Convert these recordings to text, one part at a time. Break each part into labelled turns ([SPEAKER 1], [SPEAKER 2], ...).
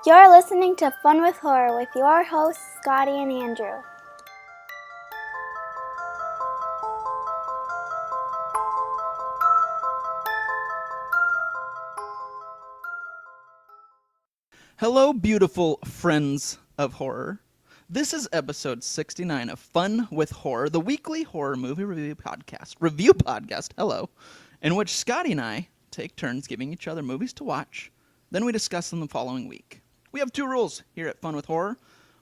[SPEAKER 1] You're listening to Fun with Horror with your hosts, Scotty and Andrew.
[SPEAKER 2] Hello, beautiful friends of horror. This is episode 69 of Fun with Horror, the weekly horror movie review podcast, hello, in which Scotty and I take turns giving each other movies to watch, then we discuss them the following week. We have two rules here at Fun with Horror.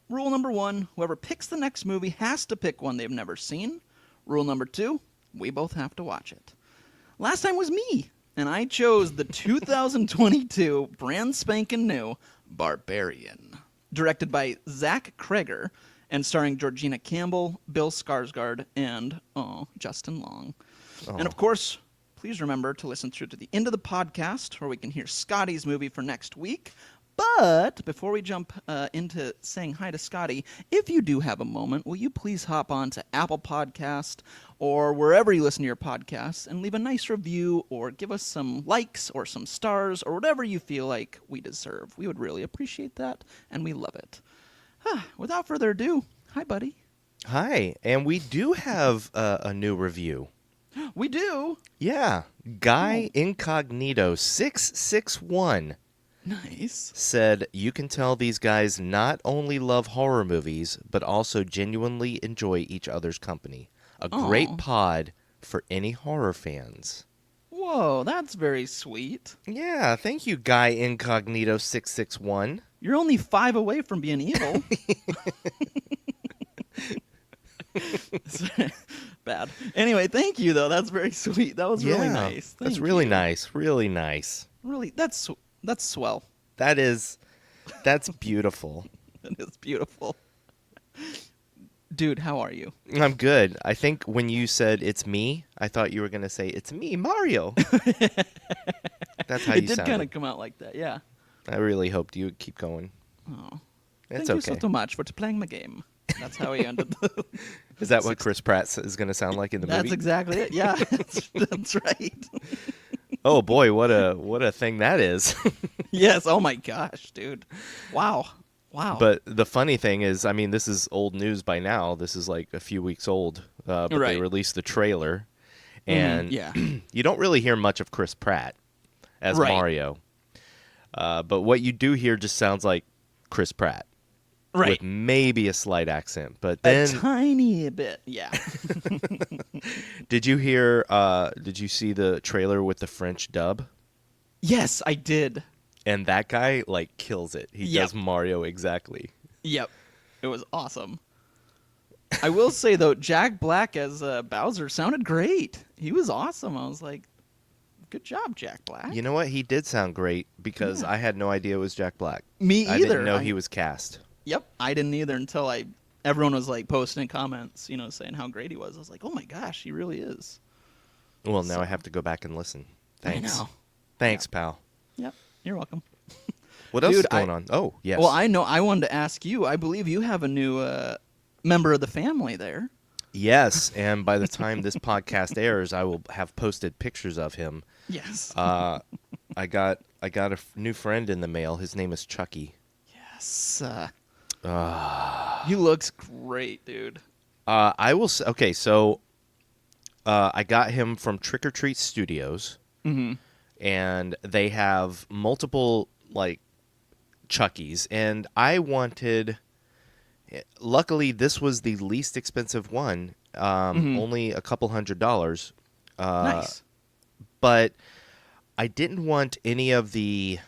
[SPEAKER 2] Rule number 1, whoever picks the next movie has to pick one they've never seen. Rule number 2, we both have to watch it. Last time was me, and I chose the 2022 brand spanking new Barbarian, directed by Zach Creggor and starring Georgina Campbell, Bill Skarsgård, and Justin Long. And of course, please remember to listen through to the end of the podcast where we can hear Scotty's movie for next week. But before we jump into saying hi to Scotty, if you do have a moment, will you please hop on to Apple Podcast or wherever you listen to your podcasts and leave a nice review or give us some likes or some stars or whatever you feel like we deserve. We would really appreciate that, and we love it. Without further ado, hi, buddy.
[SPEAKER 3] Hi, and we do have a new review.
[SPEAKER 2] We do?
[SPEAKER 3] Yeah, Guy Incognito 661
[SPEAKER 2] Nice.
[SPEAKER 3] said, "You can tell these guys not only love horror movies, but also genuinely enjoy each other's company. A great pod for any horror fans."
[SPEAKER 2] Whoa, that's very sweet.
[SPEAKER 3] Yeah, thank you, Guy Incognito 661.
[SPEAKER 2] You're only 5 away from being evil. Bad. Anyway, thank you, though. That's very sweet. That was really nice.
[SPEAKER 3] That's
[SPEAKER 2] Thank
[SPEAKER 3] really
[SPEAKER 2] you.
[SPEAKER 3] nice. Really nice.
[SPEAKER 2] Really, that's swell.
[SPEAKER 3] That's beautiful.
[SPEAKER 2] That is beautiful. Dude, how are you?
[SPEAKER 3] I'm good. I think when you said it's me, I thought you were going to say it's me, Mario. That's how
[SPEAKER 2] It
[SPEAKER 3] you
[SPEAKER 2] did
[SPEAKER 3] sounded.
[SPEAKER 2] kind of come out like that, yeah.
[SPEAKER 3] I really hoped you would keep going.
[SPEAKER 2] Oh,
[SPEAKER 3] It's
[SPEAKER 2] thank you
[SPEAKER 3] okay.
[SPEAKER 2] so much for playing my game. That's how we ended the...
[SPEAKER 3] Is that what Chris Pratt is going to sound like in the
[SPEAKER 2] That's
[SPEAKER 3] movie?
[SPEAKER 2] exactly it. Yeah, that's right.
[SPEAKER 3] Oh boy, what a thing that is.
[SPEAKER 2] Yes. Oh my gosh, dude. Wow.
[SPEAKER 3] But the funny thing is, I mean, this is old news by now. This is like a few weeks old. But
[SPEAKER 2] Right.
[SPEAKER 3] they released the trailer, and
[SPEAKER 2] yeah.
[SPEAKER 3] you don't really hear much of Chris Pratt as
[SPEAKER 2] Right.
[SPEAKER 3] Mario. But what you do hear just sounds like Chris Pratt.
[SPEAKER 2] Right.
[SPEAKER 3] With maybe a slight accent. But then,
[SPEAKER 2] A tiny bit, yeah.
[SPEAKER 3] did you see the trailer with the French dub?
[SPEAKER 2] Yes, I did.
[SPEAKER 3] And that guy, like, kills it. He
[SPEAKER 2] Yep.
[SPEAKER 3] does Mario exactly.
[SPEAKER 2] Yep. It was awesome. I will say, though, Jack Black as Bowser sounded great. He was awesome. I was like, good job, Jack Black.
[SPEAKER 3] You know what? He did sound great because I had no idea it was Jack Black.
[SPEAKER 2] Me either.
[SPEAKER 3] I didn't know he was cast.
[SPEAKER 2] Yep, I didn't either until everyone was like posting comments, saying how great he was. I was like, oh my gosh, he really is.
[SPEAKER 3] Well, now I have to go back and listen. Thanks.
[SPEAKER 2] I know.
[SPEAKER 3] Thanks, pal.
[SPEAKER 2] Yep, you're welcome.
[SPEAKER 3] What else
[SPEAKER 2] Dude,
[SPEAKER 3] is going on? Oh, yes.
[SPEAKER 2] Well, I know. I wanted to ask you. I believe you have a new member of the family there.
[SPEAKER 3] Yes, and by the time this podcast airs, I will have posted pictures of him.
[SPEAKER 2] Yes.
[SPEAKER 3] I got a new friend in the mail. His name is Chucky.
[SPEAKER 2] Yes. He looks great, dude.
[SPEAKER 3] I will say, okay, so I got him from Trick or Treat Studios, and they have multiple, like, Chuckies, and I wanted, luckily this was the least expensive one, only a couple $100.
[SPEAKER 2] Nice.
[SPEAKER 3] But I didn't want any of the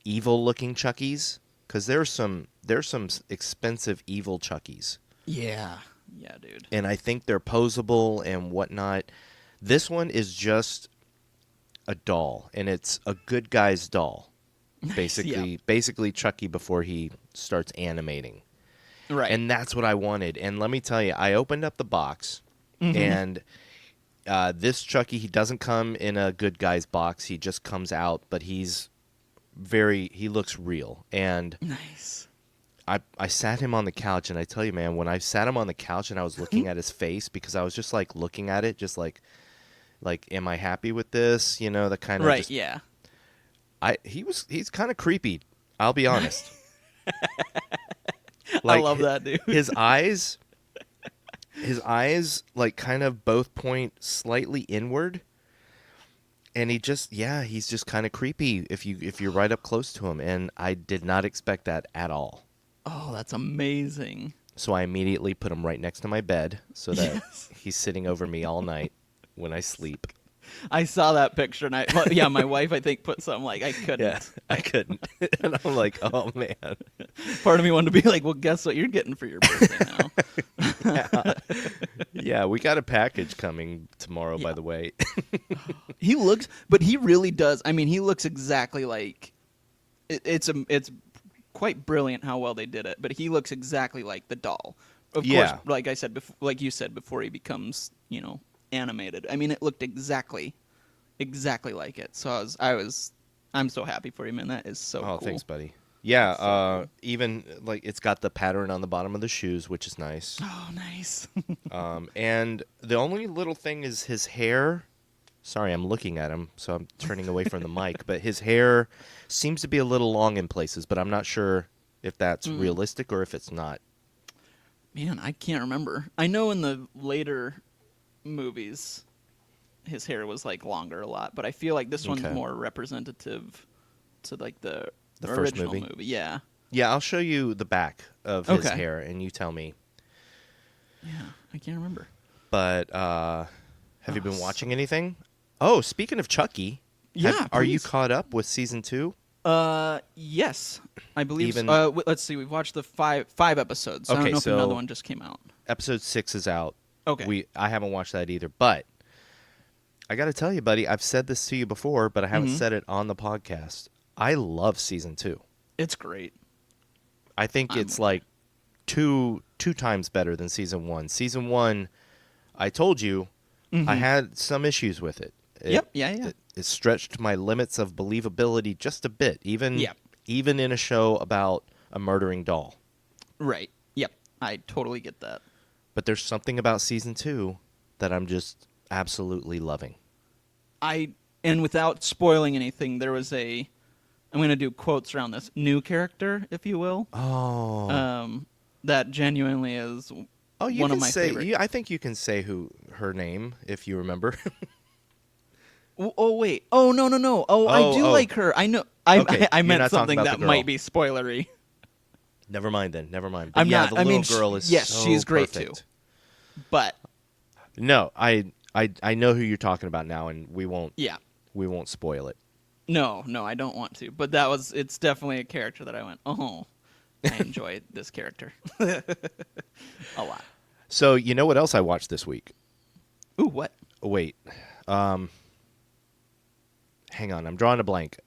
[SPEAKER 3] evil-looking Chuckies, because there's some expensive evil Chuckies.
[SPEAKER 2] Yeah. Yeah, dude.
[SPEAKER 3] And I think they're posable and whatnot. This one is just a doll, and it's a good guy's doll. Basically Chucky before he starts animating.
[SPEAKER 2] Right.
[SPEAKER 3] And that's what I wanted. And let me tell you, I opened up the box, and this Chucky, he doesn't come in a good guy's box. He just comes out, but he looks real. And
[SPEAKER 2] nice.
[SPEAKER 3] I sat him on the couch, and I tell you, man, when I sat him on the couch and I was looking at his face, because I was just like looking at it, just like, am I happy with this? You know, the kind of
[SPEAKER 2] right. Yeah.
[SPEAKER 3] He's kind of creepy. I'll be honest.
[SPEAKER 2] I love that, dude.
[SPEAKER 3] His eyes like kind of both point slightly inward, and he's just kind of creepy if you're right up close to him, and I did not expect that at all.
[SPEAKER 2] Oh, that's amazing.
[SPEAKER 3] So I immediately put him right next to my bed so that
[SPEAKER 2] Yes.
[SPEAKER 3] he's sitting over me all night when I sleep.
[SPEAKER 2] I saw that picture, and my wife, I think, put something like, I couldn't.
[SPEAKER 3] Yeah, I couldn't. And I'm like, oh, man.
[SPEAKER 2] Part of me wanted to be like, well, guess what you're getting for your birthday now?
[SPEAKER 3] Yeah, we got a package coming tomorrow, by the way.
[SPEAKER 2] He really does. I mean, he looks exactly like, it's quite brilliant how well they did it, but he looks exactly like the doll. Of course, like I said, like you said, before he becomes, animated. I mean, it looked exactly like it. So I'm so happy for you, man. That is so cool.
[SPEAKER 3] Oh, thanks, buddy. Yeah,
[SPEAKER 2] so cool.
[SPEAKER 3] even like it's got the pattern on the bottom of the shoes, which is nice.
[SPEAKER 2] Oh, nice.
[SPEAKER 3] And the only little thing is his hair. Sorry, I'm looking at him, so I'm turning away from the mic. But his hair seems to be a little long in places, but I'm not sure if that's realistic or if it's not.
[SPEAKER 2] Man, I can't remember. I know in the later movies, his hair was like longer a lot, but I feel like this one's more representative to like the
[SPEAKER 3] first
[SPEAKER 2] original
[SPEAKER 3] movie.
[SPEAKER 2] Yeah.
[SPEAKER 3] Yeah, I'll show you the back of his hair, and you tell me.
[SPEAKER 2] Yeah, I can't remember.
[SPEAKER 3] But have you been watching anything? Oh, speaking of Chucky, are you caught up with season 2?
[SPEAKER 2] Yes, I believe. Let's see. We've watched the five episodes. I don't know if another one just came out.
[SPEAKER 3] Episode 6 is out.
[SPEAKER 2] Okay.
[SPEAKER 3] I haven't watched that either, but I got to tell you, buddy, I've said this to you before, but I haven't said it on the podcast. I love season 2.
[SPEAKER 2] It's great.
[SPEAKER 3] I think it's like two times better than season 1. Season 1, I told you, I had some issues with it. It stretched my limits of believability just a bit, even in a show about a murdering doll.
[SPEAKER 2] Right. Yep. I totally get that.
[SPEAKER 3] But there's something about season 2 that I'm just absolutely loving.
[SPEAKER 2] And without spoiling anything, there was I'm going to do quotes around this, new character, if you will.
[SPEAKER 3] Oh.
[SPEAKER 2] That genuinely is one of my favorites.
[SPEAKER 3] I think you can say her name, if you remember.
[SPEAKER 2] Oh, wait. Oh, no. Oh, I do like her. I know. I meant something that might be spoilery.
[SPEAKER 3] Never mind then. Never mind.
[SPEAKER 2] But
[SPEAKER 3] the little girl is
[SPEAKER 2] she's great
[SPEAKER 3] perfect.
[SPEAKER 2] too. But
[SPEAKER 3] no, I know who you're talking about now, and we won't. Yeah. We won't spoil it.
[SPEAKER 2] No, I don't want to. But it's definitely a character that I went, oh, I enjoy this character a lot.
[SPEAKER 3] So you know what else I watched this week?
[SPEAKER 2] Ooh, what?
[SPEAKER 3] Oh, wait. Hang on, I'm drawing a blank.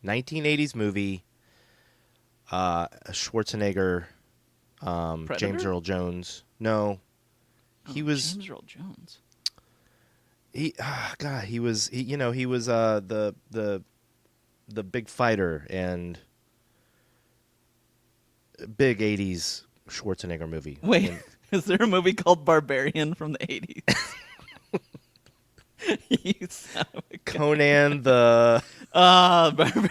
[SPEAKER 3] 1980s movie. Schwarzenegger, James Earl Jones. No, he was
[SPEAKER 2] James Earl Jones.
[SPEAKER 3] He was the big fighter and big 80s Schwarzenegger movie.
[SPEAKER 2] Wait, is there a movie called Barbarian from the 80s? You son of a
[SPEAKER 3] Conan the
[SPEAKER 2] Barbarian.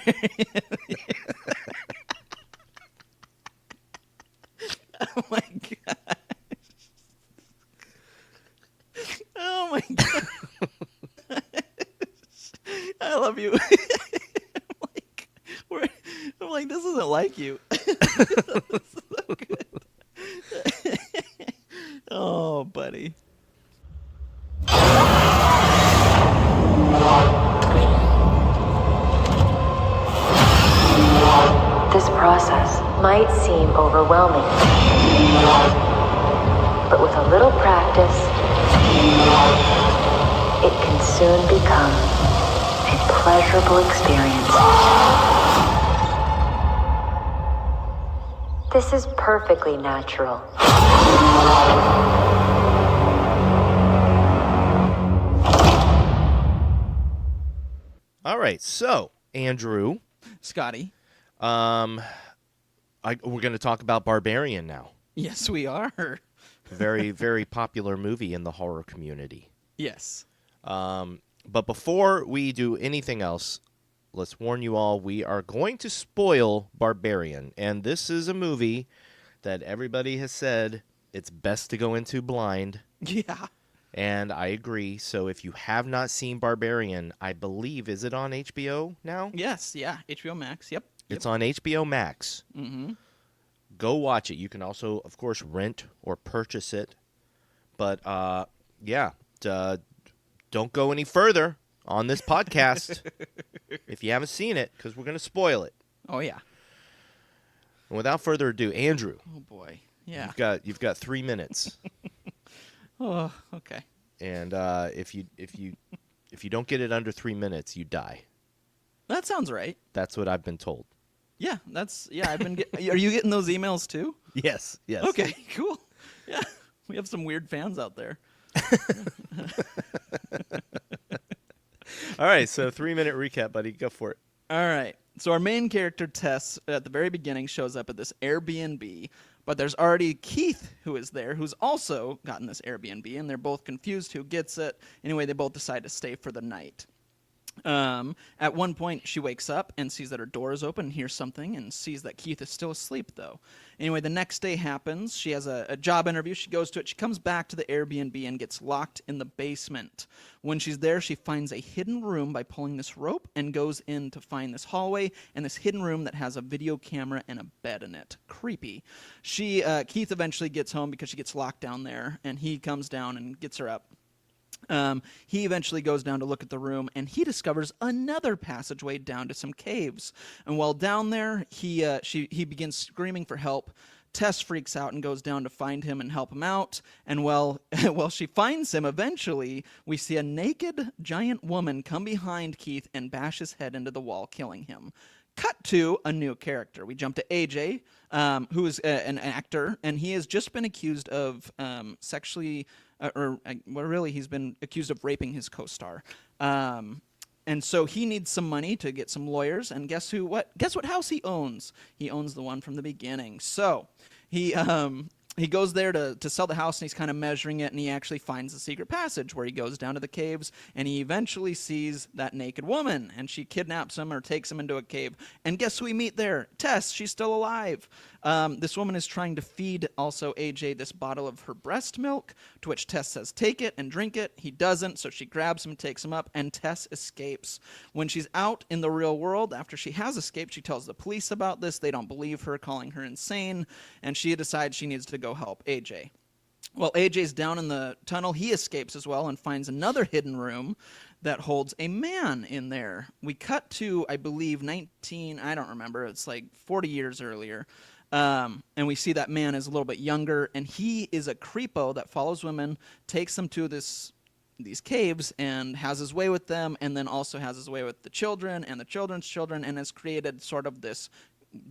[SPEAKER 2] Oh my gosh. Oh my gosh. I love you. I'm like, this isn't like you. So good. Oh, buddy.
[SPEAKER 4] This process might seem overwhelming, but with a little practice, it can soon become a pleasurable experience. This is perfectly natural.
[SPEAKER 3] All right, so Andrew,
[SPEAKER 2] Scotty.
[SPEAKER 3] we're going to talk about Barbarian now.
[SPEAKER 2] Yes, we are.
[SPEAKER 3] Very, very popular movie in the horror community.
[SPEAKER 2] Yes.
[SPEAKER 3] But before we do anything else, let's warn you all, we are going to spoil Barbarian. And this is a movie that everybody has said it's best to go into blind.
[SPEAKER 2] Yeah.
[SPEAKER 3] And I agree. So if you have not seen Barbarian, I believe, is it on HBO now?
[SPEAKER 2] Yes, yeah. HBO Max, yep.
[SPEAKER 3] It's on HBO Max.
[SPEAKER 2] Mm-hmm.
[SPEAKER 3] Go watch it. You can also, of course, rent or purchase it. But, don't go any further on this podcast if you haven't seen it, because we're going to spoil it.
[SPEAKER 2] Oh, yeah.
[SPEAKER 3] And without further ado, Andrew.
[SPEAKER 2] Oh, boy. Yeah.
[SPEAKER 3] You've got 3 minutes.
[SPEAKER 2] Oh, okay.
[SPEAKER 3] And if you don't get it under 3 minutes, you die.
[SPEAKER 2] That sounds right.
[SPEAKER 3] That's what I've been told.
[SPEAKER 2] Yeah, I've been are you getting those emails too?
[SPEAKER 3] Yes.
[SPEAKER 2] Okay, cool. Yeah. We have some weird fans out there.
[SPEAKER 3] All right, so 3-minute recap, buddy. Go for it.
[SPEAKER 2] All right. So our main character, Tess, at the very beginning shows up at this Airbnb, but there's already Keith who is there, who's also gotten this Airbnb, and they're both confused who gets it. Anyway, they both decide to stay for the night. At one point, she wakes up and sees that her door is open and hears something and sees that Keith is still asleep, though. Anyway, the next day happens. She has a job interview. She goes to it. She comes back to the Airbnb and gets locked in the basement. When she's there, she finds a hidden room by pulling this rope and goes in to find this hallway and this hidden room that has a video camera and a bed in it. Creepy. Keith eventually gets home because she gets locked down there, and he comes down and gets her up. He eventually goes down to look at the room, and he discovers another passageway down to some caves. And while down there, he begins screaming for help. Tess freaks out and goes down to find him and help him out. And while she finds him, eventually, we see a naked giant woman come behind Keith and bash his head into the wall, killing him. Cut to a new character. We jump to AJ, who is an actor, and he has just been accused of sexually... he's been accused of raping his co-star. And so he needs some money to get some lawyers, and guess what house he owns? He owns the one from the beginning. So he goes there to sell the house, and he's kind of measuring it, and he actually finds the secret passage where he goes down to the caves, and he eventually sees that naked woman, and she kidnaps him or takes him into a cave. And guess who we meet there? Tess. She's still alive. This woman is trying to feed also AJ this bottle of her breast milk, to which Tess says, take it and drink it. He doesn't, so she grabs him and takes him up, and Tess escapes. When she's out in the real world, after she has escaped, she tells the police about this. They don't believe her, calling her insane, and she decides she needs to go help AJ. Well, AJ's down in the tunnel. He escapes as well and finds another hidden room that holds a man in there. We cut to, I believe, I don't remember. It's like 40 years earlier. And we see that man is a little bit younger, and he is a creepo that follows women, takes them to these caves, and has his way with them, and then also has his way with the children and the children's children, and has created sort of this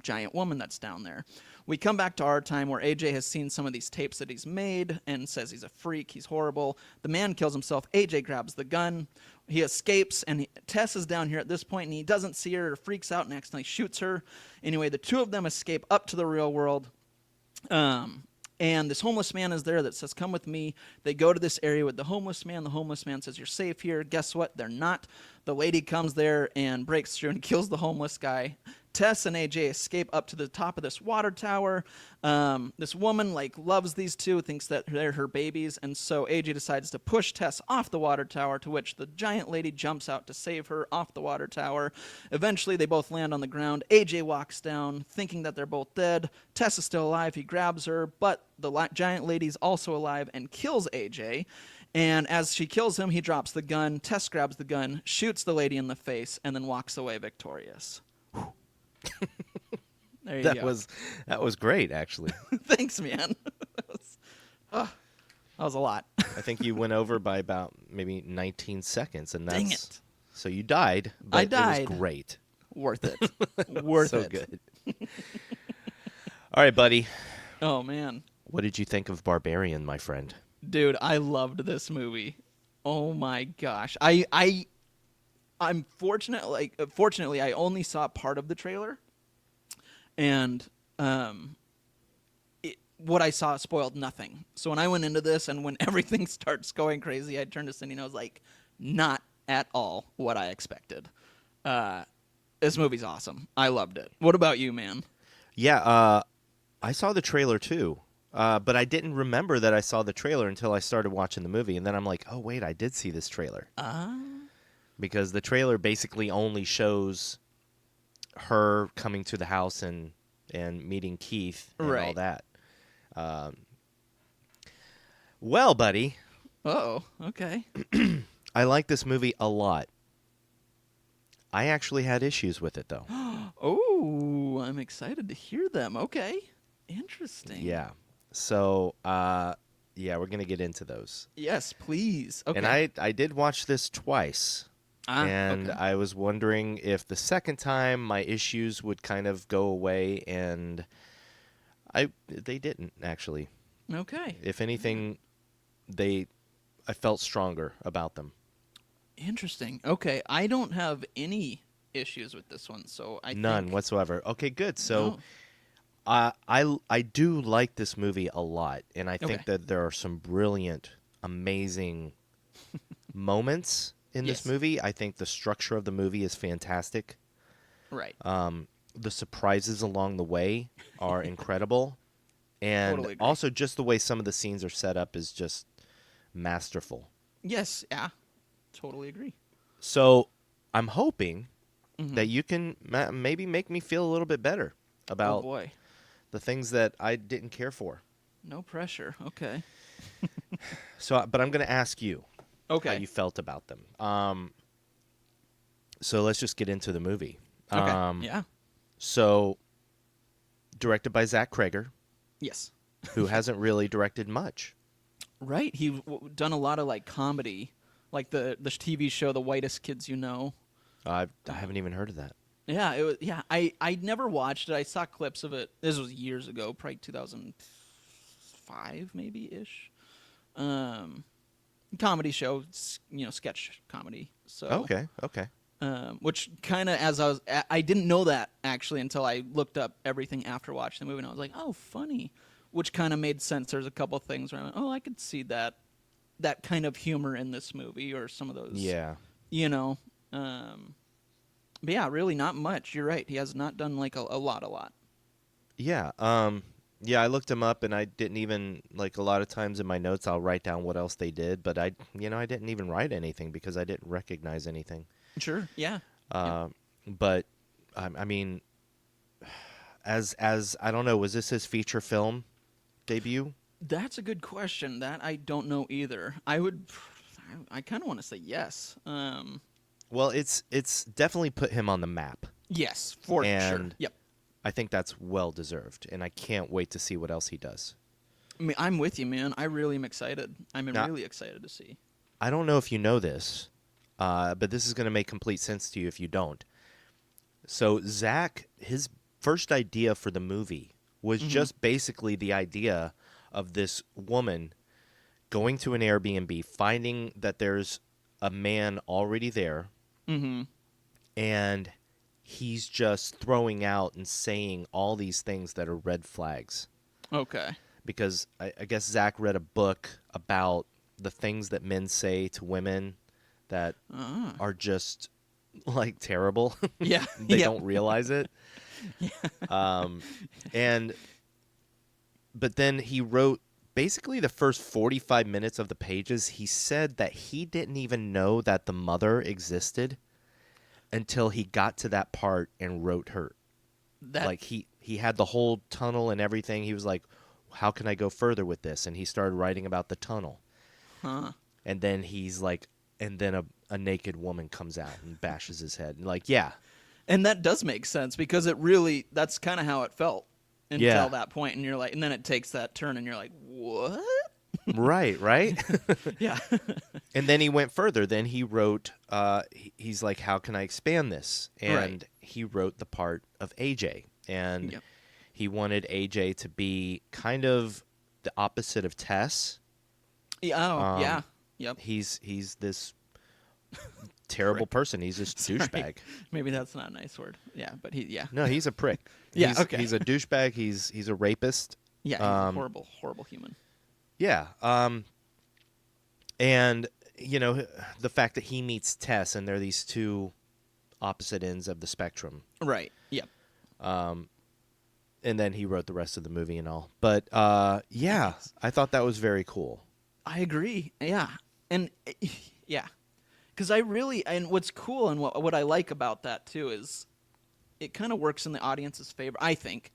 [SPEAKER 2] giant woman that's down there. We come back to our time where AJ has seen some of these tapes that he's made and says he's a freak, he's horrible. The man kills himself. AJ grabs the gun. He escapes, and Tess is down here at this point, and he doesn't see her, or freaks out and accidentally shoots her. Anyway, the two of them escape up to the real world. And this homeless man is there that says, come with me. They go to this area with the homeless man. The homeless man says, you're safe here. Guess what? They're not. The lady comes there and breaks through and kills the homeless guy. Tess and AJ escape up to the top of this water tower. This woman loves these two, thinks that they're her babies, and so AJ decides to push Tess off the water tower, to which the giant lady jumps out to save her off the water tower. Eventually, they both land on the ground. AJ walks down, thinking that they're both dead. Tess is still alive. He grabs her, but the giant lady's also alive and kills AJ. And as she kills him, he drops the gun. Tess grabs the gun, shoots the lady in the face, and then walks away victorious. There you go.
[SPEAKER 3] That was great, actually.
[SPEAKER 2] Thanks, man. That was a lot.
[SPEAKER 3] I think you went over by about maybe 19 seconds, and that's
[SPEAKER 2] Dang it.
[SPEAKER 3] So you died, but
[SPEAKER 2] I died.
[SPEAKER 3] It was great.
[SPEAKER 2] Worth it. Worth
[SPEAKER 3] so
[SPEAKER 2] it.
[SPEAKER 3] Good. All right, buddy.
[SPEAKER 2] Oh man,
[SPEAKER 3] What did you think of Barbarian, my friend?
[SPEAKER 2] dude, I loved this movie. Oh my gosh, I'm fortunate. Fortunately, I only saw part of the trailer, and what I saw spoiled nothing. So when I went into this, and when everything starts going crazy, I turned to Cindy and I was like, not at all what I expected. This movie's awesome. I loved it. What about you, man?
[SPEAKER 3] Yeah, I saw the trailer too, but I didn't remember that I saw the trailer until I started watching the movie, and then I'm like, oh wait, I did see this trailer. Because the trailer basically only shows her coming to the house and meeting Keith and all
[SPEAKER 2] Right.
[SPEAKER 3] that. Well, buddy,
[SPEAKER 2] Oh, okay.
[SPEAKER 3] I like this movie a lot. I actually had issues with it, though.
[SPEAKER 2] Oh, I'm excited to hear them. Okay. Interesting.
[SPEAKER 3] Yeah. So, yeah, we're going to get into those.
[SPEAKER 2] Yes, please. Okay.
[SPEAKER 3] And I did watch this twice. And
[SPEAKER 2] okay.
[SPEAKER 3] I was wondering if the second time my issues would kind of go away, and they didn't, actually.
[SPEAKER 2] Okay.
[SPEAKER 3] If anything, I felt stronger about them.
[SPEAKER 2] Interesting. Okay, I don't have any issues with this one, so I
[SPEAKER 3] None
[SPEAKER 2] think...
[SPEAKER 3] whatsoever. Okay, good. So
[SPEAKER 2] No.
[SPEAKER 3] I do like this movie a lot, and I think
[SPEAKER 2] Okay.
[SPEAKER 3] that there are some brilliant, amazing moments in
[SPEAKER 2] Yes.
[SPEAKER 3] this movie. I think the structure of the movie is fantastic.
[SPEAKER 2] Right.
[SPEAKER 3] The surprises along the way are incredible, and
[SPEAKER 2] Totally agree.
[SPEAKER 3] also just the way some of the scenes are set up is just masterful.
[SPEAKER 2] Yes, yeah. Totally agree.
[SPEAKER 3] So I'm hoping
[SPEAKER 2] Mm-hmm.
[SPEAKER 3] that you can maybe make me feel a little bit better
[SPEAKER 2] Oh,
[SPEAKER 3] about
[SPEAKER 2] boy.
[SPEAKER 3] the things that I didn't care for.
[SPEAKER 2] No pressure. Okay.
[SPEAKER 3] So, but I'm going to ask you
[SPEAKER 2] Okay.
[SPEAKER 3] how you felt about them. So let's just get into the movie.
[SPEAKER 2] Okay. Yeah.
[SPEAKER 3] So, directed by Zach Creggor,
[SPEAKER 2] Yes.
[SPEAKER 3] who hasn't really directed much.
[SPEAKER 2] Right. He done a lot of like comedy, like the TV show The Whitest Kids You Know.
[SPEAKER 3] I haven't even heard of that.
[SPEAKER 2] Yeah, it was. Yeah, I never watched it. I saw clips of it. This was years ago, probably 2005 maybe ish. Comedy show, sketch comedy. So
[SPEAKER 3] Okay.
[SPEAKER 2] which kind of I didn't know that actually until I looked up everything after watching the movie, and I was like, oh, funny, which kind of made sense. There's a couple things where I went, oh, I could see that kind of humor in this movie, or some of those.
[SPEAKER 3] Yeah.
[SPEAKER 2] But yeah, really not much. You're right. He has not done like a lot.
[SPEAKER 3] Yeah. Yeah, I looked him up, and I didn't even, like, a lot of times in my notes I'll write down what else they did, but I didn't even write anything because I didn't recognize anything.
[SPEAKER 2] Sure. Yeah.
[SPEAKER 3] But I mean, as I don't know, was this his feature film debut?
[SPEAKER 2] That's a good question. That I don't know either. I kind of want to say yes.
[SPEAKER 3] Well, it's definitely put him on the map.
[SPEAKER 2] Yes, for sure.
[SPEAKER 3] And
[SPEAKER 2] Yep.
[SPEAKER 3] I think that's well deserved, and I can't wait to see what else he does.
[SPEAKER 2] I mean, I'm with you, man. I really am excited. I'm
[SPEAKER 3] Now-
[SPEAKER 2] really excited to see.
[SPEAKER 3] I don't know if you know this, but this is going to make complete sense to you if you don't. So Zach, his first idea for the movie was just basically the idea of this woman going to an Airbnb, finding that there's a man already there, and he's just throwing out and saying all these things that are red flags.
[SPEAKER 2] Okay.
[SPEAKER 3] Because I guess Zach read a book about the things that men say to women that are just, like, terrible.
[SPEAKER 2] Yeah.
[SPEAKER 3] They
[SPEAKER 2] Yep.
[SPEAKER 3] don't realize it. But then he wrote basically the first 45 minutes of the pages. He said that he didn't even know that the mother existed until he got to that part and wrote her. Like, he had the whole tunnel and everything. He was like, how can I go further with this? And he started writing about the tunnel.
[SPEAKER 2] Huh.
[SPEAKER 3] And then he's like, and then a naked woman comes out and bashes his head. And like, yeah.
[SPEAKER 2] And that does make sense, because that's kind of how it felt until that point, and you're like, and then it takes that turn, and you're like, what?
[SPEAKER 3] Right.
[SPEAKER 2] Yeah.
[SPEAKER 3] And then he went further. Then he wrote, he's like, how can I expand this? And he wrote the part of AJ. And he wanted AJ to be kind of the opposite of Tess.
[SPEAKER 2] Oh, yeah. Yep.
[SPEAKER 3] He's this terrible person. He's this douchebag.
[SPEAKER 2] Maybe that's not a nice word. Yeah, but
[SPEAKER 3] No, he's a prick.
[SPEAKER 2] Yeah,
[SPEAKER 3] he's,
[SPEAKER 2] okay.
[SPEAKER 3] He's a douchebag. He's a rapist.
[SPEAKER 2] Yeah, he's a horrible, horrible human.
[SPEAKER 3] Yeah. And, the fact that he meets Tess and they're these two opposite ends of the spectrum.
[SPEAKER 2] Right. Yep.
[SPEAKER 3] And then he wrote the rest of the movie and all. But yeah, I thought that was very cool.
[SPEAKER 2] I agree. Yeah. And yeah. Because I really, and what's cool and what I like about that too is it kind of works in the audience's favor, I think,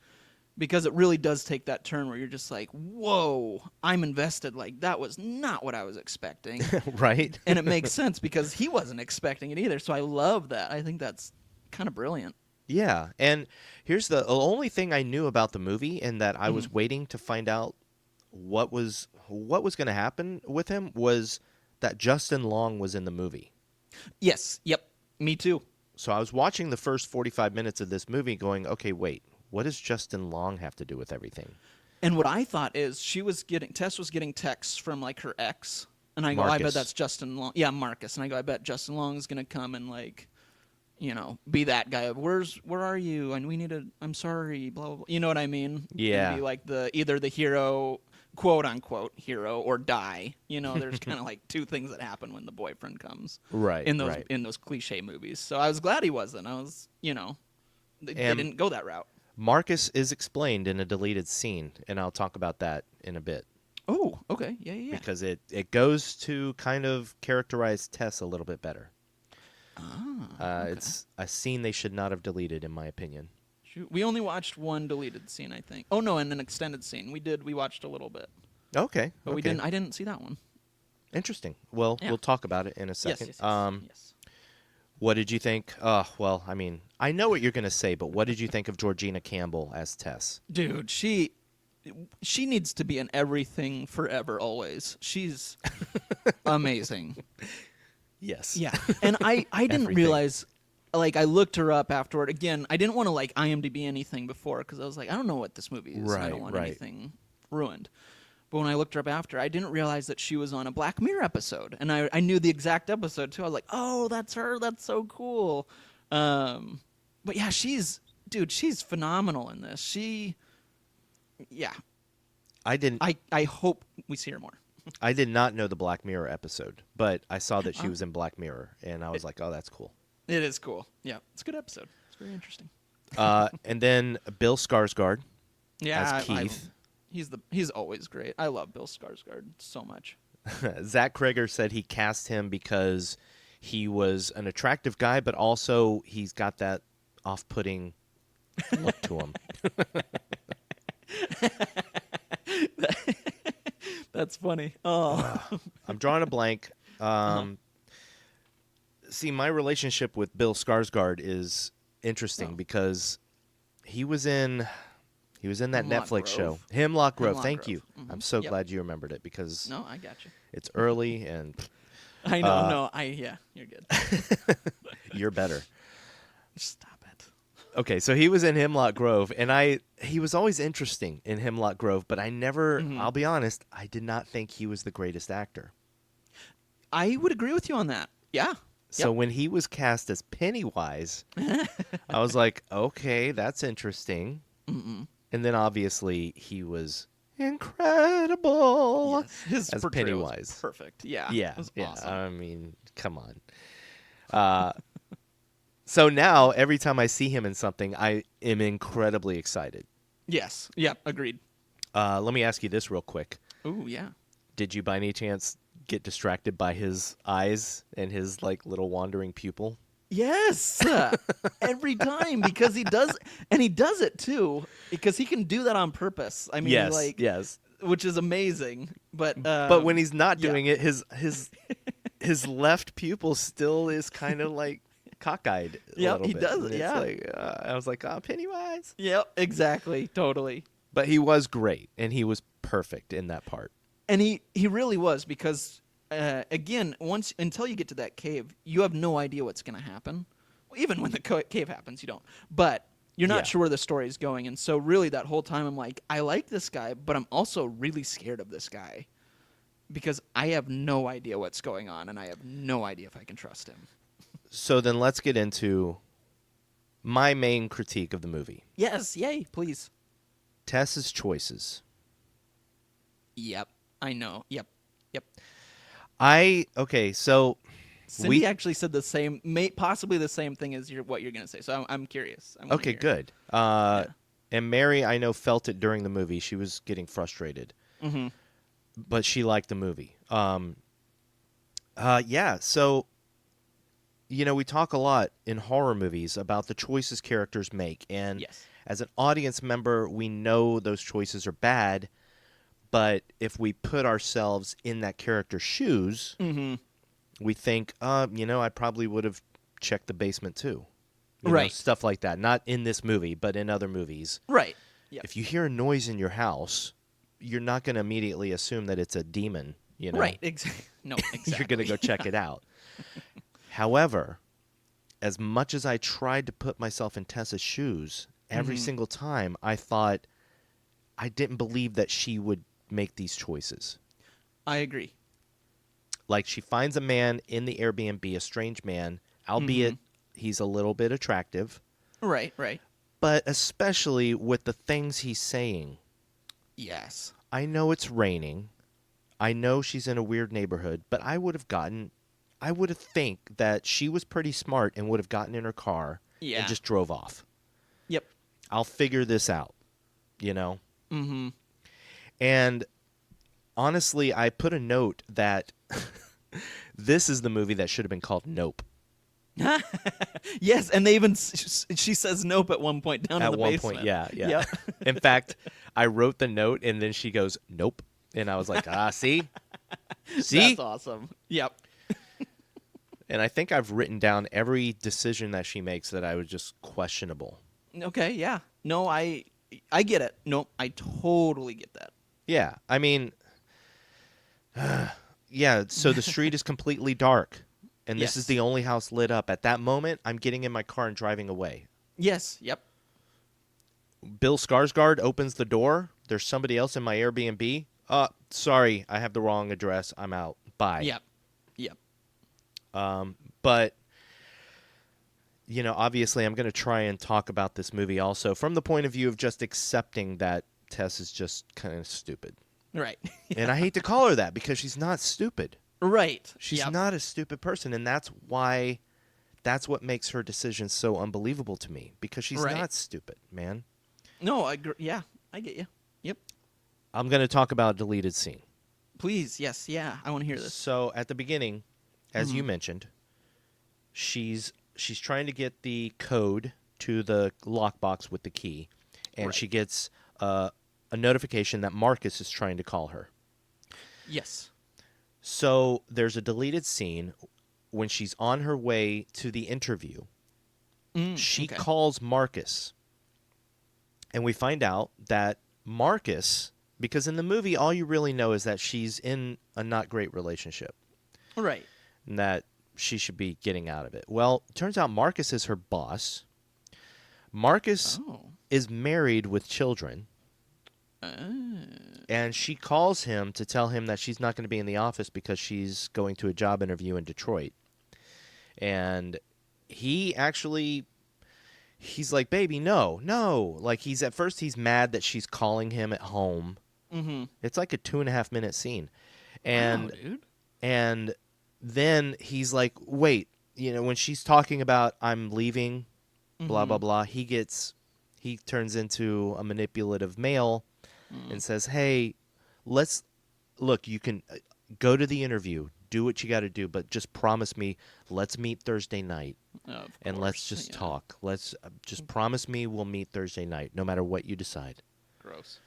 [SPEAKER 2] because it really does take that turn where you're just like, whoa, I'm invested. Like, that was not what I was expecting.
[SPEAKER 3] Right?
[SPEAKER 2] And it makes sense because he wasn't expecting it either. So I love that. I think that's kind of brilliant.
[SPEAKER 3] Yeah. And here's the only thing I knew about the movie and that I was waiting to find out what was going to happen with him was that Justin Long was in the movie.
[SPEAKER 2] Yes. Yep. Me too.
[SPEAKER 3] So I was watching the first 45 minutes of this movie going, okay, wait, what does Justin Long have to do with everything?
[SPEAKER 2] And what I thought is Tess was getting texts from like her ex. And I go, I bet that's Justin Long. Yeah, Marcus. And I go, I bet Justin Long is going to come and like, you know, be that guy of where are you? And we need I'm sorry, blah, blah, blah. You know what I mean?
[SPEAKER 3] Yeah.
[SPEAKER 2] And be like either the hero, quote unquote hero, or die. You know, there's kind of like two things that happen when the boyfriend comes.
[SPEAKER 3] Right.
[SPEAKER 2] In those cliche movies. So I was glad he wasn't. I was, you know, they didn't go that route.
[SPEAKER 3] Marcus is explained in a deleted scene, and I'll talk about that in a bit.
[SPEAKER 2] Oh, okay. Yeah.
[SPEAKER 3] Because it goes to kind of characterize Tess a little bit better.
[SPEAKER 2] Okay.
[SPEAKER 3] It's a scene they should not have deleted, in my opinion.
[SPEAKER 2] Shoot. We only watched one deleted scene, I think. Oh no, and an extended scene. We watched a little bit.
[SPEAKER 3] Okay.
[SPEAKER 2] But we didn't. I didn't see that one.
[SPEAKER 3] Interesting. Well,
[SPEAKER 2] Yeah.
[SPEAKER 3] we'll talk about it in a second.
[SPEAKER 2] Yes.
[SPEAKER 3] What did you think? Well, I mean, I know what you're going to say, but what did you think of Georgina Campbell as Tess?
[SPEAKER 2] Dude, she needs to be in everything forever, always. She's amazing.
[SPEAKER 3] Yes.
[SPEAKER 2] Yeah. And I didn't
[SPEAKER 3] Everything.
[SPEAKER 2] realize, like, I looked her up afterward. Again, I didn't want to, like, IMDb anything before because I was like, I don't know what this movie is. I don't want anything ruined. But when I looked her up after, I didn't realize that she was on a Black Mirror episode. And I knew the exact episode, too. I was like, oh, that's her. That's so cool. But, yeah, she's phenomenal in this. Yeah. I hope we see her more.
[SPEAKER 3] I did not know the Black Mirror episode, but I saw that she was in Black Mirror, and I was like, oh, that's cool.
[SPEAKER 2] It is cool. Yeah, it's a good episode. It's very interesting.
[SPEAKER 3] And then Bill Skarsgård
[SPEAKER 2] Yeah,
[SPEAKER 3] as Keith.
[SPEAKER 2] He's always great. I love Bill Skarsgård so much.
[SPEAKER 3] Zach Creggor said he cast him because he was an attractive guy, but also he's got that off-putting look to him.
[SPEAKER 2] That's funny. Oh,
[SPEAKER 3] I'm drawing a blank. See, my relationship with Bill Skarsgård is interesting because he was in that
[SPEAKER 2] Hemlock
[SPEAKER 3] Netflix
[SPEAKER 2] Grove.
[SPEAKER 3] show, Hemlock Grove.
[SPEAKER 2] Hemlock
[SPEAKER 3] Thank
[SPEAKER 2] Grove.
[SPEAKER 3] you.
[SPEAKER 2] Mhm.
[SPEAKER 3] I'm so
[SPEAKER 2] Yep.
[SPEAKER 3] glad you remembered it because
[SPEAKER 2] no, I got you.
[SPEAKER 3] it's early and
[SPEAKER 2] I know. Yeah, you're good.
[SPEAKER 3] you're better.
[SPEAKER 2] Stop it.
[SPEAKER 3] Okay, so he was in Hemlock Grove, and he was always interesting in Hemlock Grove, but I never, I'll be honest, I did not think he was the greatest actor.
[SPEAKER 2] I would agree with you on that. Yeah.
[SPEAKER 3] So
[SPEAKER 2] Yep.
[SPEAKER 3] when he was cast as Pennywise, I was like, okay, that's interesting. And then obviously he was incredible
[SPEAKER 2] Yes. His
[SPEAKER 3] as
[SPEAKER 2] portrayal was
[SPEAKER 3] Pennywise.
[SPEAKER 2] perfect. Yeah.
[SPEAKER 3] Yeah,
[SPEAKER 2] It was
[SPEAKER 3] yeah.
[SPEAKER 2] awesome.
[SPEAKER 3] I mean, come on. So now every time I see him in something, I am incredibly excited.
[SPEAKER 2] Yes. Yep. Agreed.
[SPEAKER 3] Let me ask you this real quick.
[SPEAKER 2] Ooh, yeah.
[SPEAKER 3] Did you by any chance get distracted by his eyes and his like little wandering pupil?
[SPEAKER 2] Yes, every time because he does it too because he can do that on purpose. I mean,
[SPEAKER 3] yes.
[SPEAKER 2] which is amazing. But
[SPEAKER 3] But when he's not doing it, his left pupil still is kind of like cockeyed.
[SPEAKER 2] Yep, he does
[SPEAKER 3] And
[SPEAKER 2] it,
[SPEAKER 3] it's
[SPEAKER 2] yeah.
[SPEAKER 3] like, I was like, oh, Pennywise.
[SPEAKER 2] Yep, exactly, totally.
[SPEAKER 3] But he was great, and he was perfect in that part.
[SPEAKER 2] And he really was because again, until you get to that cave, you have no idea what's going to happen. Well, even when the cave happens, you don't. But you're not
[SPEAKER 3] Yeah.
[SPEAKER 2] sure where the story is going, and so really that whole time I'm like, I like this guy, but I'm also really scared of this guy because I have no idea what's going on, and I have no idea if I can trust him.
[SPEAKER 3] So then let's get into my main critique of the movie.
[SPEAKER 2] Yes, yay, please.
[SPEAKER 3] Tess's choices.
[SPEAKER 2] Yep, I know. Yep.
[SPEAKER 3] Okay, so
[SPEAKER 2] Cindy actually said the same, possibly the same thing as what you're going to say. So I'm curious.
[SPEAKER 3] Okay, good. And Mary, I know, felt it during the movie. She was getting frustrated.
[SPEAKER 2] Mm-hmm.
[SPEAKER 3] But she liked the movie. Yeah, so, we talk a lot in horror movies about the choices characters make. And
[SPEAKER 2] Yes.
[SPEAKER 3] as an audience member, we know those choices are bad. But if we put ourselves in that character's shoes, we think, I probably would have checked the basement too.
[SPEAKER 2] Right.
[SPEAKER 3] Stuff like that. Not in this movie, but in other movies.
[SPEAKER 2] Right. Yep.
[SPEAKER 3] If you hear a noise in your house, you're not going to immediately assume that it's a demon.
[SPEAKER 2] Right. No, exactly.
[SPEAKER 3] You're going to go check it out. However, as much as I tried to put myself in Tessa's shoes, every single time I thought I didn't believe that she would make these choices.
[SPEAKER 2] I agree.
[SPEAKER 3] Like, she finds a man in the Airbnb, a strange man, albeit he's a little bit attractive.
[SPEAKER 2] Right.
[SPEAKER 3] But especially with the things he's saying.
[SPEAKER 2] Yes.
[SPEAKER 3] I know it's raining. I know she's in a weird neighborhood, but I would have think that she was pretty smart and would have gotten in her car and just drove off.
[SPEAKER 2] Yep.
[SPEAKER 3] I'll figure this out, Mm-hmm. And honestly, I put a note that this is the movie that should have been called Nope.
[SPEAKER 2] Yes, and they even she says nope at one point down in the basement.
[SPEAKER 3] At one point, yeah.
[SPEAKER 2] Yep.
[SPEAKER 3] In fact, I wrote the note and then she goes, nope. And I was like, see?
[SPEAKER 2] That's awesome. Yep.
[SPEAKER 3] And I think I've written down every decision that she makes that I was just questionable.
[SPEAKER 2] Okay, yeah. No, I get it. No, I totally get that.
[SPEAKER 3] Yeah, I mean, so the street is completely dark, and this is the only house lit up. At that moment, I'm getting in my car and driving away.
[SPEAKER 2] Yes, yep.
[SPEAKER 3] Bill Skarsgård opens the door. There's somebody else in my Airbnb. Sorry, I have the wrong address. I'm out. Bye.
[SPEAKER 2] Yep.
[SPEAKER 3] But, obviously I'm going to try and talk about this movie also from the point of view of just accepting that Tess is just kind of stupid.
[SPEAKER 2] Right.
[SPEAKER 3] And I hate to call her that because she's not stupid.
[SPEAKER 2] Right.
[SPEAKER 3] She's not a stupid person, and that's what makes her decision so unbelievable to me, because she's not stupid, man.
[SPEAKER 2] No, I agree. Yeah, I get you. Yep.
[SPEAKER 3] I'm going to talk about a deleted scene.
[SPEAKER 2] Please, yes, yeah. I want to hear this.
[SPEAKER 3] So at the beginning, as you mentioned, she's trying to get the code to the lockbox with the key, and she gets a notification that Marcus is trying to call her.
[SPEAKER 2] Yes.
[SPEAKER 3] So there's a deleted scene when she's on her way to the interview. She calls Marcus, and we find out that Marcus, because in the movie all you really know is that she's in a not great relationship.
[SPEAKER 2] Right.
[SPEAKER 3] And that she should be getting out of it. Well, it turns out Marcus is her boss. Marcus is married with children. And she calls him to tell him that she's not going to be in the office because she's going to a job interview in Detroit. And he's like, baby, no. Like, at first he's mad that she's calling him at home. Mm-hmm. It's like a 2.5-minute scene. And,
[SPEAKER 2] wow, dude.
[SPEAKER 3] And then he's like, wait, when she's talking about I'm leaving, blah, blah, blah, he turns into a manipulative male and says, hey, you can go to the interview, do what you got to do, but just promise me, let's meet Thursday night. And let's just talk. Let's just promise me we'll meet Thursday night, no matter what you decide.
[SPEAKER 2] Gross.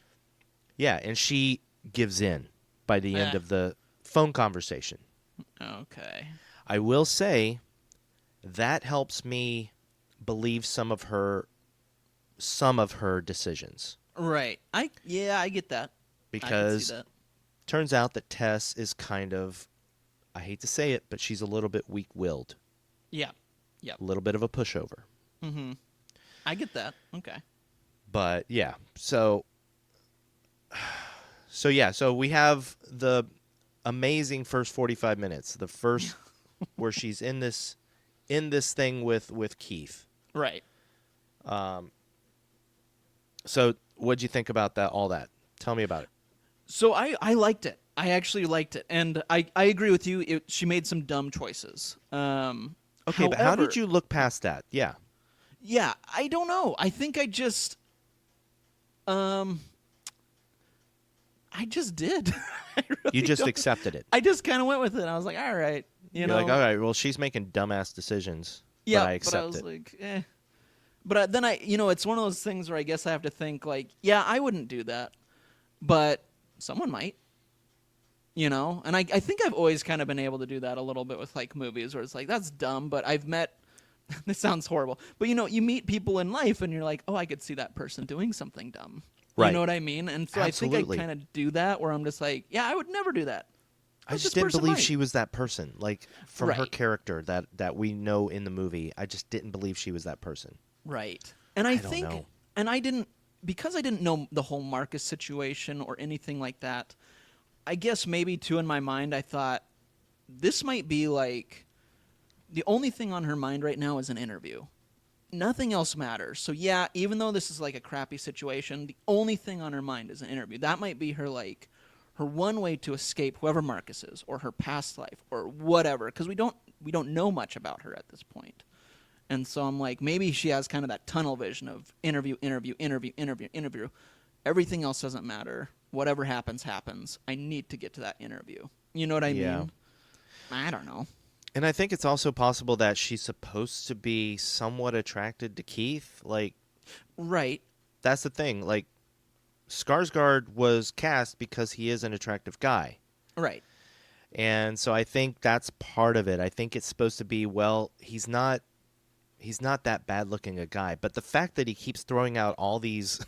[SPEAKER 3] Yeah, and she gives in by the end of the phone conversation.
[SPEAKER 2] Okay.
[SPEAKER 3] I will say that helps me believe some of her decisions.
[SPEAKER 2] Right. I get that.
[SPEAKER 3] Because turns out that Tess is kind of, I hate to say it, but she's a little bit weak-willed.
[SPEAKER 2] Yeah. Yep.
[SPEAKER 3] A little bit of a pushover.
[SPEAKER 2] Mm-hmm. I get that. Okay.
[SPEAKER 3] But yeah, so we have the amazing first 45 minutes. The first where she's in this thing with Keith.
[SPEAKER 2] Right.
[SPEAKER 3] So what'd you think about that? All that? Tell me about it.
[SPEAKER 2] So I liked it. I actually liked it, and I agree with you. She made some dumb choices.
[SPEAKER 3] Okay, but how did you look past that? Yeah.
[SPEAKER 2] Yeah, I don't know. I think I just did. I really
[SPEAKER 3] You just
[SPEAKER 2] don't-
[SPEAKER 3] accepted it.
[SPEAKER 2] I just kind of went with it. I was like, all right,
[SPEAKER 3] You're
[SPEAKER 2] know.
[SPEAKER 3] like, all right, well, she's making dumbass decisions,
[SPEAKER 2] Yeah,
[SPEAKER 3] but I accept
[SPEAKER 2] was
[SPEAKER 3] it.
[SPEAKER 2] like, eh. But then it's one of those things where I guess I have to think like, yeah, I wouldn't do that, but someone might. And I think I've always kind of been able to do that a little bit with like movies where it's like, that's dumb, but I've met, this sounds horrible, but you meet people in life and you're like, oh, I could see that person doing something dumb.
[SPEAKER 3] Right.
[SPEAKER 2] You know what I mean? And so
[SPEAKER 3] Absolutely.
[SPEAKER 2] I think I kind of do that where I'm just like, yeah, I would never do that.
[SPEAKER 3] I
[SPEAKER 2] But
[SPEAKER 3] just
[SPEAKER 2] this
[SPEAKER 3] didn't
[SPEAKER 2] person
[SPEAKER 3] believe
[SPEAKER 2] might.
[SPEAKER 3] she was that person. Like, from her
[SPEAKER 2] Right.
[SPEAKER 3] character that we know in the movie, I just didn't believe she was that person.
[SPEAKER 2] Right. And I
[SPEAKER 3] don't
[SPEAKER 2] think,
[SPEAKER 3] know.
[SPEAKER 2] and I didn't, because I didn't know the whole Marcus situation or anything like that, I guess maybe too in my mind I thought, this might be like, the only thing on her mind right now is an interview. Nothing else matters. So yeah, even though this is like a crappy situation, the only thing on her mind is an interview. That might be her like, her one way to escape whoever Marcus is, or her past life, or whatever, because we don't know much about her at this point. And so I'm like, maybe she has kind of that tunnel vision of interview. Everything else doesn't matter. Whatever happens, happens. I need to get to that interview. You know what I
[SPEAKER 3] Yeah.
[SPEAKER 2] mean? I don't know.
[SPEAKER 3] And I think it's also possible that she's supposed to be somewhat attracted to Keith. Like,
[SPEAKER 2] Right.
[SPEAKER 3] that's the thing. Like, Skarsgård was cast because he is an attractive guy.
[SPEAKER 2] Right.
[SPEAKER 3] And so I think that's part of it. I think it's supposed to be, well, he's not that bad looking a guy, but the fact that he keeps throwing out all these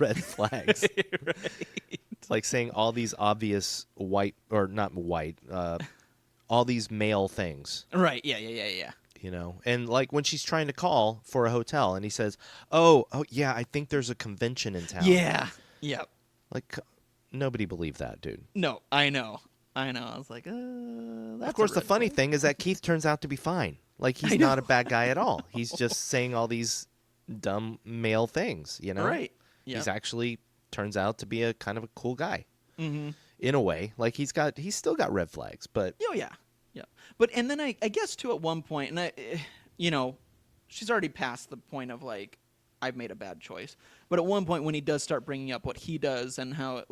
[SPEAKER 3] red flags, like saying all these obvious white, or not white, all these male things,
[SPEAKER 2] Right. Yeah.
[SPEAKER 3] and like when she's trying to call for a hotel and he says, oh yeah, I think there's a convention in town.
[SPEAKER 2] Yeah. Yep.
[SPEAKER 3] Like, nobody believed that, dude.
[SPEAKER 2] No, I know. I was like, that's
[SPEAKER 3] Of course,
[SPEAKER 2] a
[SPEAKER 3] the
[SPEAKER 2] red
[SPEAKER 3] funny
[SPEAKER 2] flag.
[SPEAKER 3] thing is that Keith turns out to be fine. Like, he's
[SPEAKER 2] I know.
[SPEAKER 3] not a bad guy at all. He's just saying all these dumb male things,
[SPEAKER 2] Right.
[SPEAKER 3] He's
[SPEAKER 2] Yep.
[SPEAKER 3] actually turns out to be a kind of a cool guy.
[SPEAKER 2] Mm-hmm.
[SPEAKER 3] In a way. Like, he's still got red flags, but
[SPEAKER 2] Oh yeah, yeah. But and then I guess too at one point, and she's already past the point of like, I've made a bad choice. But at one point when he does start bringing up what he does and how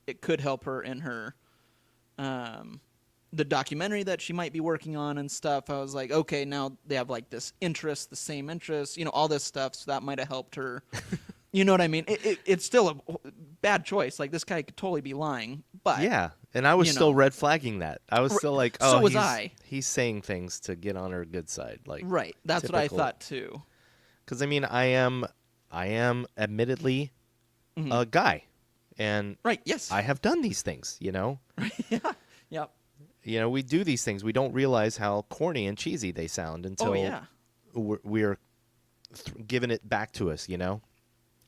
[SPEAKER 2] it could help her in her, the documentary that she might be working on and stuff, I was like, okay, now they have like this interest, the same interest, all this stuff. So that might have helped her. You know what I mean? It's still a bad choice. Like, this guy could totally be lying, but
[SPEAKER 3] yeah. And I was
[SPEAKER 2] you
[SPEAKER 3] still
[SPEAKER 2] know.
[SPEAKER 3] red flagging that. I was still like,
[SPEAKER 2] So
[SPEAKER 3] oh,
[SPEAKER 2] was I.
[SPEAKER 3] He's saying things to get on her good side. Like,
[SPEAKER 2] right. That's what I
[SPEAKER 3] typical.
[SPEAKER 2] thought too.
[SPEAKER 3] Because, I mean, I am admittedly a guy. And
[SPEAKER 2] Right. Yes.
[SPEAKER 3] I have done these things,
[SPEAKER 2] Yeah. Yep.
[SPEAKER 3] We do these things. We don't realize how corny and cheesy they sound until
[SPEAKER 2] Oh yeah.
[SPEAKER 3] we're giving it back to us,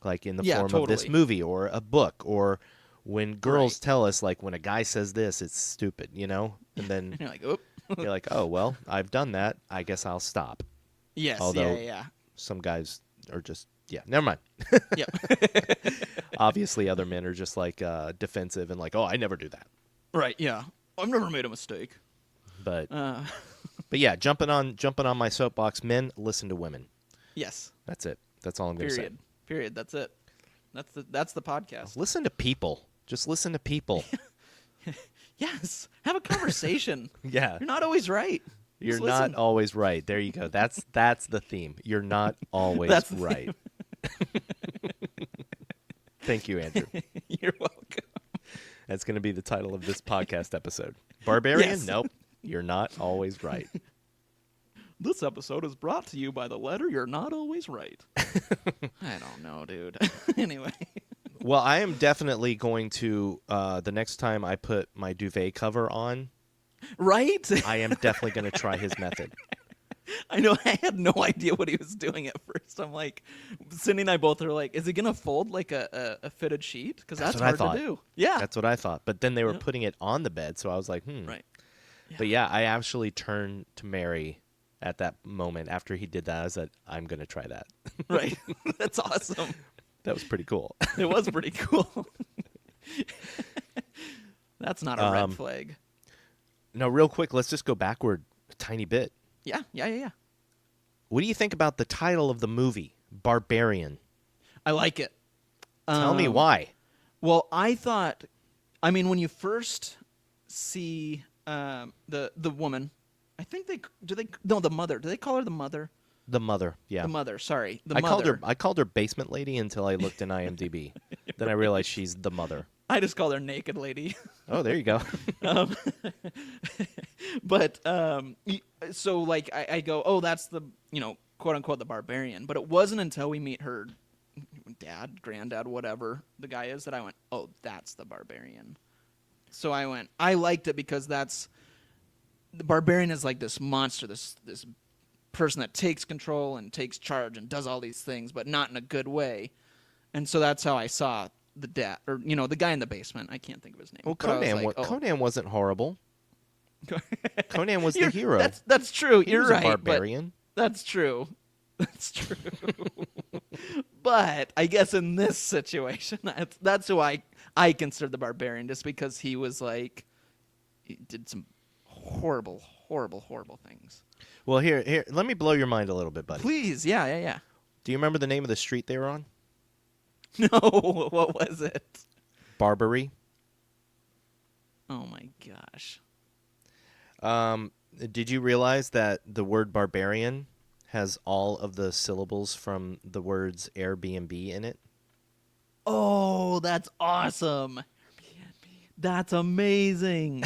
[SPEAKER 3] like in the
[SPEAKER 2] Yeah,
[SPEAKER 3] form of this
[SPEAKER 2] totally.
[SPEAKER 3] movie or a book, or when girls
[SPEAKER 2] Right.
[SPEAKER 3] tell us, like, when a guy says this, it's stupid, and then
[SPEAKER 2] You're like, oop.
[SPEAKER 3] you're like, oh, well, I've done that. I guess I'll stop.
[SPEAKER 2] Yes.
[SPEAKER 3] Although-
[SPEAKER 2] Yeah.
[SPEAKER 3] Some guys are just, never mind.
[SPEAKER 2] Yeah.
[SPEAKER 3] Obviously, other men are just like defensive and like, oh, I never do that.
[SPEAKER 2] Right. Yeah. I've never made a mistake.
[SPEAKER 3] But
[SPEAKER 2] Uh,
[SPEAKER 3] but yeah, jumping on my soapbox, men listen to women.
[SPEAKER 2] yes.
[SPEAKER 3] That's it. That's all I'm going to say.
[SPEAKER 2] Period. That's it. That's the podcast.
[SPEAKER 3] Listen to people. Just listen to people.
[SPEAKER 2] Yes. Have a conversation.
[SPEAKER 3] Yeah.
[SPEAKER 2] You're not always right.
[SPEAKER 3] You're
[SPEAKER 2] Just
[SPEAKER 3] not
[SPEAKER 2] listen.
[SPEAKER 3] always right. There you go. That's the theme. You're not always
[SPEAKER 2] That's the
[SPEAKER 3] right. Thank you, Andrew.
[SPEAKER 2] You're welcome.
[SPEAKER 3] That's going to be the title of this podcast episode. Barbarian?
[SPEAKER 2] Yes.
[SPEAKER 3] Nope. You're not always right.
[SPEAKER 2] This episode is brought to you by the letter You're Not Always Right. I don't know, dude. Anyway.
[SPEAKER 3] Well, I am definitely going to, the next time I put my duvet cover on,
[SPEAKER 2] Right?
[SPEAKER 3] I am definitely going to try his method.
[SPEAKER 2] I know. I had no idea what he was doing at first. I'm like, Cindy and I both are like, is he gonna fold like a fitted sheet? Because that's
[SPEAKER 3] what I
[SPEAKER 2] hard
[SPEAKER 3] thought.
[SPEAKER 2] to do. Yeah.
[SPEAKER 3] That's what I thought. But then they were
[SPEAKER 2] Yep.
[SPEAKER 3] putting it on the bed, so I was like,
[SPEAKER 2] right.
[SPEAKER 3] But yeah, I actually turned to Mary at that moment after he did that. I said, I'm going to try that.
[SPEAKER 2] Right. That's awesome.
[SPEAKER 3] That was pretty cool.
[SPEAKER 2] It was pretty cool. That's not a red flag.
[SPEAKER 3] No, real quick, let's just go backward a tiny bit.
[SPEAKER 2] Yeah.
[SPEAKER 3] What do you think about the title of the movie, Barbarian?
[SPEAKER 2] I like it.
[SPEAKER 3] Tell me why.
[SPEAKER 2] Well, I thought, when you first see the woman, I think the mother. Do they call her the mother?
[SPEAKER 3] The mother, yeah.
[SPEAKER 2] The mother, sorry.
[SPEAKER 3] I called her basement lady until I looked in IMDb. Then I realized she's the mother.
[SPEAKER 2] I just called her naked lady.
[SPEAKER 3] Oh, there you go.
[SPEAKER 2] But so like I go, oh, that's the quote unquote the barbarian. But it wasn't until we meet her dad, granddad, whatever the guy is, that I went, oh, that's the barbarian. So I liked it because the barbarian is like this monster, this person that takes control and takes charge and does all these things, but not in a good way. And so that's how I saw the dad, or the guy in the basement. I can't think of his name.
[SPEAKER 3] Well,
[SPEAKER 2] Conan.
[SPEAKER 3] Conan wasn't horrible. Conan was the hero.
[SPEAKER 2] That's true.
[SPEAKER 3] He
[SPEAKER 2] You're
[SPEAKER 3] was
[SPEAKER 2] right.
[SPEAKER 3] a barbarian.
[SPEAKER 2] That's true. That's true. But I guess in this situation, that's who I consider the barbarian, just because he was like, he did some horrible, horrible, horrible things.
[SPEAKER 3] Well, here, let me blow your mind a little bit, buddy.
[SPEAKER 2] Please, yeah.
[SPEAKER 3] Do you remember the name of the street they were on?
[SPEAKER 2] No, what was it?
[SPEAKER 3] Barbary.
[SPEAKER 2] Oh my gosh.
[SPEAKER 3] Did you realize that the word barbarian has all of the syllables from the words Airbnb in it?
[SPEAKER 2] Oh, that's awesome. That's amazing.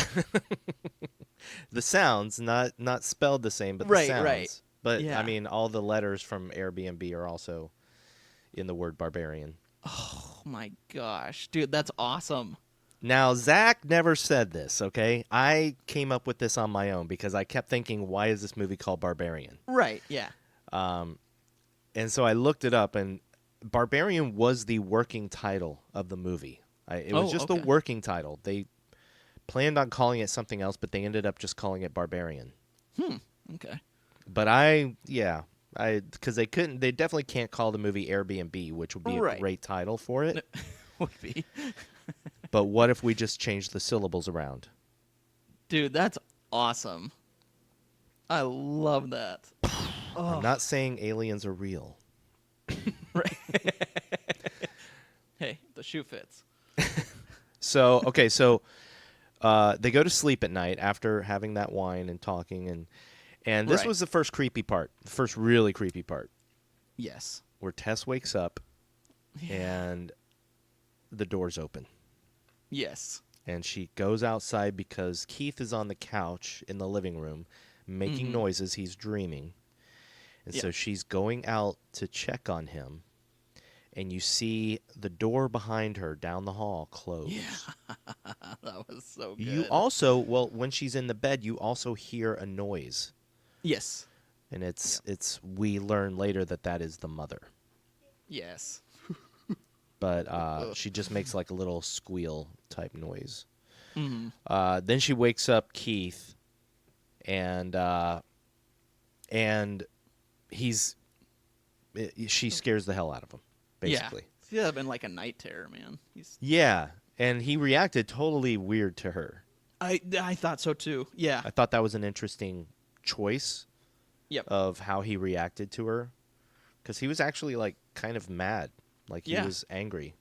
[SPEAKER 3] The sounds, not spelled the same, but the
[SPEAKER 2] Right,
[SPEAKER 3] sounds.
[SPEAKER 2] right.
[SPEAKER 3] But
[SPEAKER 2] Yeah.
[SPEAKER 3] all the letters from Airbnb are also in the word barbarian.
[SPEAKER 2] Oh my gosh, dude, that's awesome.
[SPEAKER 3] Now, Zach never said this, okay? I came up with this on my own because I kept thinking, why is this movie called Barbarian?
[SPEAKER 2] Right, yeah.
[SPEAKER 3] And so I looked it up, and Barbarian was the working title of the movie. It was just the working title. They planned on calling it something else, but they ended up just calling it Barbarian.
[SPEAKER 2] Okay.
[SPEAKER 3] But because they definitely can't call the movie Airbnb, which would be a great title for it.
[SPEAKER 2] Would be.
[SPEAKER 3] But what if we just changed the syllables around?
[SPEAKER 2] Dude, that's awesome. I love that.
[SPEAKER 3] I'm not saying aliens are real.
[SPEAKER 2] Right. Hey, the shoe fits.
[SPEAKER 3] So they go to sleep at night after having that wine and talking, and this was the first creepy part, the first really creepy part.
[SPEAKER 2] Yes.
[SPEAKER 3] Where Tess wakes up and the door's open.
[SPEAKER 2] Yes.
[SPEAKER 3] And she goes outside because Keith is on the couch in the living room making noises. He's dreaming. And so she's going out to check on him. And you see the door behind her down the hall close.
[SPEAKER 2] Yeah. That was so good.
[SPEAKER 3] You also, when she's in the bed, you also hear a noise.
[SPEAKER 2] Yes.
[SPEAKER 3] And we learn later that is the mother.
[SPEAKER 2] Yes.
[SPEAKER 3] But she just makes like a little squeal type noise.
[SPEAKER 2] Mm-hmm.
[SPEAKER 3] Then she wakes up Keith, and she scares the hell out of him, basically.
[SPEAKER 2] Yeah. That'd been like a night terror, man.
[SPEAKER 3] Yeah, and he reacted totally weird to her.
[SPEAKER 2] I thought so too. Yeah.
[SPEAKER 3] I thought that was an interesting choice.
[SPEAKER 2] Yep.
[SPEAKER 3] Of how he reacted to her, because he was actually like kind of mad. Like, he was angry.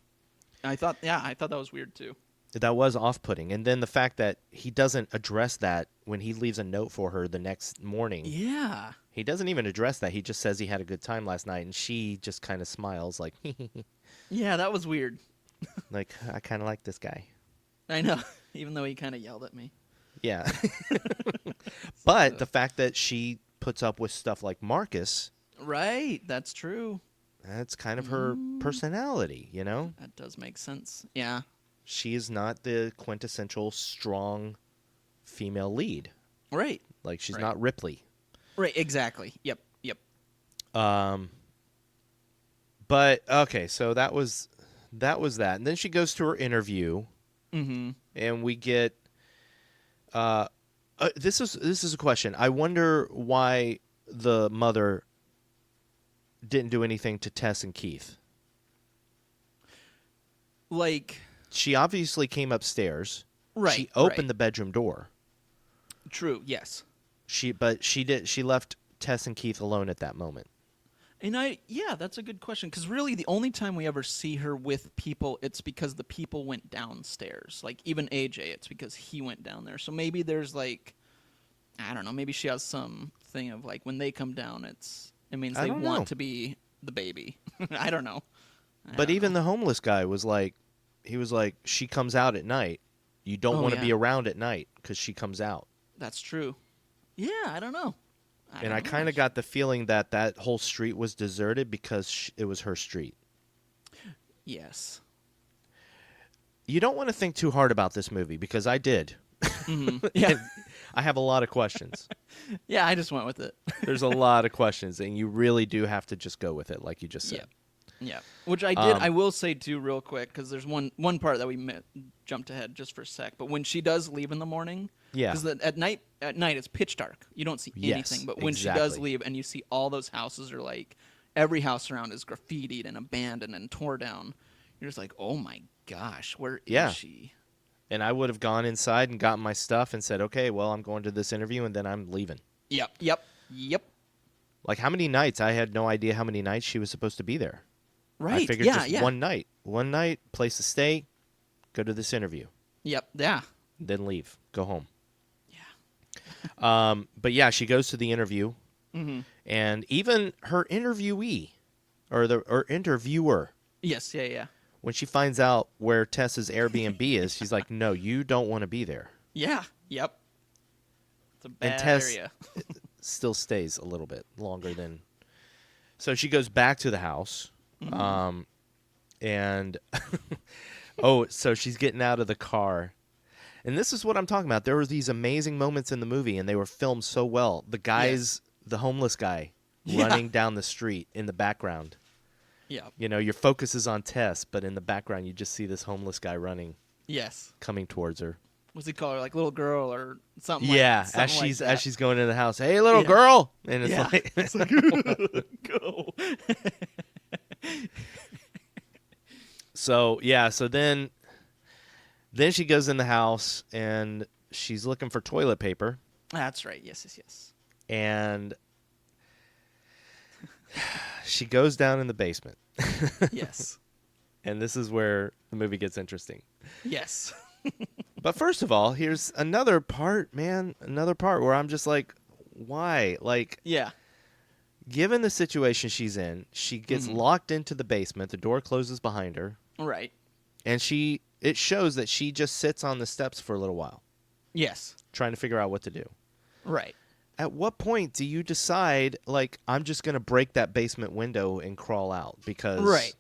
[SPEAKER 2] I thought that was weird, too.
[SPEAKER 3] That was off-putting. And then the fact that he doesn't address that when he leaves a note for her the next morning.
[SPEAKER 2] Yeah.
[SPEAKER 3] He doesn't even address that. He just says he had a good time last night, and she just kind of smiles like,
[SPEAKER 2] yeah, that was weird.
[SPEAKER 3] like, I kind of like this guy.
[SPEAKER 2] I know, even though he kind of yelled at me.
[SPEAKER 3] Yeah. But the fact that she puts up with stuff like Marcus.
[SPEAKER 2] Right, that's true.
[SPEAKER 3] That's kind of her personality, you know?
[SPEAKER 2] That does make sense. Yeah.
[SPEAKER 3] She is not the quintessential strong female lead.
[SPEAKER 2] Right.
[SPEAKER 3] Like, she's not Ripley.
[SPEAKER 2] Right, exactly. Yep.
[SPEAKER 3] But, okay, so that was that. And then she goes to her interview.
[SPEAKER 2] Mm-hmm.
[SPEAKER 3] And we get... this is a question. I wonder why the mother didn't do anything to Tess and Keith.
[SPEAKER 2] Like,
[SPEAKER 3] she obviously came upstairs.
[SPEAKER 2] Right.
[SPEAKER 3] She opened the bedroom door.
[SPEAKER 2] True. Yes.
[SPEAKER 3] She left Tess and Keith alone at that moment.
[SPEAKER 2] And that's a good question, because really the only time we ever see her with people, it's because the people went downstairs. Like even AJ, it's because he went down there. So maybe there's like, I don't know, maybe she has some thing of like when they come down, it means they want to be the baby. I don't know.
[SPEAKER 3] But even the homeless guy was like, she comes out at night. You don't want to be around at night because she comes out.
[SPEAKER 2] That's true. Yeah, I don't know.
[SPEAKER 3] I kind of got the feeling that whole street was deserted because it was her street.
[SPEAKER 2] Yes.
[SPEAKER 3] You don't want to think too hard about this movie, because I did.
[SPEAKER 2] Mm-hmm. Yeah.
[SPEAKER 3] I have a lot of questions.
[SPEAKER 2] Yeah, I just went with it.
[SPEAKER 3] There's a lot of questions, and you really do have to just go with it, like you just said.
[SPEAKER 2] Yeah. Which I did. I will say, too, real quick, because there's one part that we jumped ahead just for a sec. But when she does leave in the morning, because at night it's pitch dark. You don't see anything. But when she does leave and you see all those houses are like, every house around is graffitied and abandoned and tore down, you're just like, oh my gosh, where is she?
[SPEAKER 3] And I would have gone inside and gotten my stuff and said, okay, well, I'm going to this interview and then I'm leaving.
[SPEAKER 2] Yep.
[SPEAKER 3] Like, how many nights? I had no idea how many nights she was supposed to be there.
[SPEAKER 2] Right.
[SPEAKER 3] I figured just one night. One night, place to stay, go to this interview.
[SPEAKER 2] Yep. Yeah.
[SPEAKER 3] Then leave. Go home.
[SPEAKER 2] Yeah.
[SPEAKER 3] But yeah, she goes to the interview,
[SPEAKER 2] mm-hmm.
[SPEAKER 3] and even her interviewee, or interviewer.
[SPEAKER 2] Yes. Yeah.
[SPEAKER 3] When she finds out where Tess's Airbnb is, she's like, "No, you don't want to be there."
[SPEAKER 2] Yeah. Yep. It's a bad
[SPEAKER 3] and Tess
[SPEAKER 2] area.
[SPEAKER 3] still stays a little bit longer than. So she goes back to the house,
[SPEAKER 2] mm-hmm.
[SPEAKER 3] And so she's getting out of the car. And this is what I'm talking about. There were these amazing moments in the movie, and they were filmed so well. The homeless guy running down the street in the background.
[SPEAKER 2] Yeah.
[SPEAKER 3] You know, your focus is on Tess, but in the background you just see this homeless guy running.
[SPEAKER 2] Yes.
[SPEAKER 3] Coming towards her.
[SPEAKER 2] What's he call her? Like little girl or something
[SPEAKER 3] as she's going into the house. Hey, little girl. And it's like
[SPEAKER 2] go.
[SPEAKER 3] So then she goes in the house and she's looking for toilet paper.
[SPEAKER 2] That's right. Yes.
[SPEAKER 3] And she goes down in the basement.
[SPEAKER 2] Yes.
[SPEAKER 3] And this is where the movie gets interesting.
[SPEAKER 2] Yes.
[SPEAKER 3] But first of all, here's another part where I'm just like, why? Like, given the situation she's in, she gets locked into the basement. The door closes behind her.
[SPEAKER 2] Right.
[SPEAKER 3] And it shows that she just sits on the steps for a little while.
[SPEAKER 2] Yes.
[SPEAKER 3] Trying to figure out what to do.
[SPEAKER 2] Right.
[SPEAKER 3] At what point do you decide, like, I'm just going to break that basement window and crawl out? Because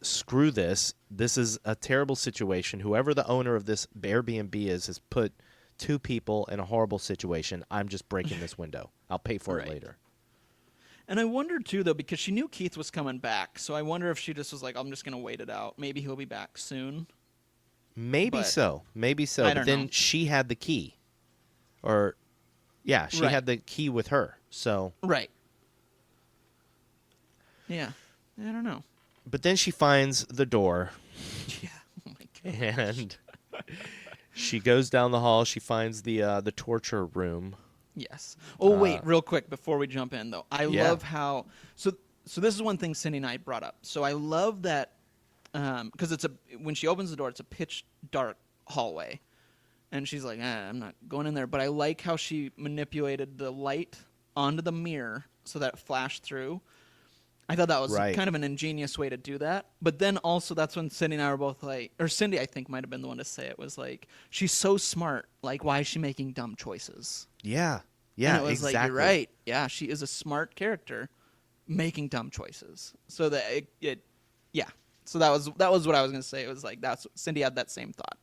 [SPEAKER 3] screw this. This is a terrible situation. Whoever the owner of this Airbnb has put two people in a horrible situation. I'm just breaking this window. I'll pay for it later.
[SPEAKER 2] And I wonder, too, though, because she knew Keith was coming back. So I wonder if she just was like, I'm just going to wait it out. Maybe he'll be back soon.
[SPEAKER 3] Maybe so. But then she had the key. She had the key with her. So
[SPEAKER 2] right. Yeah. I don't know.
[SPEAKER 3] But then she finds the door.
[SPEAKER 2] Yeah. Oh, my gosh.
[SPEAKER 3] And she goes down the hall. She finds the torture room.
[SPEAKER 2] Yes. Oh, wait, real quick before we jump in, though. I love how... So this is one thing Cindy and I brought up. So I love that... Because when she opens the door, it's a pitch dark hallway. And she's like, I'm not going in there. But I like how she manipulated the light onto the mirror so that it flashed through. I thought that was kind of an ingenious way to do that. But then also that's when Cindy and I were both like... Or Cindy, I think, might have been the one to say it. Was like, she's so smart. Like, why is she making dumb choices?
[SPEAKER 3] Yeah.
[SPEAKER 2] Yeah, and it was like, you're right. Yeah, she is a smart character making dumb choices. So that So that was what I was going to say. It was like Cindy had that same thought.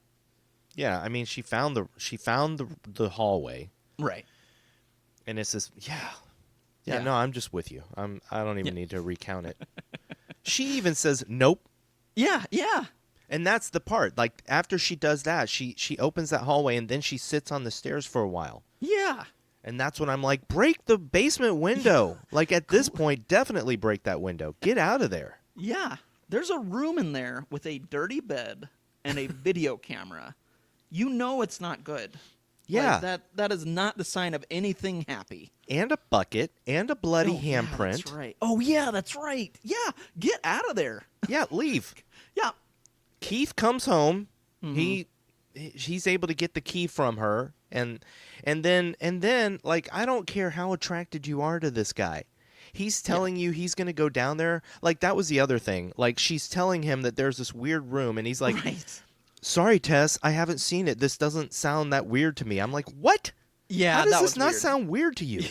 [SPEAKER 3] Yeah, I mean, she found the hallway.
[SPEAKER 2] Right.
[SPEAKER 3] And it's this no, I'm just with you. I don't even need to recount it. She even says nope.
[SPEAKER 2] Yeah.
[SPEAKER 3] And that's the part. Like, after she does that, she opens that hallway and then she sits on the stairs for a while.
[SPEAKER 2] Yeah.
[SPEAKER 3] And that's when I'm like, break the basement window. Like, at this point, definitely break that window. Get out of there.
[SPEAKER 2] Yeah. There's a room in there with a dirty bed and a video camera. you know it's not good.
[SPEAKER 3] Yeah.
[SPEAKER 2] Like, that is not the sign of anything happy.
[SPEAKER 3] And a bucket and a bloody
[SPEAKER 2] Yeah,
[SPEAKER 3] handprint.
[SPEAKER 2] that's right. Oh, yeah, that's right. Yeah, get out of there.
[SPEAKER 3] Yeah, leave.
[SPEAKER 2] Yeah.
[SPEAKER 3] Keith comes home. He's able to get the key from her, and then like, I don't care how attracted you are to this guy. He's telling you he's going to go down there. Like, that was the other thing. Like, she's telling him that there's this weird room, and he's like,
[SPEAKER 2] Right.
[SPEAKER 3] "Sorry, Tess, I haven't seen it. This doesn't sound that weird to me." I'm like, "What?
[SPEAKER 2] Yeah,
[SPEAKER 3] How does
[SPEAKER 2] that
[SPEAKER 3] this
[SPEAKER 2] was
[SPEAKER 3] not
[SPEAKER 2] weird.
[SPEAKER 3] sound weird to you?"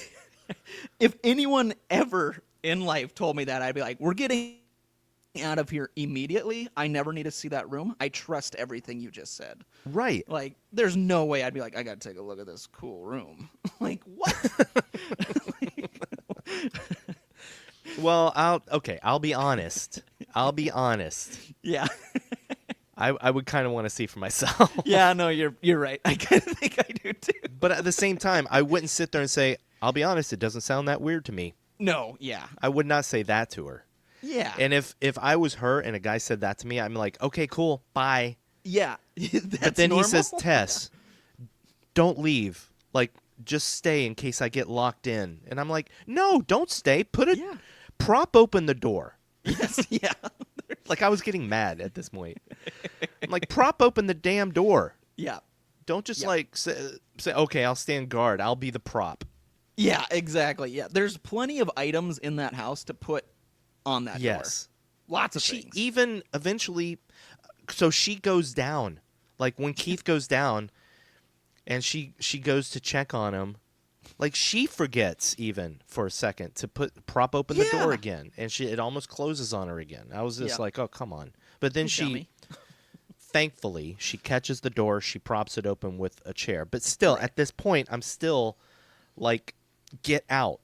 [SPEAKER 2] If anyone ever in life told me that, I'd be like, we're getting out of here immediately. I never need to see that room. I trust everything you just said.
[SPEAKER 3] Right.
[SPEAKER 2] Like, there's no way I'd be like, I gotta take a look at this cool room. Like, what?
[SPEAKER 3] Well, I'll be honest.
[SPEAKER 2] Yeah.
[SPEAKER 3] I would kind of want to see for myself.
[SPEAKER 2] Yeah, no, you're right. I kind of think I do too.
[SPEAKER 3] But at the same time, I wouldn't sit there and say, "I'll be honest, it doesn't sound that weird to me."
[SPEAKER 2] No, yeah.
[SPEAKER 3] I would not say that to her.
[SPEAKER 2] Yeah.
[SPEAKER 3] And if I was her and a guy said that to me, I'm like, "Okay, cool, bye."
[SPEAKER 2] Yeah.
[SPEAKER 3] But then
[SPEAKER 2] normal?
[SPEAKER 3] he says, "Tess, don't leave. Like, just stay in case I get locked in." And I'm like, "No, don't stay.
[SPEAKER 2] Yeah.
[SPEAKER 3] Prop open the door."
[SPEAKER 2] Yes, yeah.
[SPEAKER 3] Like, I was getting mad at this point. I'm like, "Prop open the damn door.
[SPEAKER 2] Yeah.
[SPEAKER 3] Don't just
[SPEAKER 2] Yeah.
[SPEAKER 3] like say, okay, I'll stand guard. I'll be the prop."
[SPEAKER 2] Yeah, exactly. Yeah. There's plenty of items in that house to put on that
[SPEAKER 3] Yes.
[SPEAKER 2] door. Lots of
[SPEAKER 3] She
[SPEAKER 2] things.
[SPEAKER 3] even eventually, so she goes down. Like, when Keith goes down and she goes to check on him, like, she forgets even for a second to prop open the door
[SPEAKER 2] Yeah.
[SPEAKER 3] again, and it almost closes on her again. I was just
[SPEAKER 2] Yeah.
[SPEAKER 3] like, "Oh, come on." But then
[SPEAKER 2] Dummy.
[SPEAKER 3] thankfully, she catches the door, she props it open with a chair. But still, at this point, I'm still like, get out.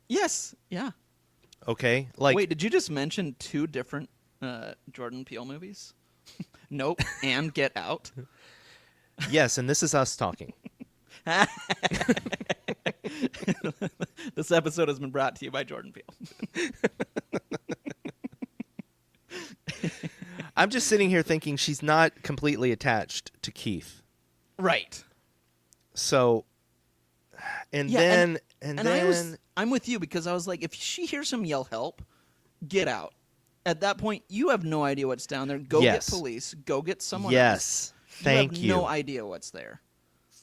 [SPEAKER 2] Yes. Yeah.
[SPEAKER 3] Okay? Like,
[SPEAKER 2] Wait, did you just mention two different Jordan Peele movies? Nope. And Get Out.
[SPEAKER 3] yes, and this is us talking.
[SPEAKER 2] This episode has been brought to you by Jordan Peele.
[SPEAKER 3] I'm just sitting here thinking she's not completely attached to Keith.
[SPEAKER 2] Right.
[SPEAKER 3] So, and
[SPEAKER 2] Yeah,
[SPEAKER 3] then
[SPEAKER 2] I'm with you because I was like, if she hears him yell help, get out. At that point, you have no idea what's down there. Go
[SPEAKER 3] Yes.
[SPEAKER 2] get police. Go get someone
[SPEAKER 3] yes,
[SPEAKER 2] else.
[SPEAKER 3] thank
[SPEAKER 2] You
[SPEAKER 3] you.
[SPEAKER 2] have no idea what's there.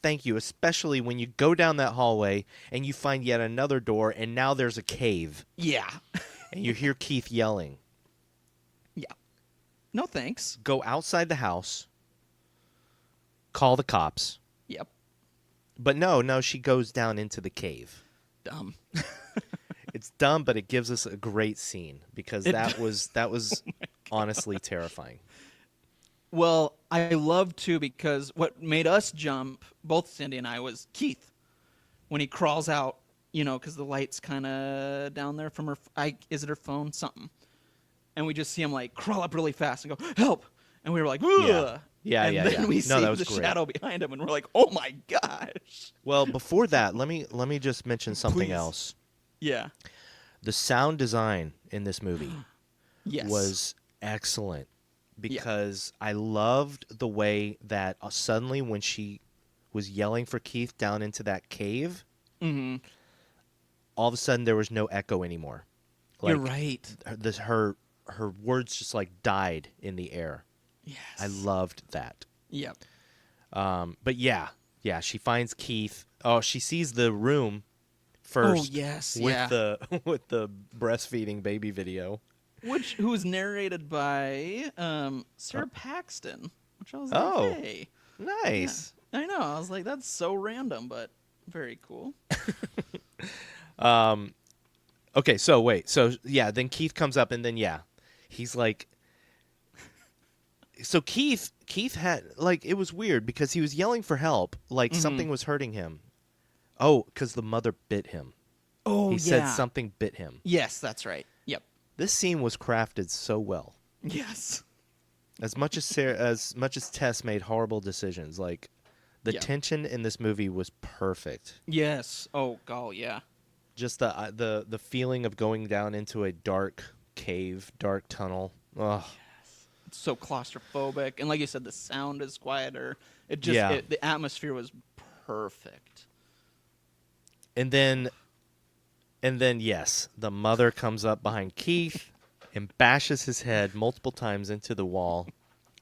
[SPEAKER 3] Thank you, especially when you go down that hallway and you find yet another door, and now there's a cave,
[SPEAKER 2] Yeah.
[SPEAKER 3] and you hear Keith yelling.
[SPEAKER 2] Yeah. No thanks.
[SPEAKER 3] Go outside the house, call the cops.
[SPEAKER 2] Yep.
[SPEAKER 3] But no, she goes down into the cave.
[SPEAKER 2] Dumb.
[SPEAKER 3] It's dumb, but it gives us a great scene because that was honestly terrifying.
[SPEAKER 2] Well, I love too because what made us jump, both Cindy and I, was Keith when he crawls out. You know, because the light's kind of down there from her. Is it her phone? Something. And we just see him like crawl up really fast and go help, and we were like, ugh.
[SPEAKER 3] Yeah,
[SPEAKER 2] and
[SPEAKER 3] yeah,
[SPEAKER 2] then
[SPEAKER 3] yeah.
[SPEAKER 2] we
[SPEAKER 3] No,
[SPEAKER 2] see
[SPEAKER 3] that was
[SPEAKER 2] the
[SPEAKER 3] great.
[SPEAKER 2] shadow behind him, and we're like, oh my gosh.
[SPEAKER 3] Well, before that, let me just mention something
[SPEAKER 2] Please.
[SPEAKER 3] else.
[SPEAKER 2] Yeah.
[SPEAKER 3] The sound design in this movie
[SPEAKER 2] Yes.
[SPEAKER 3] was excellent because I loved the way that suddenly when she was yelling for Keith down into that cave, all of a sudden there was no echo anymore.
[SPEAKER 2] You're right.
[SPEAKER 3] Her words just like died in the air.
[SPEAKER 2] Yes.
[SPEAKER 3] I loved that.
[SPEAKER 2] Yep.
[SPEAKER 3] But yeah, she finds Keith. Oh, she sees the room first.
[SPEAKER 2] Oh yes.
[SPEAKER 3] With
[SPEAKER 2] yeah.
[SPEAKER 3] the breastfeeding baby video.
[SPEAKER 2] Who was narrated by Sarah Paxton, which I was
[SPEAKER 3] Oh.
[SPEAKER 2] like, hey.
[SPEAKER 3] Nice.
[SPEAKER 2] Yeah, I know. I was like, that's so random, but very cool.
[SPEAKER 3] Okay, so wait. So yeah, then Keith comes up and then he's like so Keith had like it was weird because he was yelling for help, like something was hurting him. Oh, cuz the mother bit him.
[SPEAKER 2] Oh,
[SPEAKER 3] He said something bit him.
[SPEAKER 2] Yes, that's right. Yep.
[SPEAKER 3] This scene was crafted so well.
[SPEAKER 2] Yes.
[SPEAKER 3] As much as Tess made horrible decisions, like the tension in this movie was perfect.
[SPEAKER 2] Yes. Oh, yeah.
[SPEAKER 3] Just the feeling of going down into a dark cave, dark tunnel. Oh,
[SPEAKER 2] so claustrophobic, and like you said, the sound is quieter. It just
[SPEAKER 3] Yeah.
[SPEAKER 2] the atmosphere was perfect.
[SPEAKER 3] And then yes, the mother comes up behind Keith and bashes his head multiple times into the wall,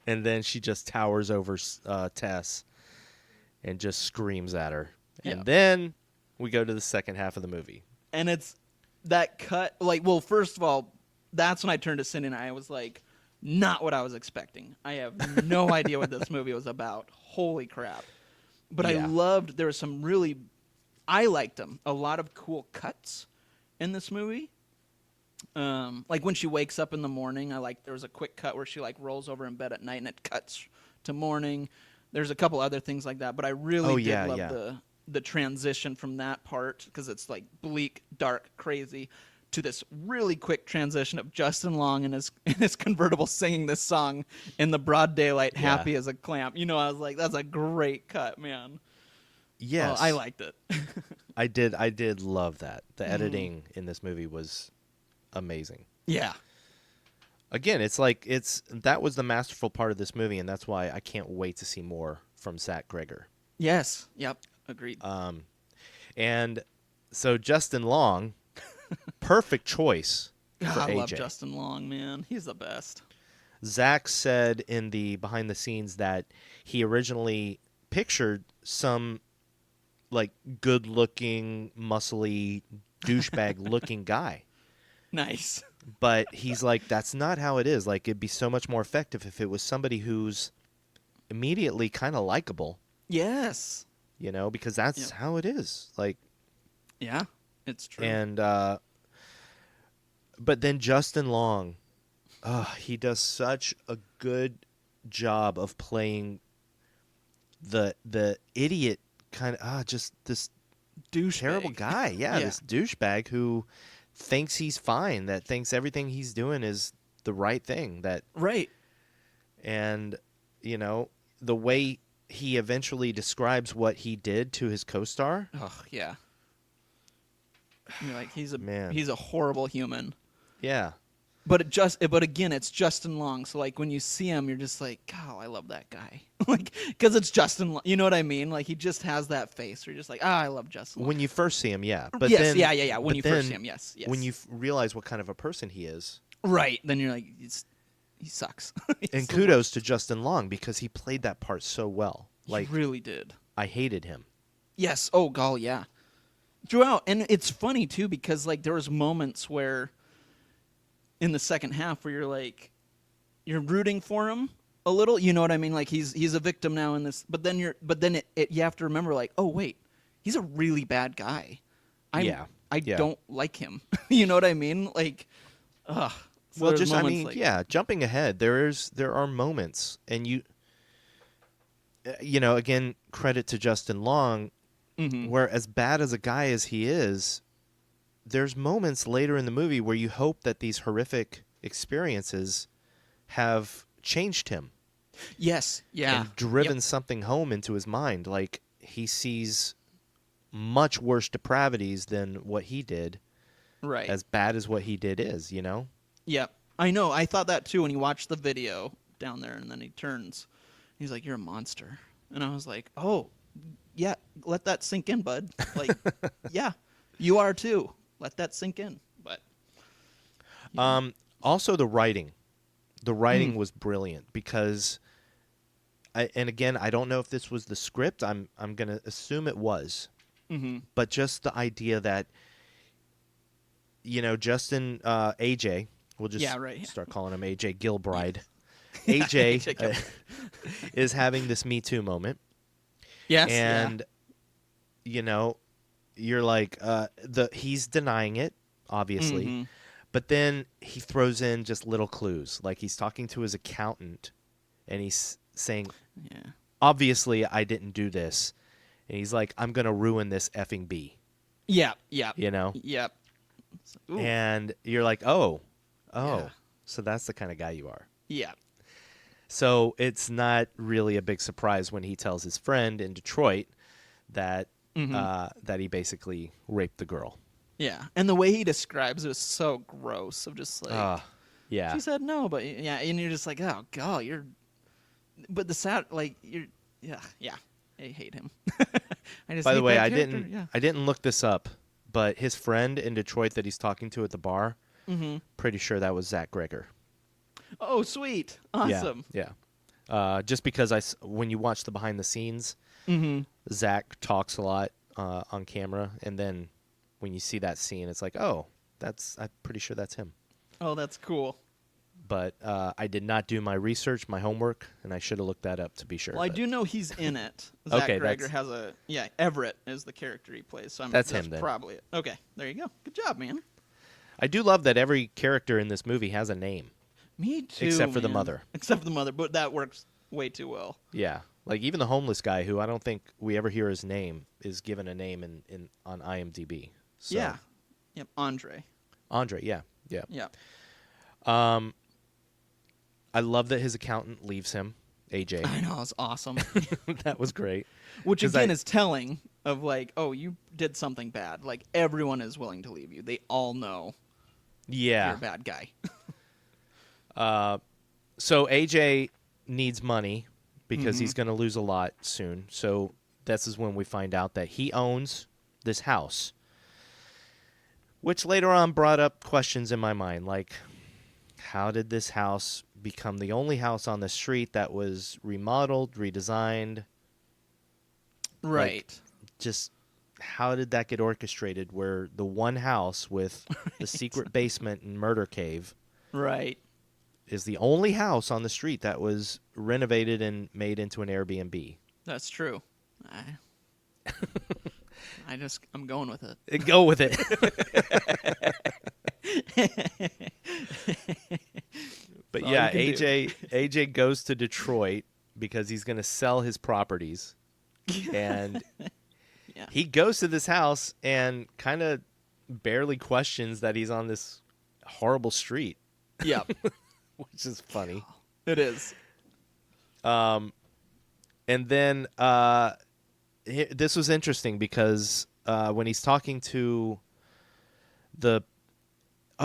[SPEAKER 3] and then she just towers over Tess and just screams at her. And
[SPEAKER 2] Yeah.
[SPEAKER 3] then we go to the second half of the movie.
[SPEAKER 2] And it's that cut, like, well, first of all, that's when I turned to Cindy and I was like, not what I was expecting. I have no idea what this movie was about. Holy crap. But
[SPEAKER 3] Yeah.
[SPEAKER 2] I loved, there was some really, I liked them. A lot of cool cuts in this movie. Like when she wakes up in the morning, there was a quick cut where she like rolls over in bed at night and it cuts to morning. There's a couple other things like that, but I really did love the transition from that part, because it's like bleak, dark, crazy, to this really quick transition of Justin Long in his convertible singing this song in the broad daylight, happy as a clam. You know, I was like, that's a great cut, man.
[SPEAKER 3] Yes.
[SPEAKER 2] I liked it.
[SPEAKER 3] I did love that. The editing in this movie was amazing.
[SPEAKER 2] Yeah.
[SPEAKER 3] Again, that was the masterful part of this movie, and that's why I can't wait to see more from Zach Creggor.
[SPEAKER 2] Yes. Yep. Agreed.
[SPEAKER 3] And so Justin Long, perfect choice for
[SPEAKER 2] God, I
[SPEAKER 3] AJ.
[SPEAKER 2] love Justin Long, man. He's the best.
[SPEAKER 3] Zach said in the behind the scenes that he originally pictured some like good-looking, muscly, douchebag-looking guy.
[SPEAKER 2] Nice.
[SPEAKER 3] But he's like, that's not how it is. Like, it'd be so much more effective if it was somebody who's immediately kind of likable,
[SPEAKER 2] Yes.
[SPEAKER 3] you know, because that's how it is. Like,
[SPEAKER 2] Yeah, it's true.
[SPEAKER 3] and but then Justin Long, he does such a good job of playing the idiot kind of just this terrible guy. Yeah, this douchebag who thinks he's fine, that thinks everything he's doing is the right thing.
[SPEAKER 2] Right.
[SPEAKER 3] And you know, the way he eventually describes what he did to his co-star.
[SPEAKER 2] Oh yeah. You're like, he's
[SPEAKER 3] Man.
[SPEAKER 2] He's a horrible human.
[SPEAKER 3] Yeah.
[SPEAKER 2] But again, it's Justin Long. So like when you see him, you're just like, God, I love that guy. Like, because it's Justin Long. You know what I mean? Like he just has that face where you're just like, I love Justin Long.
[SPEAKER 3] When you first see him, yeah. But
[SPEAKER 2] yes,
[SPEAKER 3] then,
[SPEAKER 2] yeah. When
[SPEAKER 3] but
[SPEAKER 2] you
[SPEAKER 3] then
[SPEAKER 2] first see him, yes.
[SPEAKER 3] When you realize what kind of a person he is.
[SPEAKER 2] Right. Then you're like, he sucks.
[SPEAKER 3] And kudos to Justin Long because he played that part so well. Like,
[SPEAKER 2] he really did.
[SPEAKER 3] I hated him.
[SPEAKER 2] Yes. Oh, God, yeah. Throughout. And it's funny, too, because like there was moments where in the second half where you're like, you're rooting for him a little. You know what I mean? Like he's a victim now in this. But then you have to remember like, oh, wait, he's a really bad guy. I don't like him. You know what I mean? Like, ugh. So
[SPEAKER 3] Well, just
[SPEAKER 2] moments
[SPEAKER 3] jumping ahead, there are moments, and you know, again, credit to Justin Long, where as bad as a guy as he is, there's moments later in the movie where you hope that these horrific experiences have changed him.
[SPEAKER 2] Yes, yeah.
[SPEAKER 3] And driven something home into his mind. Like, he sees much worse depravities than what he did.
[SPEAKER 2] Right.
[SPEAKER 3] As bad as what he did is, you know?
[SPEAKER 2] Yep. I know. I thought that too when he watched the video down there, and then he turns. He's like, "You're a monster," and I was like, "Oh, yeah. Let that sink in, bud. Like, yeah, you are too. Let that sink in." But
[SPEAKER 3] also the writing. The writing was brilliant because, and again, I don't know if this was the script. I'm gonna assume it was, but just the idea that, you know, Justin AJ. We'll just start calling him AJ Gilbride. AJ is having this Me Too moment.
[SPEAKER 2] yes,
[SPEAKER 3] And, you know, you're like, he's denying it, obviously. But then he throws in just little clues. Like he's talking to his accountant, and he's saying, obviously I didn't do this. And he's like, I'm going to ruin this effing bee.
[SPEAKER 2] Yeah.
[SPEAKER 3] You know?
[SPEAKER 2] Yep. Ooh.
[SPEAKER 3] And you're like, oh, so that's the kind of guy you are.
[SPEAKER 2] Yeah.
[SPEAKER 3] So it's not really a big surprise when he tells his friend in Detroit that that he basically raped the girl.
[SPEAKER 2] Yeah. And the way he describes it is so gross. Of just like,
[SPEAKER 3] Yeah.
[SPEAKER 2] She said no, but yeah, and you're just like, oh god, you're. But the sad, like you're, yeah. I hate him. I just
[SPEAKER 3] By the
[SPEAKER 2] hate
[SPEAKER 3] way,
[SPEAKER 2] that
[SPEAKER 3] I
[SPEAKER 2] character,
[SPEAKER 3] didn't
[SPEAKER 2] Yeah.
[SPEAKER 3] I didn't look this up, but his friend in Detroit that he's talking to at the bar, pretty sure that was Zach Creggor.
[SPEAKER 2] Oh, sweet, awesome.
[SPEAKER 3] Yeah. Just because when you watch the behind the scenes, Zach talks a lot on camera, and then when you see that scene, it's like, oh, I'm pretty sure that's him.
[SPEAKER 2] Oh, that's cool.
[SPEAKER 3] But I did not do my research, my homework, and I should have looked that up to be sure.
[SPEAKER 2] Well, I
[SPEAKER 3] but-
[SPEAKER 2] do know he's in it. Zach
[SPEAKER 3] Okay,
[SPEAKER 2] Creggor has Everett is the character he plays. So
[SPEAKER 3] That's him, then.
[SPEAKER 2] Probably it. Okay, there you go. Good job, man.
[SPEAKER 3] I do love that every character in this movie has a name.
[SPEAKER 2] Me too.
[SPEAKER 3] Except for the
[SPEAKER 2] man.
[SPEAKER 3] mother.
[SPEAKER 2] Except for the mother, but that works way too well.
[SPEAKER 3] Yeah. Like even the homeless guy, who I don't think we ever hear his name, is given a name on IMDb. So,
[SPEAKER 2] Yeah. Yep. Andre.
[SPEAKER 3] Andre, yeah.
[SPEAKER 2] Yeah.
[SPEAKER 3] I love that his accountant leaves him, AJ.
[SPEAKER 2] I know, it's awesome.
[SPEAKER 3] That was great.
[SPEAKER 2] Which
[SPEAKER 3] 'Cause
[SPEAKER 2] again is telling of like, oh, you did something bad. Like everyone is willing to leave you. They all know you're
[SPEAKER 3] Yeah.
[SPEAKER 2] a bad guy.
[SPEAKER 3] So AJ needs money because he's going to lose a lot soon. So this is when we find out that he owns this house, which later on brought up questions in my mind, like how did this house become the only house on the street that was remodeled, redesigned?
[SPEAKER 2] Right.
[SPEAKER 3] Just how did that get orchestrated where the one house with the secret basement and murder cave
[SPEAKER 2] Right.
[SPEAKER 3] is the only house on the street that was renovated and made into an Airbnb?
[SPEAKER 2] That's true. I'm going with it.
[SPEAKER 3] Go with it. But
[SPEAKER 2] all
[SPEAKER 3] yeah,
[SPEAKER 2] you can
[SPEAKER 3] AJ goes to Detroit because he's going to sell his properties. And
[SPEAKER 2] Yeah.
[SPEAKER 3] he goes to this house and kind of barely questions that he's on this horrible street,
[SPEAKER 2] Yep.
[SPEAKER 3] which is funny.
[SPEAKER 2] It is.
[SPEAKER 3] And then this was interesting because when he's talking to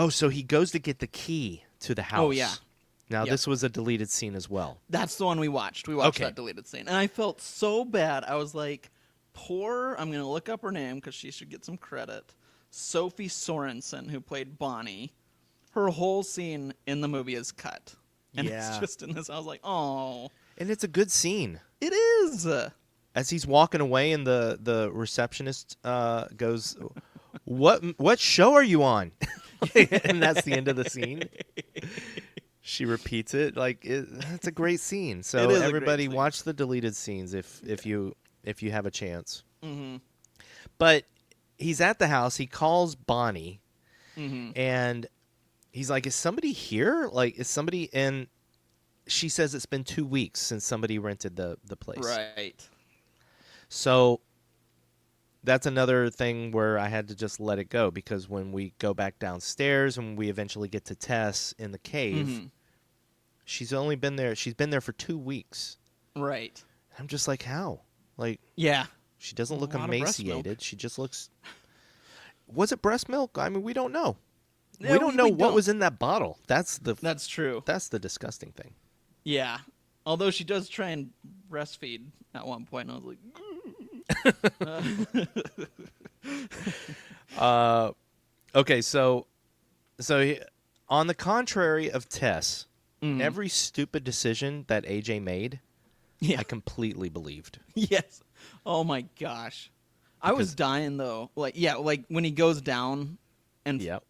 [SPEAKER 3] so he goes to get the key to the house.
[SPEAKER 2] Oh, yeah.
[SPEAKER 3] Now,
[SPEAKER 2] Yep.
[SPEAKER 3] this was a deleted scene as well.
[SPEAKER 2] That's the one we watched. We watched
[SPEAKER 3] Okay.
[SPEAKER 2] that deleted scene. And I felt so bad. I was like, I'm going to look up her name because she should get some credit. Sophie Sorensen, who played Bonnie. Her whole scene in the movie is cut. And
[SPEAKER 3] Yeah.
[SPEAKER 2] it's just in this. I was like, oh.
[SPEAKER 3] And it's a good scene.
[SPEAKER 2] It is.
[SPEAKER 3] As he's walking away and the receptionist goes, what show are you on? And that's the end of the scene. She repeats it. It's a great scene. So
[SPEAKER 2] It is a great
[SPEAKER 3] everybody
[SPEAKER 2] scene.
[SPEAKER 3] watch the deleted scenes if you have a chance.
[SPEAKER 2] Mm-hmm.
[SPEAKER 3] But he's at the house. He calls Bonnie,
[SPEAKER 2] Mm-hmm.
[SPEAKER 3] and he's like, "Is somebody here? Like, is somebody?" And she says it's been 2 weeks since somebody rented the place.
[SPEAKER 2] Right.
[SPEAKER 3] So that's another thing where I had to just let it go because when we go back downstairs and we eventually get to Tess in the cave,
[SPEAKER 2] Mm-hmm.
[SPEAKER 3] she's only been there. She's been there for 2 weeks.
[SPEAKER 2] Right.
[SPEAKER 3] I'm just like, how? Like,
[SPEAKER 2] Yeah.
[SPEAKER 3] she doesn't look
[SPEAKER 2] A lot of breast milk.
[SPEAKER 3] emaciated. She just looks. Was it breast milk? I mean, we don't know.
[SPEAKER 2] Yeah,
[SPEAKER 3] we don't know what
[SPEAKER 2] don't.
[SPEAKER 3] was in that bottle. That's
[SPEAKER 2] true.
[SPEAKER 3] That's the disgusting thing.
[SPEAKER 2] Yeah. Although she does try and breastfeed at one point. And I was like,
[SPEAKER 3] Okay, so on the contrary of Tess,
[SPEAKER 2] Mhm.
[SPEAKER 3] every stupid decision that AJ made,
[SPEAKER 2] yeah.
[SPEAKER 3] I completely believed.
[SPEAKER 2] Yes. Oh my gosh. I was
[SPEAKER 3] Because-
[SPEAKER 2] dying though. Like when he goes down and
[SPEAKER 3] Yep.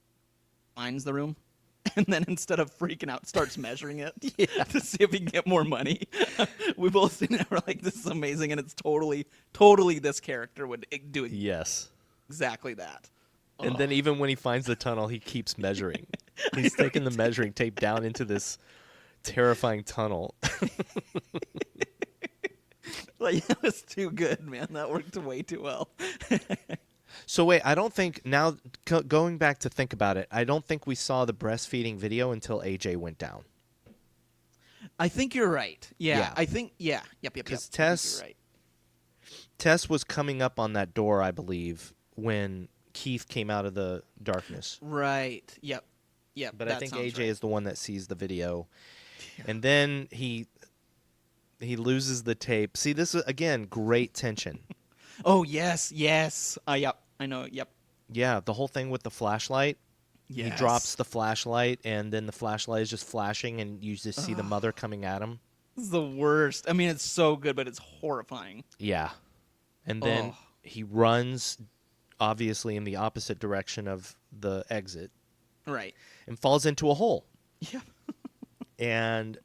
[SPEAKER 2] finds the room, and then instead of freaking out, starts measuring it to see if he can get more money. We both seen it. We're like, this is amazing, and it's totally this character would do
[SPEAKER 3] Yes.
[SPEAKER 2] exactly that.
[SPEAKER 3] And then even when he finds the tunnel, he keeps measuring. He's taking the measuring tape down into this terrifying tunnel.
[SPEAKER 2] Like, that was too good, man. That worked way too well.
[SPEAKER 3] So wait, I don't think now going back to think about it, I don't think we saw the breastfeeding video until AJ went down.
[SPEAKER 2] I think you're right. Yeah.
[SPEAKER 3] Yeah.
[SPEAKER 2] I think, yeah. Yep.
[SPEAKER 3] 'Cause
[SPEAKER 2] I think
[SPEAKER 3] Tess-
[SPEAKER 2] you're right.
[SPEAKER 3] Tess was coming up on that door, I believe, when Keith came out of the darkness.
[SPEAKER 2] Right. Yep. Yeah,
[SPEAKER 3] But I
[SPEAKER 2] that
[SPEAKER 3] think
[SPEAKER 2] sounds
[SPEAKER 3] AJ
[SPEAKER 2] right.
[SPEAKER 3] is the one that sees the video. And then he loses the tape. See, this is, again, great tension.
[SPEAKER 2] Oh, yes. Yep. I know. Yep.
[SPEAKER 3] Yeah, the whole thing with the flashlight. He
[SPEAKER 2] Yes.
[SPEAKER 3] drops the flashlight, and then the flashlight is just flashing, and you just see the mother coming at him.
[SPEAKER 2] This is the worst. I mean, it's so good, but it's horrifying.
[SPEAKER 3] Yeah. And then
[SPEAKER 2] Oh.
[SPEAKER 3] he runs, obviously, in the opposite direction of the exit
[SPEAKER 2] Right.
[SPEAKER 3] and falls into a hole.
[SPEAKER 2] Yep.
[SPEAKER 3] And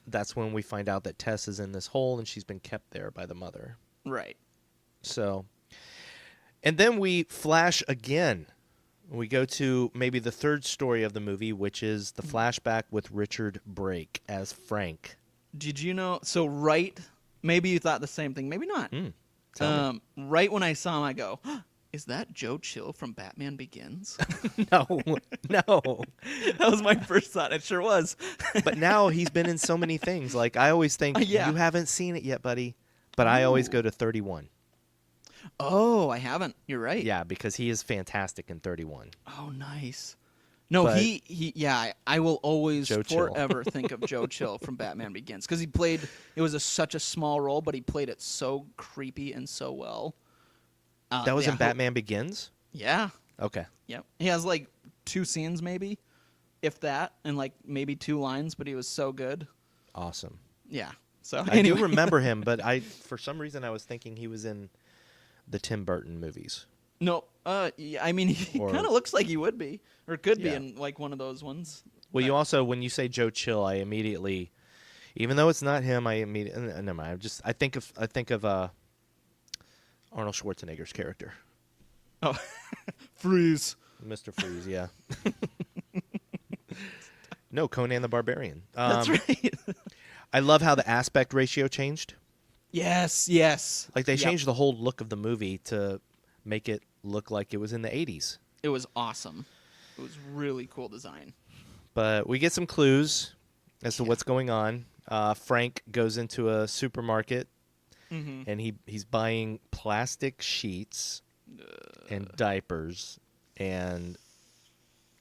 [SPEAKER 3] that's when we find out that Tess is in this hole, and she's been kept there by the mother.
[SPEAKER 2] Right.
[SPEAKER 3] So, and then we flash again. We go to maybe the third story of the movie, which is the flashback with Richard Brake as Frank.
[SPEAKER 2] Did you know? So, maybe you thought the same thing. Maybe not.
[SPEAKER 3] Tell me.
[SPEAKER 2] Right when I saw him, I go, is that Joe Chill from Batman Begins?
[SPEAKER 3] No.
[SPEAKER 2] That was my first thought. It sure was.
[SPEAKER 3] But now he's been in so many things. Like, I always think,
[SPEAKER 2] Yeah.
[SPEAKER 3] you haven't seen it yet, buddy. But I always go to 31.
[SPEAKER 2] Oh, I haven't. You're right.
[SPEAKER 3] Yeah, because he is fantastic in 31.
[SPEAKER 2] Oh, nice. No,
[SPEAKER 3] But-
[SPEAKER 2] yeah, I will always
[SPEAKER 3] Joe Chill.
[SPEAKER 2] forever think of Joe Chill from Batman Begins because it was such a small role, but he played it so creepy and so well.
[SPEAKER 3] That was
[SPEAKER 2] yeah,
[SPEAKER 3] in Batman Begins?
[SPEAKER 2] Yeah.
[SPEAKER 3] Okay.
[SPEAKER 2] Yep. He has like 2 scenes maybe, if that, and like maybe 2 lines, but he was so good.
[SPEAKER 3] Awesome.
[SPEAKER 2] Yeah. So
[SPEAKER 3] I
[SPEAKER 2] anyway.
[SPEAKER 3] do remember him, but for some reason I was thinking he was in the Tim Burton movies.
[SPEAKER 2] No, yeah, I mean, he
[SPEAKER 3] Or-
[SPEAKER 2] kind of looks like he would be, or could be
[SPEAKER 3] Yeah.
[SPEAKER 2] in like one of those ones.
[SPEAKER 3] Well, you also, when you say Joe Chill, I immediately, even though it's not him, I immediately, never mind. I think of Arnold Schwarzenegger's character,
[SPEAKER 2] Oh, Freeze.
[SPEAKER 3] Mr. Freeze. Yeah. No, Conan the Barbarian.
[SPEAKER 2] That's right.
[SPEAKER 3] I love how the aspect ratio changed.
[SPEAKER 2] Yes.
[SPEAKER 3] Like they
[SPEAKER 2] Yep.
[SPEAKER 3] changed the whole look of the movie to make it look like it was in the 80s.
[SPEAKER 2] It was awesome. It was really cool design.
[SPEAKER 3] But we get some clues as to what's going on. Frank goes into a supermarket, and he's buying plastic sheets and diapers, and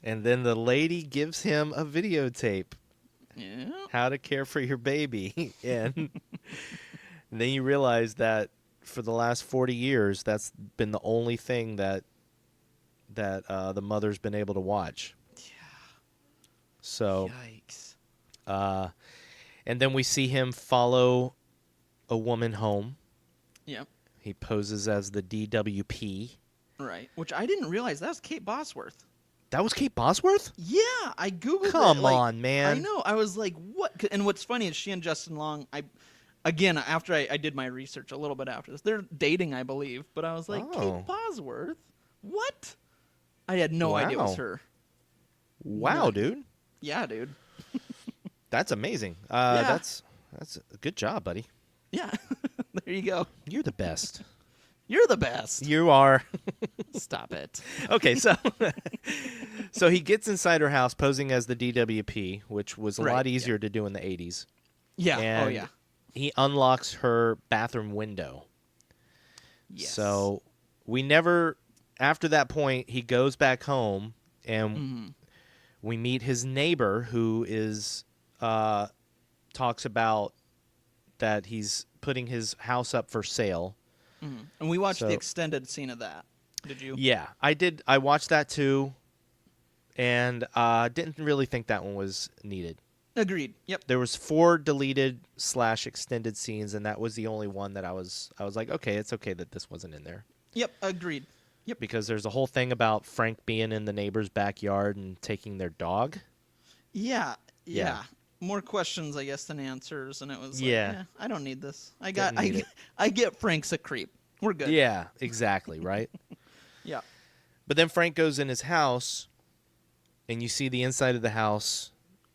[SPEAKER 3] then the lady gives him a videotape,
[SPEAKER 2] Yeah.
[SPEAKER 3] How to Care for Your Baby, and then you realize that for the last 40 years, that's been the only thing that the mother's been able to watch. So,
[SPEAKER 2] Yikes.
[SPEAKER 3] and then we see him follow a woman home.
[SPEAKER 2] Yep.
[SPEAKER 3] He poses as the DWP.
[SPEAKER 2] Right. Which I didn't realize that was Kate Bosworth.
[SPEAKER 3] That was Kate Bosworth?
[SPEAKER 2] Yeah, I googled it.
[SPEAKER 3] Come
[SPEAKER 2] like,
[SPEAKER 3] on, man.
[SPEAKER 2] I know. I was like, what? And what's funny is she and Justin Long. After I did my research a little bit after this, they're dating, I believe. But I was like,
[SPEAKER 3] Oh.
[SPEAKER 2] Kate Bosworth? What? I had no idea it was
[SPEAKER 3] Wow.
[SPEAKER 2] her.
[SPEAKER 3] Wow,
[SPEAKER 2] Yeah.
[SPEAKER 3] dude.
[SPEAKER 2] Yeah, dude.
[SPEAKER 3] That's amazing.
[SPEAKER 2] Yeah.
[SPEAKER 3] That's a good job, buddy.
[SPEAKER 2] Yeah. There you go.
[SPEAKER 3] You're the best.
[SPEAKER 2] You're the best.
[SPEAKER 3] You are.
[SPEAKER 2] Stop it.
[SPEAKER 3] Okay, so so he gets inside her house posing as the DWP, which was a
[SPEAKER 2] Right,
[SPEAKER 3] lot
[SPEAKER 2] yeah.
[SPEAKER 3] easier to do in the 80s.
[SPEAKER 2] Yeah.
[SPEAKER 3] And
[SPEAKER 2] Oh, yeah.
[SPEAKER 3] he unlocks her bathroom window.
[SPEAKER 2] Yes.
[SPEAKER 3] So we never, after that point, he goes back home and we meet his neighbor who is, talks about that he's putting his house up for sale.
[SPEAKER 2] And we watched
[SPEAKER 3] So-
[SPEAKER 2] the extended scene of that. Did you?
[SPEAKER 3] Yeah, I did. I watched that too, and didn't really think that one was needed.
[SPEAKER 2] Agreed. Yep.
[SPEAKER 3] There was 4 deleted / extended scenes, and that was the only one that I was like, okay, it's okay that this wasn't in there.
[SPEAKER 2] Yep. Agreed. Yep.
[SPEAKER 3] Because there's a whole thing about Frank being in the neighbor's backyard and taking their dog.
[SPEAKER 2] Yeah.
[SPEAKER 3] Yeah.
[SPEAKER 2] More questions, I guess, than answers, and it was like,
[SPEAKER 3] Yeah.
[SPEAKER 2] I don't need this.
[SPEAKER 3] Didn't need it.
[SPEAKER 2] I get Frank's a creep. We're good.
[SPEAKER 3] Yeah, exactly, right?
[SPEAKER 2] Yeah.
[SPEAKER 3] But then Frank goes in his house, and you see the inside of the house,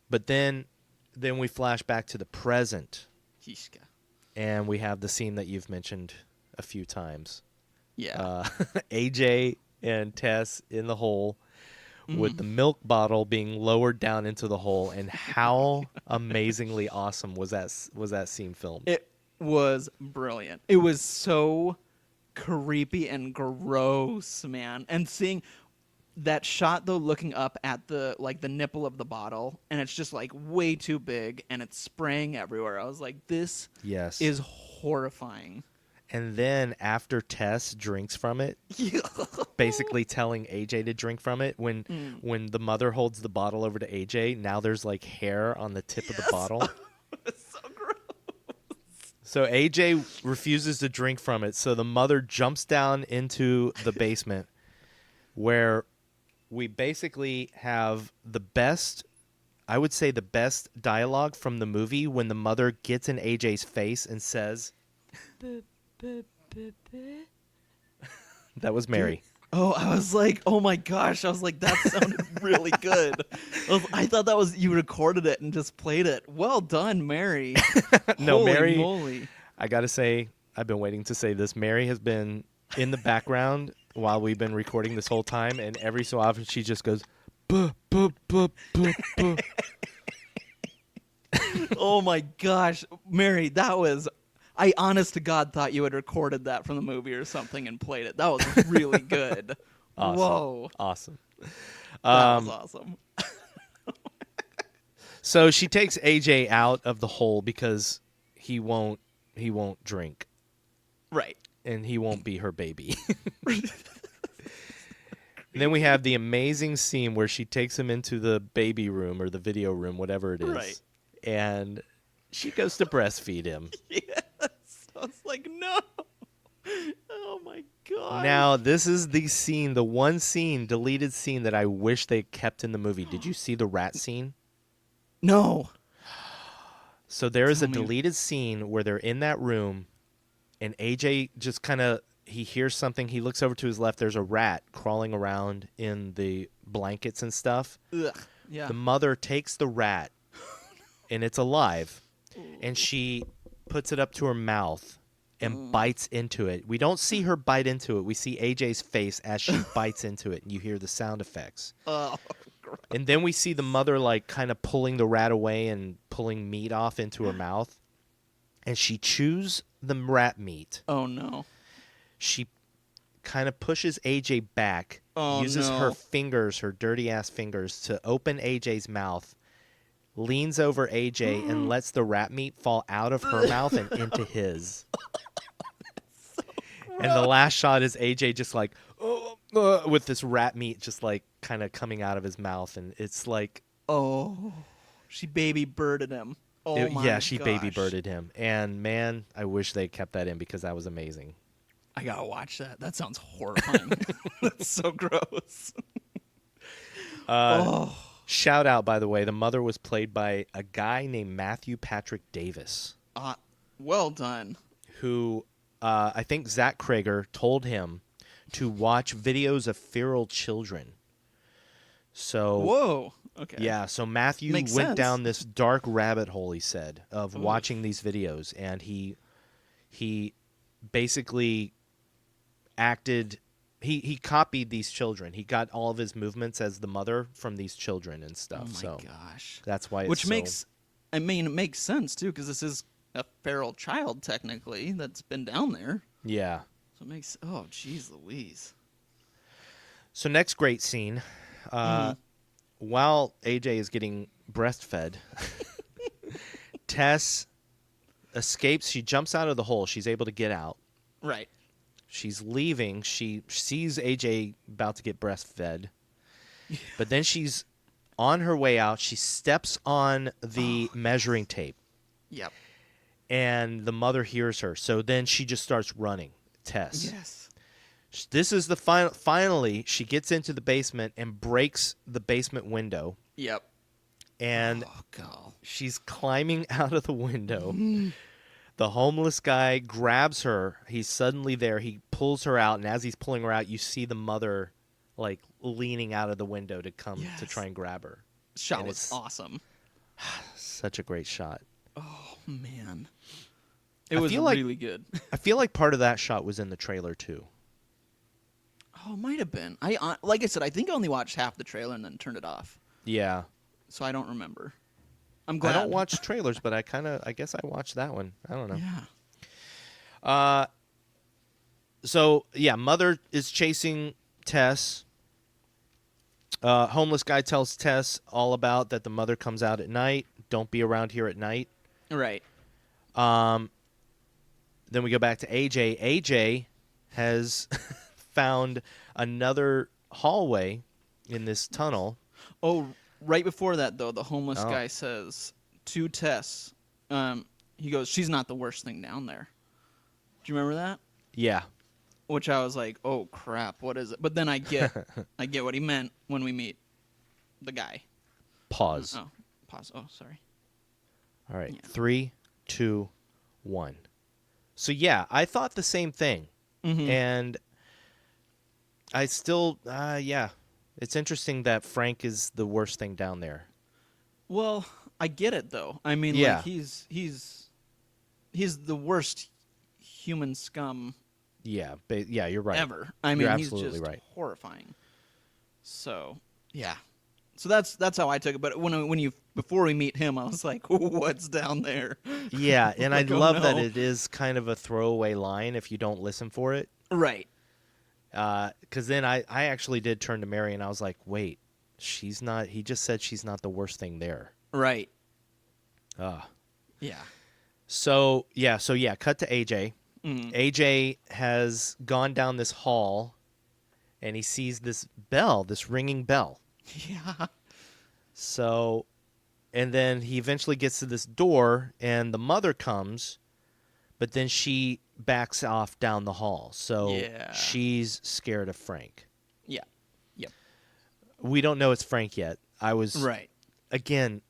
[SPEAKER 3] but then we flash back to the present,
[SPEAKER 2] Hishka.
[SPEAKER 3] and we have the scene that you've mentioned a few times.
[SPEAKER 2] Yeah.
[SPEAKER 3] AJ and Tess in the hole with the milk bottle being lowered down into the hole, and how amazingly awesome was that scene filmed?
[SPEAKER 2] It was brilliant. It was so creepy and gross, man. And seeing that shot though, looking up at the nipple of the bottle, and it's just like way too big, and it's spraying everywhere. I was like, this
[SPEAKER 3] Yes.
[SPEAKER 2] is horrifying.
[SPEAKER 3] And then after Tess drinks from it, basically telling AJ to drink from it, when the mother holds the bottle over to AJ, now there's like hair on the tip of the bottle.
[SPEAKER 2] It's so gross.
[SPEAKER 3] So AJ refuses to drink from it, so the mother jumps down into the basement, where we basically have the best dialogue from the movie, when the mother gets in AJ's face and says, that was Mary.
[SPEAKER 2] Oh, I was like, oh my gosh. I was like, that sounded really good. I thought that was, you recorded it and just played it. Well done, Mary.
[SPEAKER 3] No,
[SPEAKER 2] Holy
[SPEAKER 3] Mary.
[SPEAKER 2] moly.
[SPEAKER 3] I got to say, I've been waiting to say this. Mary has been in the background while we've been recording this whole time, and every so often she just goes, buh, buh, buh, buh, buh.
[SPEAKER 2] Oh my gosh. Mary, that was, I honest to God thought you had recorded that from the movie or something and played it. That was really good.
[SPEAKER 3] Awesome.
[SPEAKER 2] Whoa.
[SPEAKER 3] Awesome.
[SPEAKER 2] That was awesome.
[SPEAKER 3] So she takes AJ out of the hole because he won't drink,
[SPEAKER 2] Right.
[SPEAKER 3] and he won't be her baby. And then we have the amazing scene where she takes him into the baby room or the video room, whatever it is.
[SPEAKER 2] Right.
[SPEAKER 3] And she goes to breastfeed him.
[SPEAKER 2] Yes. I was like, no. Oh my God.
[SPEAKER 3] Now, this is the scene, the one scene, deleted scene that I wish they kept in the movie. Did you see the rat scene?
[SPEAKER 2] No.
[SPEAKER 3] So there is a
[SPEAKER 2] Tell me.
[SPEAKER 3] deleted scene where they're in that room, and AJ just kind of, he hears something. He looks over to his left. There's a rat crawling around in the blankets and stuff.
[SPEAKER 2] Ugh. Yeah.
[SPEAKER 3] The mother takes the rat, and it's alive, and she puts it up to her mouth and bites into it. We don't see her bite into it. We see AJ's face as she bites into it, and you hear the sound effects.
[SPEAKER 2] Oh, gross.
[SPEAKER 3] And then we see the mother like kind of pulling the rat away and pulling meat off into her mouth, and she chews the rat meat.
[SPEAKER 2] Oh no.
[SPEAKER 3] She kind of pushes AJ back,
[SPEAKER 2] Oh,
[SPEAKER 3] uses
[SPEAKER 2] no.
[SPEAKER 3] her fingers, her dirty ass fingers, to open AJ's mouth, leans over AJ and lets the rat meat fall out of her mouth and into his. And the last shot is AJ just like, with this rat meat just like kind of coming out of his mouth, and it's like,
[SPEAKER 2] Oh, she baby birded him. Oh my
[SPEAKER 3] yeah, she
[SPEAKER 2] gosh.
[SPEAKER 3] baby birded him. And man, I wish they kept that in because that was amazing.
[SPEAKER 2] I gotta watch that. That sounds horrifying. That's so gross. Oh,
[SPEAKER 3] Shout out, by the way, the mother was played by a guy named Matthew Patrick Davis,
[SPEAKER 2] well done.
[SPEAKER 3] who I think Zach Creggor told him to watch videos of feral children. So
[SPEAKER 2] Whoa. Okay.
[SPEAKER 3] yeah, so Matthew
[SPEAKER 2] Makes
[SPEAKER 3] went
[SPEAKER 2] sense.
[SPEAKER 3] down this dark rabbit hole, he said, of watching these videos, and he basically acted, he copied these children. He got all of his movements as the mother from these children and stuff.
[SPEAKER 2] Oh my
[SPEAKER 3] so
[SPEAKER 2] gosh.
[SPEAKER 3] that's why it's
[SPEAKER 2] Which
[SPEAKER 3] so,
[SPEAKER 2] makes, I mean, it makes sense too, because this is a feral child technically that's been down there.
[SPEAKER 3] yeah.
[SPEAKER 2] So it makes, oh jeez Louise.
[SPEAKER 3] So next great scene, while AJ is getting breastfed, Tess escapes. She jumps out of the hole. She's able to get out.
[SPEAKER 2] Right.
[SPEAKER 3] She's leaving. She sees AJ about to get breastfed, but then she's on her way out. She steps on the measuring tape,
[SPEAKER 2] Yep.
[SPEAKER 3] and the mother hears her. So then she just starts running. Tess.
[SPEAKER 2] Yes.
[SPEAKER 3] This is the final. Finally, she gets into the basement and breaks the basement window.
[SPEAKER 2] Yep.
[SPEAKER 3] And
[SPEAKER 2] Oh god.
[SPEAKER 3] she's climbing out of the window. The homeless guy grabs her. He's suddenly there. He pulls her out, and as he's pulling her out, you see the mother like leaning out of the window to come to
[SPEAKER 2] Yes.
[SPEAKER 3] try and grab her.
[SPEAKER 2] Shot
[SPEAKER 3] And
[SPEAKER 2] was
[SPEAKER 3] it's-
[SPEAKER 2] awesome.
[SPEAKER 3] Such a great shot.
[SPEAKER 2] Oh man. It
[SPEAKER 3] I
[SPEAKER 2] was
[SPEAKER 3] feel like-
[SPEAKER 2] really good.
[SPEAKER 3] I feel like part of that shot was in the trailer too.
[SPEAKER 2] Oh, it might have been. Like I said, I think I only watched half the trailer and then turned it off.
[SPEAKER 3] Yeah.
[SPEAKER 2] So I don't remember. I'm
[SPEAKER 3] I
[SPEAKER 2] glad.
[SPEAKER 3] don't watch trailers, but I guess I watched that one. I don't know.
[SPEAKER 2] Yeah.
[SPEAKER 3] So yeah, mother is chasing Tess, Homeless guy tells Tess all about that the mother comes out at night. Don't be around here at night.
[SPEAKER 2] Right.
[SPEAKER 3] Then we go back to AJ. AJ has found another hallway in this tunnel.
[SPEAKER 2] Oh, right before that, though, the homeless
[SPEAKER 3] Oh.
[SPEAKER 2] guy says to Tess, he goes, she's not the worst thing down there. Do you remember that?
[SPEAKER 3] Yeah.
[SPEAKER 2] Which I was like, oh, crap, what is it? But then I get what he meant when we meet the guy.
[SPEAKER 3] Pause.
[SPEAKER 2] Oh, pause. Oh, sorry.
[SPEAKER 3] All right.
[SPEAKER 2] Yeah.
[SPEAKER 3] 3, 2, 1. So, yeah, I thought the same thing.
[SPEAKER 2] Mm-hmm.
[SPEAKER 3] And I still, yeah. It's interesting that Frank is the worst thing down there.
[SPEAKER 2] Well, I get it, though. I mean,
[SPEAKER 3] Yeah.
[SPEAKER 2] like, he's the worst human scum
[SPEAKER 3] Yeah. Yeah, you're right.
[SPEAKER 2] ever. I mean,
[SPEAKER 3] You're
[SPEAKER 2] he's
[SPEAKER 3] absolutely
[SPEAKER 2] just
[SPEAKER 3] right.
[SPEAKER 2] horrifying. So, yeah. So that's how I took it. But before we meet him, I was like, what's down there?
[SPEAKER 3] Yeah, and I
[SPEAKER 2] Like, oh,
[SPEAKER 3] love that
[SPEAKER 2] no.
[SPEAKER 3] it is kind of a throwaway line if you don't listen for it.
[SPEAKER 2] Right.
[SPEAKER 3] Because then I actually did turn to Mary and I was like, wait, he just said she's not the worst thing there.
[SPEAKER 2] Right.
[SPEAKER 3] Ah.
[SPEAKER 2] Yeah.
[SPEAKER 3] So cut to AJ.
[SPEAKER 2] Mhm.
[SPEAKER 3] AJ has gone down this hall and he sees this ringing bell.
[SPEAKER 2] Yeah.
[SPEAKER 3] So, and then he eventually gets to this door and the mother comes, but then she backs off down the hall. So
[SPEAKER 2] Yeah.
[SPEAKER 3] she's scared of Frank.
[SPEAKER 2] Yeah. Yep.
[SPEAKER 3] We don't know it's Frank yet. I was,
[SPEAKER 2] Right.
[SPEAKER 3] again,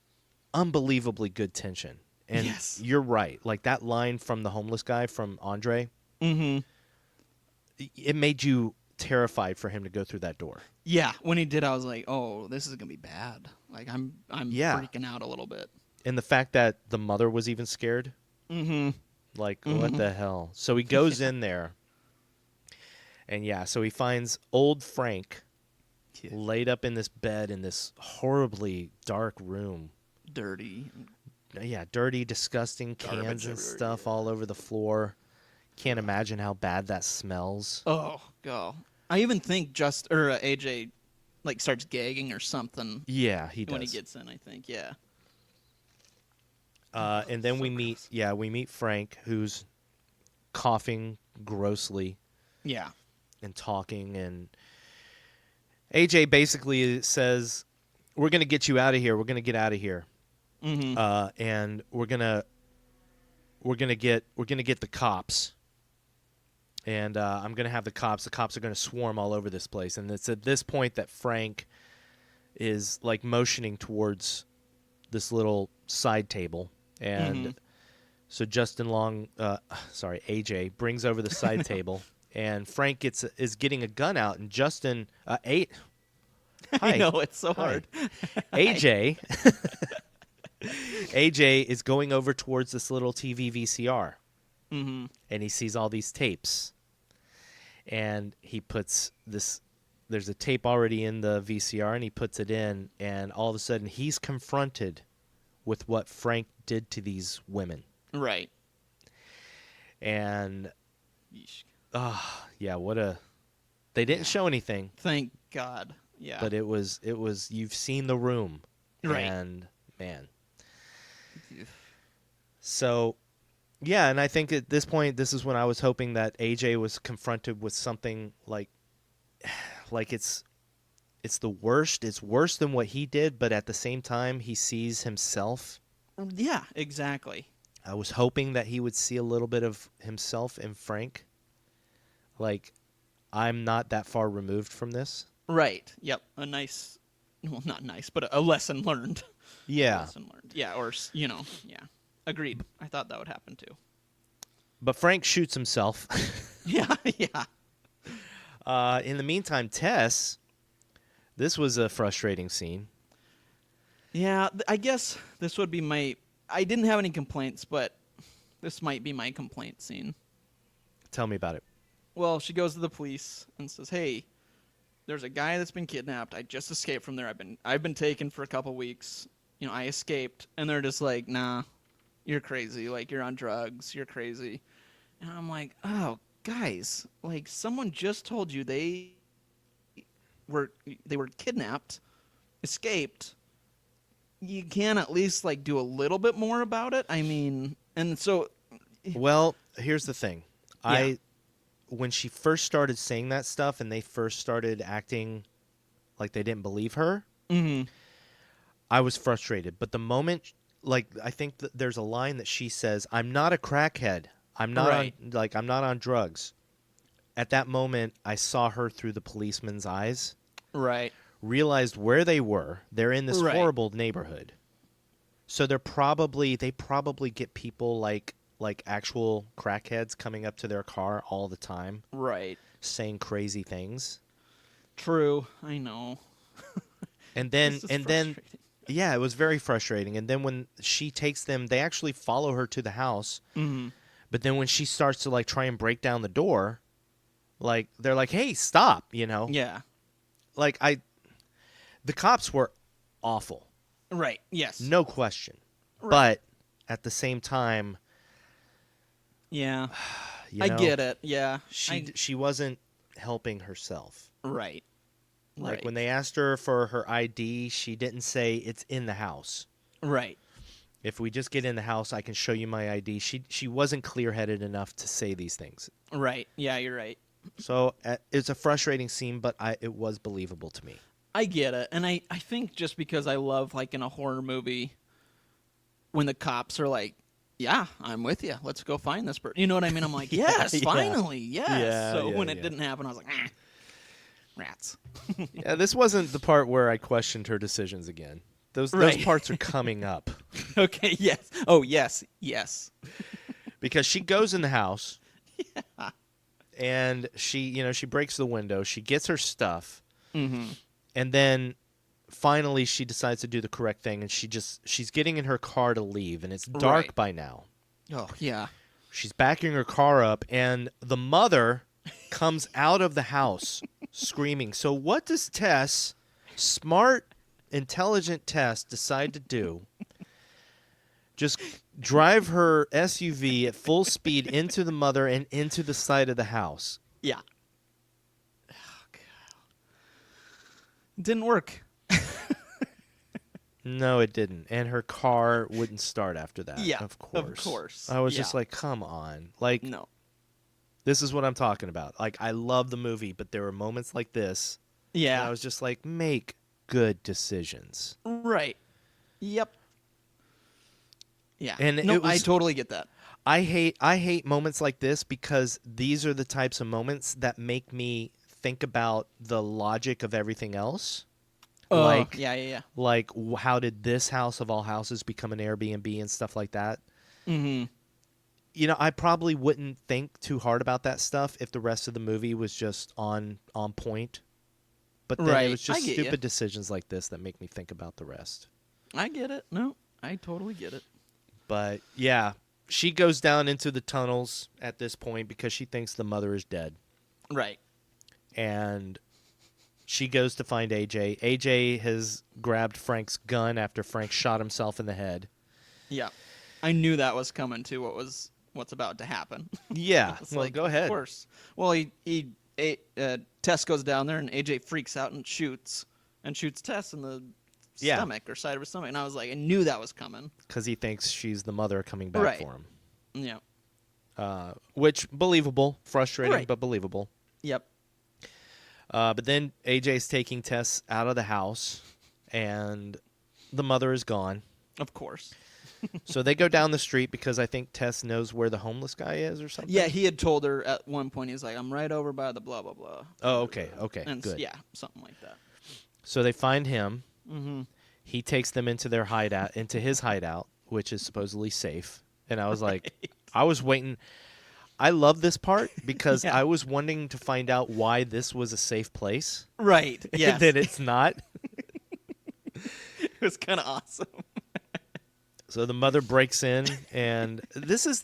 [SPEAKER 3] unbelievably good tension. And
[SPEAKER 2] Yes.
[SPEAKER 3] you're right. Like that line from the homeless guy from Andre,
[SPEAKER 2] Mm-hmm.
[SPEAKER 3] it made you terrified for him to go through that door.
[SPEAKER 2] Yeah. When he did, I was like, oh, this is gonna be bad. Like I'm
[SPEAKER 3] Yeah.
[SPEAKER 2] freaking out a little bit.
[SPEAKER 3] And the fact that the mother was even scared,
[SPEAKER 2] Mm-hmm.
[SPEAKER 3] like, what the hell? So he goes in there, and so he finds old Frank
[SPEAKER 2] Yeah.
[SPEAKER 3] laid up in this bed in this horribly dark room.
[SPEAKER 2] Dirty.
[SPEAKER 3] Yeah, dirty, disgusting
[SPEAKER 2] Garbage
[SPEAKER 3] cans and
[SPEAKER 2] everywhere,
[SPEAKER 3] stuff all over the floor. Can't imagine how bad that smells.
[SPEAKER 2] Oh, go. I even think AJ like starts gagging or something
[SPEAKER 3] Yeah, he does.
[SPEAKER 2] when he gets in. I think. Yeah.
[SPEAKER 3] And then
[SPEAKER 2] So
[SPEAKER 3] we meet Frank, who's coughing grossly
[SPEAKER 2] Yeah.
[SPEAKER 3] and talking, and AJ basically says, "We're gonna get you out of here. We're gonna get out of here,
[SPEAKER 2] Mm-hmm.
[SPEAKER 3] and we're gonna get the cops, and I'm gonna have the cops. The cops are gonna swarm all over this place." And it's at this point that Frank is like motioning towards this little side table, and so AJ brings over the side table, and Frank is getting a gun out, and Justin Hi.
[SPEAKER 2] I know it's so
[SPEAKER 3] Hi.
[SPEAKER 2] hard.
[SPEAKER 3] AJ AJ is going over towards this little TV VCR,
[SPEAKER 2] Mm-hmm.
[SPEAKER 3] and he sees all these tapes, and he puts this. There's a tape already in the VCR, and he puts it in, and all of a sudden he's confronted with what Frank did to these women.
[SPEAKER 2] Right.
[SPEAKER 3] And
[SPEAKER 2] Yeesh.
[SPEAKER 3] they didn't show anything,
[SPEAKER 2] Thank God. Yeah.
[SPEAKER 3] but it was you've seen The Room.
[SPEAKER 2] Right.
[SPEAKER 3] And man. So yeah, and I think at this point this is when I was hoping that AJ was confronted with something like it's the worst. It's worse than what he did, but at the same time he sees himself.
[SPEAKER 2] Yeah, exactly.
[SPEAKER 3] I was hoping that he would see a little bit of himself in Frank. Like, I'm not that far removed from this.
[SPEAKER 2] Right. Yep. A nice, well, not nice, but a lesson learned.
[SPEAKER 3] Yeah.
[SPEAKER 2] Lesson learned. Yeah, or, yeah. Agreed. I thought that would happen too.
[SPEAKER 3] But Frank shoots himself.
[SPEAKER 2] Yeah, yeah.
[SPEAKER 3] In the meantime, Tess, this was a frustrating scene.
[SPEAKER 2] Yeah, I guess this would be I didn't have any complaints, but this might be my complaint scene.
[SPEAKER 3] Tell me about it.
[SPEAKER 2] Well, she goes to the police and says, "Hey, there's a guy that's been kidnapped. I just escaped from there. I've been taken for a couple weeks. I escaped." And they're just like, "Nah, you're crazy. Like, you're on drugs. You're crazy." And I'm like, "Oh, guys, like someone just told you were kidnapped, escaped, you can at least like do a little bit more about it. I mean, and so.
[SPEAKER 3] Well, here's the thing.
[SPEAKER 2] Yeah.
[SPEAKER 3] When she first started saying that stuff and they first started acting like they didn't believe her, I was frustrated. But the moment, like, I think that there's a line that she says, "I'm not a crackhead. I'm not I'm not on drugs." At that moment, I saw her through the policeman's eyes.
[SPEAKER 2] Right.
[SPEAKER 3] Realized where they were. They're in this
[SPEAKER 2] Right.
[SPEAKER 3] horrible neighborhood. So they probably get people like actual crackheads coming up to their car all the time,
[SPEAKER 2] Right.
[SPEAKER 3] saying crazy things.
[SPEAKER 2] True. I know.
[SPEAKER 3] And then
[SPEAKER 2] This is frustrating.
[SPEAKER 3] yeah, it was very frustrating. And then when she takes them, they actually follow her to the house.
[SPEAKER 2] Mm-hmm.
[SPEAKER 3] But then when she starts to like try and break down the door, like they're like, "Hey, stop!" You know?
[SPEAKER 2] Yeah.
[SPEAKER 3] Like the cops were awful,
[SPEAKER 2] Right. Yes.
[SPEAKER 3] no question.
[SPEAKER 2] Right.
[SPEAKER 3] But at the same time,
[SPEAKER 2] Yeah.
[SPEAKER 3] you
[SPEAKER 2] I
[SPEAKER 3] know,
[SPEAKER 2] get it. Yeah.
[SPEAKER 3] she wasn't helping herself.
[SPEAKER 2] Right.
[SPEAKER 3] Like
[SPEAKER 2] Right.
[SPEAKER 3] when they asked her for her ID, she didn't say it's in the house.
[SPEAKER 2] Right.
[SPEAKER 3] If we just get in the house, I can show you my ID. She wasn't clear-headed enough to say these things.
[SPEAKER 2] Right. Yeah, you're right.
[SPEAKER 3] So it's a frustrating scene, but it was believable to me.
[SPEAKER 2] I get it. And I think just because I love, like, in a horror movie, when the cops are like, yeah, I'm with you. Let's go find this person. You know what I mean? I'm like, yes,
[SPEAKER 3] Yeah.
[SPEAKER 2] finally, yes.
[SPEAKER 3] Yeah,
[SPEAKER 2] So
[SPEAKER 3] yeah,
[SPEAKER 2] when it
[SPEAKER 3] yeah.
[SPEAKER 2] didn't happen, I was like, rats.
[SPEAKER 3] Yeah, this wasn't the part where I questioned her decisions again. Those
[SPEAKER 2] Right.
[SPEAKER 3] parts are coming up.
[SPEAKER 2] Okay, yes. Oh, yes, yes.
[SPEAKER 3] Because she goes in the house, and she breaks the window. She gets her stuff, and then finally she decides to do the correct thing, and she's getting in her car to leave, and it's dark
[SPEAKER 2] Right.
[SPEAKER 3] by now.
[SPEAKER 2] Oh, yeah.
[SPEAKER 3] She's backing her car up, and the mother comes out of the house screaming. So what does Tess, smart, intelligent Tess, decide to do? Just drive her SUV at full speed into the mother and into the side of the house.
[SPEAKER 2] Yeah. Oh, God. It didn't work.
[SPEAKER 3] No, it didn't. And her car wouldn't start after that.
[SPEAKER 2] Yeah,
[SPEAKER 3] Of course.
[SPEAKER 2] of course.
[SPEAKER 3] I was just
[SPEAKER 2] Yeah.
[SPEAKER 3] like, come on. Like,
[SPEAKER 2] No.
[SPEAKER 3] this is what I'm talking about. Like, I love the movie, but there were moments like this.
[SPEAKER 2] Yeah.
[SPEAKER 3] And I was just like, make good decisions.
[SPEAKER 2] Right. Yep. Yeah.
[SPEAKER 3] And
[SPEAKER 2] no,
[SPEAKER 3] it was-
[SPEAKER 2] I totally get that.
[SPEAKER 3] I hate moments like this because these are the types of moments that make me think about the logic of everything else. Like,
[SPEAKER 2] yeah.
[SPEAKER 3] like how did this house of all houses become an Airbnb and stuff like that?
[SPEAKER 2] Mm-hmm.
[SPEAKER 3] You know, I probably wouldn't think too hard about that stuff if the rest of the movie was just on point. But then
[SPEAKER 2] Right.
[SPEAKER 3] it was
[SPEAKER 2] I
[SPEAKER 3] just
[SPEAKER 2] get
[SPEAKER 3] stupid
[SPEAKER 2] ya.
[SPEAKER 3] decisions like this that make me think about the rest.
[SPEAKER 2] I get it. No, I totally get it.
[SPEAKER 3] But yeah, she goes down into the tunnels at this point because she thinks the mother is dead.
[SPEAKER 2] Right.
[SPEAKER 3] And she goes to find AJ. AJ has grabbed Frank's gun after Frank shot himself in the head.
[SPEAKER 2] Yeah. I knew that was coming too. What's about to happen?
[SPEAKER 3] Yeah,
[SPEAKER 2] It's
[SPEAKER 3] well,
[SPEAKER 2] like,
[SPEAKER 3] go ahead.
[SPEAKER 2] Of course. Well, Tess goes down there and AJ freaks out and shoots Tess in the
[SPEAKER 3] Yeah.
[SPEAKER 2] stomach or side of her stomach, and I was like, I knew that was coming.
[SPEAKER 3] Because he thinks she's the mother coming back
[SPEAKER 2] Right.
[SPEAKER 3] for him.
[SPEAKER 2] Yeah.
[SPEAKER 3] Which, believable. Frustrating,
[SPEAKER 2] Right.
[SPEAKER 3] but believable.
[SPEAKER 2] Yep.
[SPEAKER 3] But then AJ's taking Tess out of the house, and the mother is gone.
[SPEAKER 2] Of course.
[SPEAKER 3] So they go down the street because I think Tess knows where the homeless guy is or something.
[SPEAKER 2] Yeah, he had told her at one point. He's like, "I'm right over by the blah blah blah."
[SPEAKER 3] Oh, okay,
[SPEAKER 2] And
[SPEAKER 3] good.
[SPEAKER 2] yeah, something like that.
[SPEAKER 3] So they find him.
[SPEAKER 2] Mm-hmm.
[SPEAKER 3] He takes them into their hideout, into his hideout, which is supposedly safe. And I was like, I was waiting. I love this part because
[SPEAKER 2] Yeah.
[SPEAKER 3] I was wanting to find out why this was a safe place.
[SPEAKER 2] Right. Yeah.
[SPEAKER 3] And that it's not.
[SPEAKER 2] It was kind of awesome.
[SPEAKER 3] So the mother breaks in, and this is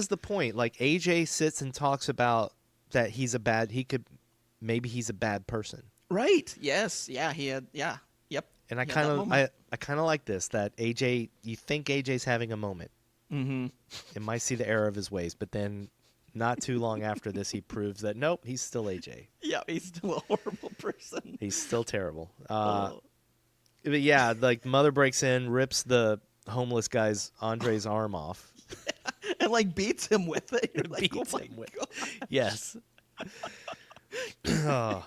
[SPEAKER 3] the point. Like, AJ sits and talks about that he's a bad person.
[SPEAKER 2] Right. Yes. Yeah. He had. Yeah. Yep.
[SPEAKER 3] And I
[SPEAKER 2] He had
[SPEAKER 3] kind
[SPEAKER 2] that
[SPEAKER 3] of
[SPEAKER 2] moment.
[SPEAKER 3] I kind of like this, that AJ, you think AJ's having a moment.
[SPEAKER 2] Mm-hmm.
[SPEAKER 3] It might see the error of his ways, but then not too long after this, he proves that nope, he's still AJ.
[SPEAKER 2] Yeah, he's still a horrible person.
[SPEAKER 3] He's still terrible.
[SPEAKER 2] Oh.
[SPEAKER 3] But yeah, like mother breaks in, rips the homeless guy's Andre's arm off.
[SPEAKER 2] And like beats him with it. You're like,
[SPEAKER 3] Beats
[SPEAKER 2] oh my
[SPEAKER 3] him with-
[SPEAKER 2] God.
[SPEAKER 3] Yes. Oh,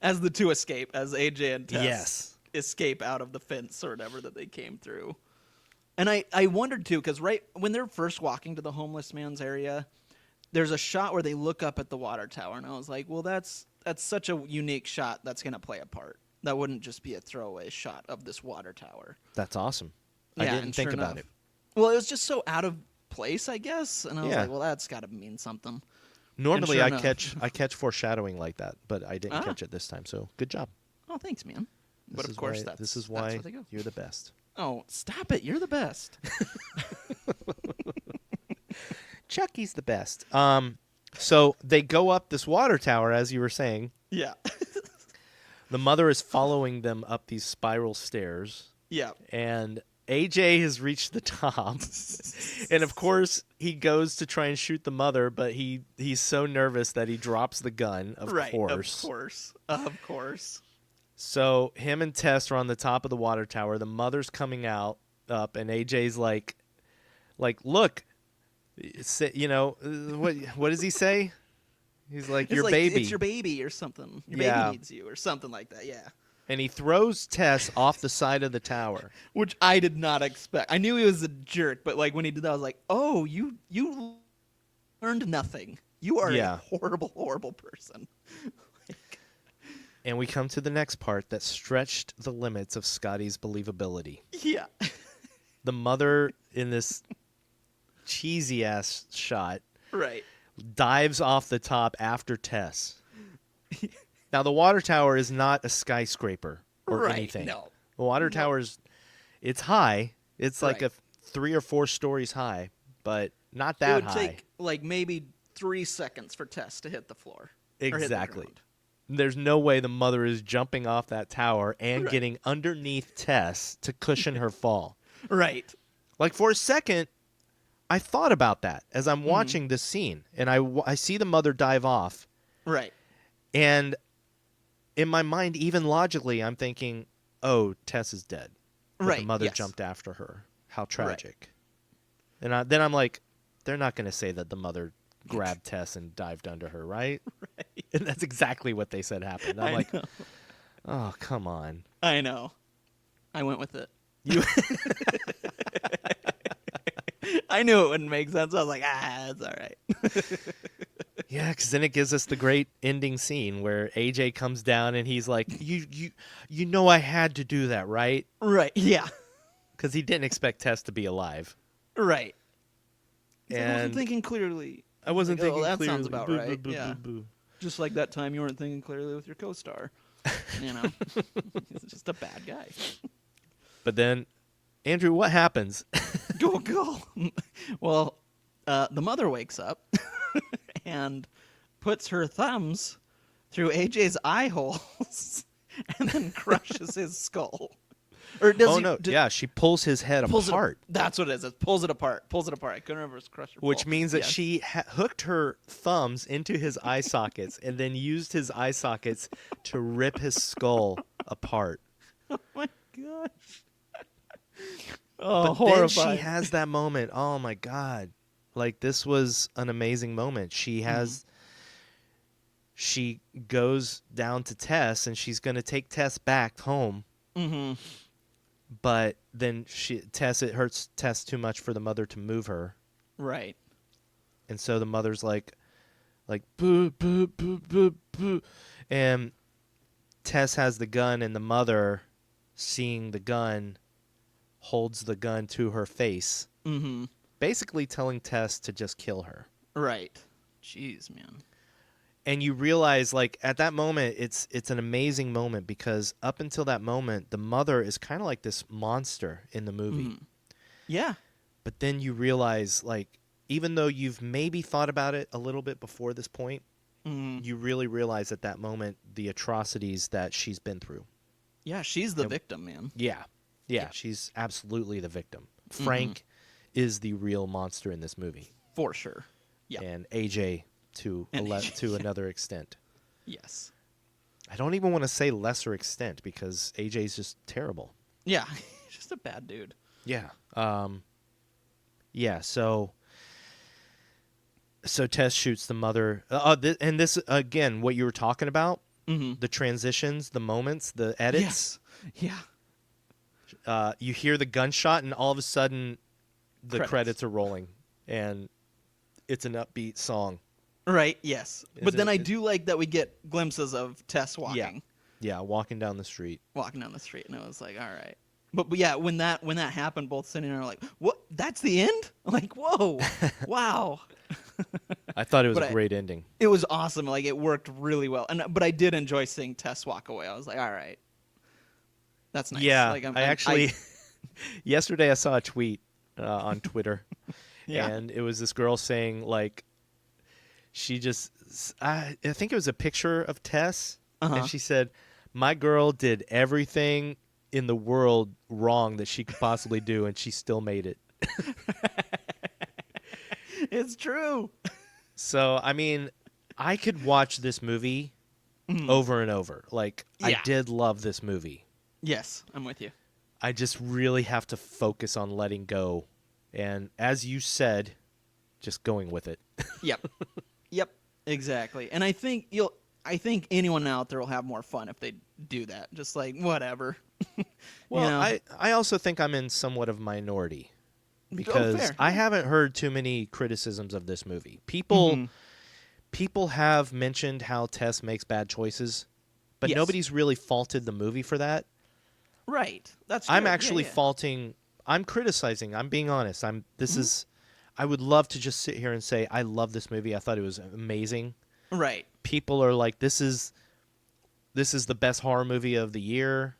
[SPEAKER 2] As the two escape, as AJ and Tess
[SPEAKER 3] yes.
[SPEAKER 2] escape out of the fence or whatever that they came through. And I wondered too, because right when they're first walking to the homeless man's area, there's a shot where they look up at the water tower, and I was like, well, that's such a unique shot that's going to play a part. That wouldn't just be a throwaway shot of this water tower.
[SPEAKER 3] That's awesome.
[SPEAKER 2] Yeah,
[SPEAKER 3] I didn't
[SPEAKER 2] and
[SPEAKER 3] think
[SPEAKER 2] sure
[SPEAKER 3] about
[SPEAKER 2] enough.
[SPEAKER 3] it.
[SPEAKER 2] Well, it was just so out of place, I guess, and I was
[SPEAKER 3] Yeah.
[SPEAKER 2] like, well, that's got to mean something.
[SPEAKER 3] Normally,
[SPEAKER 2] sure
[SPEAKER 3] I
[SPEAKER 2] enough.
[SPEAKER 3] catch foreshadowing like that, but I didn't
[SPEAKER 2] Ah.
[SPEAKER 3] catch it this time. So good job.
[SPEAKER 2] Oh, thanks, man. But
[SPEAKER 3] This
[SPEAKER 2] of
[SPEAKER 3] is
[SPEAKER 2] course,
[SPEAKER 3] why, this is
[SPEAKER 2] that's
[SPEAKER 3] why
[SPEAKER 2] where they go.
[SPEAKER 3] you're the best.
[SPEAKER 2] Oh, stop it! You're the best.
[SPEAKER 3] Chucky's the best. So they go up this water tower, as you were saying.
[SPEAKER 2] Yeah.
[SPEAKER 3] The mother is following them up these spiral stairs,
[SPEAKER 2] Yeah.
[SPEAKER 3] and AJ has reached the top. And of course, he goes to try and shoot the mother, but he's so nervous that he drops the gun. Of course.
[SPEAKER 2] Of course.
[SPEAKER 3] So him and Tess are on the top of the water tower. The mother's coming up, and AJ's like, look, what does he say? He's like,
[SPEAKER 2] It's
[SPEAKER 3] your
[SPEAKER 2] like,
[SPEAKER 3] baby.
[SPEAKER 2] It's your baby or something. Your
[SPEAKER 3] Yeah.
[SPEAKER 2] baby needs you or something like that. Yeah.
[SPEAKER 3] And he throws Tess off the side of the tower.
[SPEAKER 2] Which I did not expect. I knew he was a jerk, but like when he did that, I was like, oh, you learned nothing. You are
[SPEAKER 3] Yeah.
[SPEAKER 2] a horrible, horrible person.
[SPEAKER 3] And we come to the next part that stretched the limits of Scotty's believability.
[SPEAKER 2] Yeah.
[SPEAKER 3] The mother in this cheesy ass shot
[SPEAKER 2] Right.
[SPEAKER 3] dives off the top after Tess. Now the water tower is not a skyscraper or
[SPEAKER 2] Right,
[SPEAKER 3] anything.
[SPEAKER 2] no.
[SPEAKER 3] The water
[SPEAKER 2] No.
[SPEAKER 3] tower's it's high. It's like
[SPEAKER 2] Right.
[SPEAKER 3] 3 or 4 stories high, but not
[SPEAKER 2] It
[SPEAKER 3] that
[SPEAKER 2] would
[SPEAKER 3] high.
[SPEAKER 2] take like maybe 3 seconds for Tess to hit the floor. or hit the
[SPEAKER 3] Exactly.
[SPEAKER 2] ground.
[SPEAKER 3] There's no way the mother is jumping off that tower and
[SPEAKER 2] Right.
[SPEAKER 3] getting underneath Tess to cushion her fall.
[SPEAKER 2] Right.
[SPEAKER 3] Like for a second, I thought about that as
[SPEAKER 2] Mm-hmm.
[SPEAKER 3] I'm watching this scene, and I see the mother dive off,
[SPEAKER 2] Right.
[SPEAKER 3] and in my mind, even logically, I'm thinking, "Oh, Tess is dead." But
[SPEAKER 2] Right.
[SPEAKER 3] The mother
[SPEAKER 2] yes.
[SPEAKER 3] jumped after her. How tragic. And then I'm like, they're not going to say that the mother grabbed Tess and dived under her, right?
[SPEAKER 2] Right.
[SPEAKER 3] And that's exactly what they said happened. I'm
[SPEAKER 2] I
[SPEAKER 3] like,
[SPEAKER 2] know.
[SPEAKER 3] oh, come on.
[SPEAKER 2] I know. I went with it.
[SPEAKER 3] You
[SPEAKER 2] I knew it wouldn't make sense. I was like, that's all right.
[SPEAKER 3] Yeah, because then it gives us the great ending scene where AJ comes down and he's like, you know I had to do that, right?
[SPEAKER 2] Right. Yeah.
[SPEAKER 3] Because he didn't expect Tess to be alive.
[SPEAKER 2] Right. He's like, I wasn't
[SPEAKER 3] And
[SPEAKER 2] thinking clearly.
[SPEAKER 3] I wasn't
[SPEAKER 2] Like, oh,
[SPEAKER 3] thinking
[SPEAKER 2] that
[SPEAKER 3] clearly.
[SPEAKER 2] sounds about
[SPEAKER 3] Boo,
[SPEAKER 2] right.
[SPEAKER 3] boo, boo,
[SPEAKER 2] Yeah.
[SPEAKER 3] boo, boo.
[SPEAKER 2] Just like that time you weren't thinking clearly with your co-star. You know? He's just a bad guy.
[SPEAKER 3] But then, Andrew, what happens?
[SPEAKER 2] Go. Well, the mother wakes up and puts her thumbs through AJ's eye holes and then crushes his skull. Or does
[SPEAKER 3] Oh,
[SPEAKER 2] he,
[SPEAKER 3] no.
[SPEAKER 2] d-
[SPEAKER 3] Yeah, she pulls his head
[SPEAKER 2] pulls
[SPEAKER 3] apart.
[SPEAKER 2] That's what it is. It pulls it apart. I couldn't remember if it was crush or
[SPEAKER 3] Which
[SPEAKER 2] pull.
[SPEAKER 3] means that
[SPEAKER 2] Yes.
[SPEAKER 3] she hooked her thumbs into his eye sockets and then used his eye sockets to rip his skull apart.
[SPEAKER 2] Oh my gosh. Oh,
[SPEAKER 3] But
[SPEAKER 2] horrifying.
[SPEAKER 3] then she has that moment. Oh my god. Like this was an amazing moment. She goes down to Tess and she's going to take Tess back home.
[SPEAKER 2] Mm-hmm.
[SPEAKER 3] But then it hurts Tess too much for the mother to move her.
[SPEAKER 2] Right.
[SPEAKER 3] And so the mother's like boo boo boo boo boo, and Tess has the gun, and the mother, seeing the gun, holds the gun to her face,
[SPEAKER 2] Mm-hmm.
[SPEAKER 3] basically telling Tess to just kill her.
[SPEAKER 2] Right. Jeez, man.
[SPEAKER 3] And you realize, like, at that moment, it's an amazing moment because up until that moment, the mother is kind of like this monster in the movie.
[SPEAKER 2] Mhm. Yeah.
[SPEAKER 3] But then you realize, like, even though you've maybe thought about it a little bit before this point,
[SPEAKER 2] Mm.
[SPEAKER 3] you really realize at that moment the atrocities that she's been through.
[SPEAKER 2] Yeah, she's the victim, man.
[SPEAKER 3] Yeah. Yeah, she's absolutely the victim. Frank is the real monster in this movie.
[SPEAKER 2] For sure. Yeah.
[SPEAKER 3] And AJ to
[SPEAKER 2] And AJ,
[SPEAKER 3] to another extent.
[SPEAKER 2] Yes.
[SPEAKER 3] I don't even want to say lesser extent because AJ's just terrible.
[SPEAKER 2] Yeah. Just a bad dude.
[SPEAKER 3] Yeah. Yeah. So Tess shoots the mother. And this again, what you were talking about, the transitions, the moments, the edits.
[SPEAKER 2] Yes. Yeah.
[SPEAKER 3] You hear the gunshot, and all of a sudden, the credits are rolling, and it's an upbeat song.
[SPEAKER 2] Right. Yes. But then I do like that we get glimpses of Tess walking.
[SPEAKER 3] Yeah, walking down the street.
[SPEAKER 2] Walking down the street, and I was like, all right. But yeah, when that happened, both sitting there like, what? That's the end? Like, whoa, wow.
[SPEAKER 3] I thought it was
[SPEAKER 2] But
[SPEAKER 3] a great ending.
[SPEAKER 2] It was awesome. Like, it worked really well. But I did enjoy seeing Tess walk away. I was like, all right, that's nice.
[SPEAKER 3] Yeah,
[SPEAKER 2] like,
[SPEAKER 3] I actually yesterday I saw a tweet on Twitter,
[SPEAKER 2] Yeah.
[SPEAKER 3] and it was this girl saying like, she just I think it was a picture of Tess, and she said, "My girl did everything in the world wrong that she could possibly do, and she still made it."
[SPEAKER 2] It's true.
[SPEAKER 3] So, I mean, I could watch this movie over and over. Like, I did love this movie.
[SPEAKER 2] Yes, I'm with you.
[SPEAKER 3] I just really have to focus on letting go. And as you said, just going with it.
[SPEAKER 2] Yep. Yep. Exactly. And I think anyone out there will have more fun if they do that. Just like, whatever.
[SPEAKER 3] Well,
[SPEAKER 2] You know?
[SPEAKER 3] I also think I'm in somewhat of a minority. Because
[SPEAKER 2] fair.
[SPEAKER 3] I haven't heard too many criticisms of this movie. People have mentioned how Tess makes bad choices, but
[SPEAKER 2] Yes.
[SPEAKER 3] nobody's really faulted the movie for that.
[SPEAKER 2] Right. That's
[SPEAKER 3] I'm
[SPEAKER 2] good.
[SPEAKER 3] actually
[SPEAKER 2] Yeah.
[SPEAKER 3] faulting. I'm criticizing. I'm being honest. I would love to just sit here and say I love this movie. I thought it was amazing.
[SPEAKER 2] Right.
[SPEAKER 3] People are like, this is the best horror movie of the year.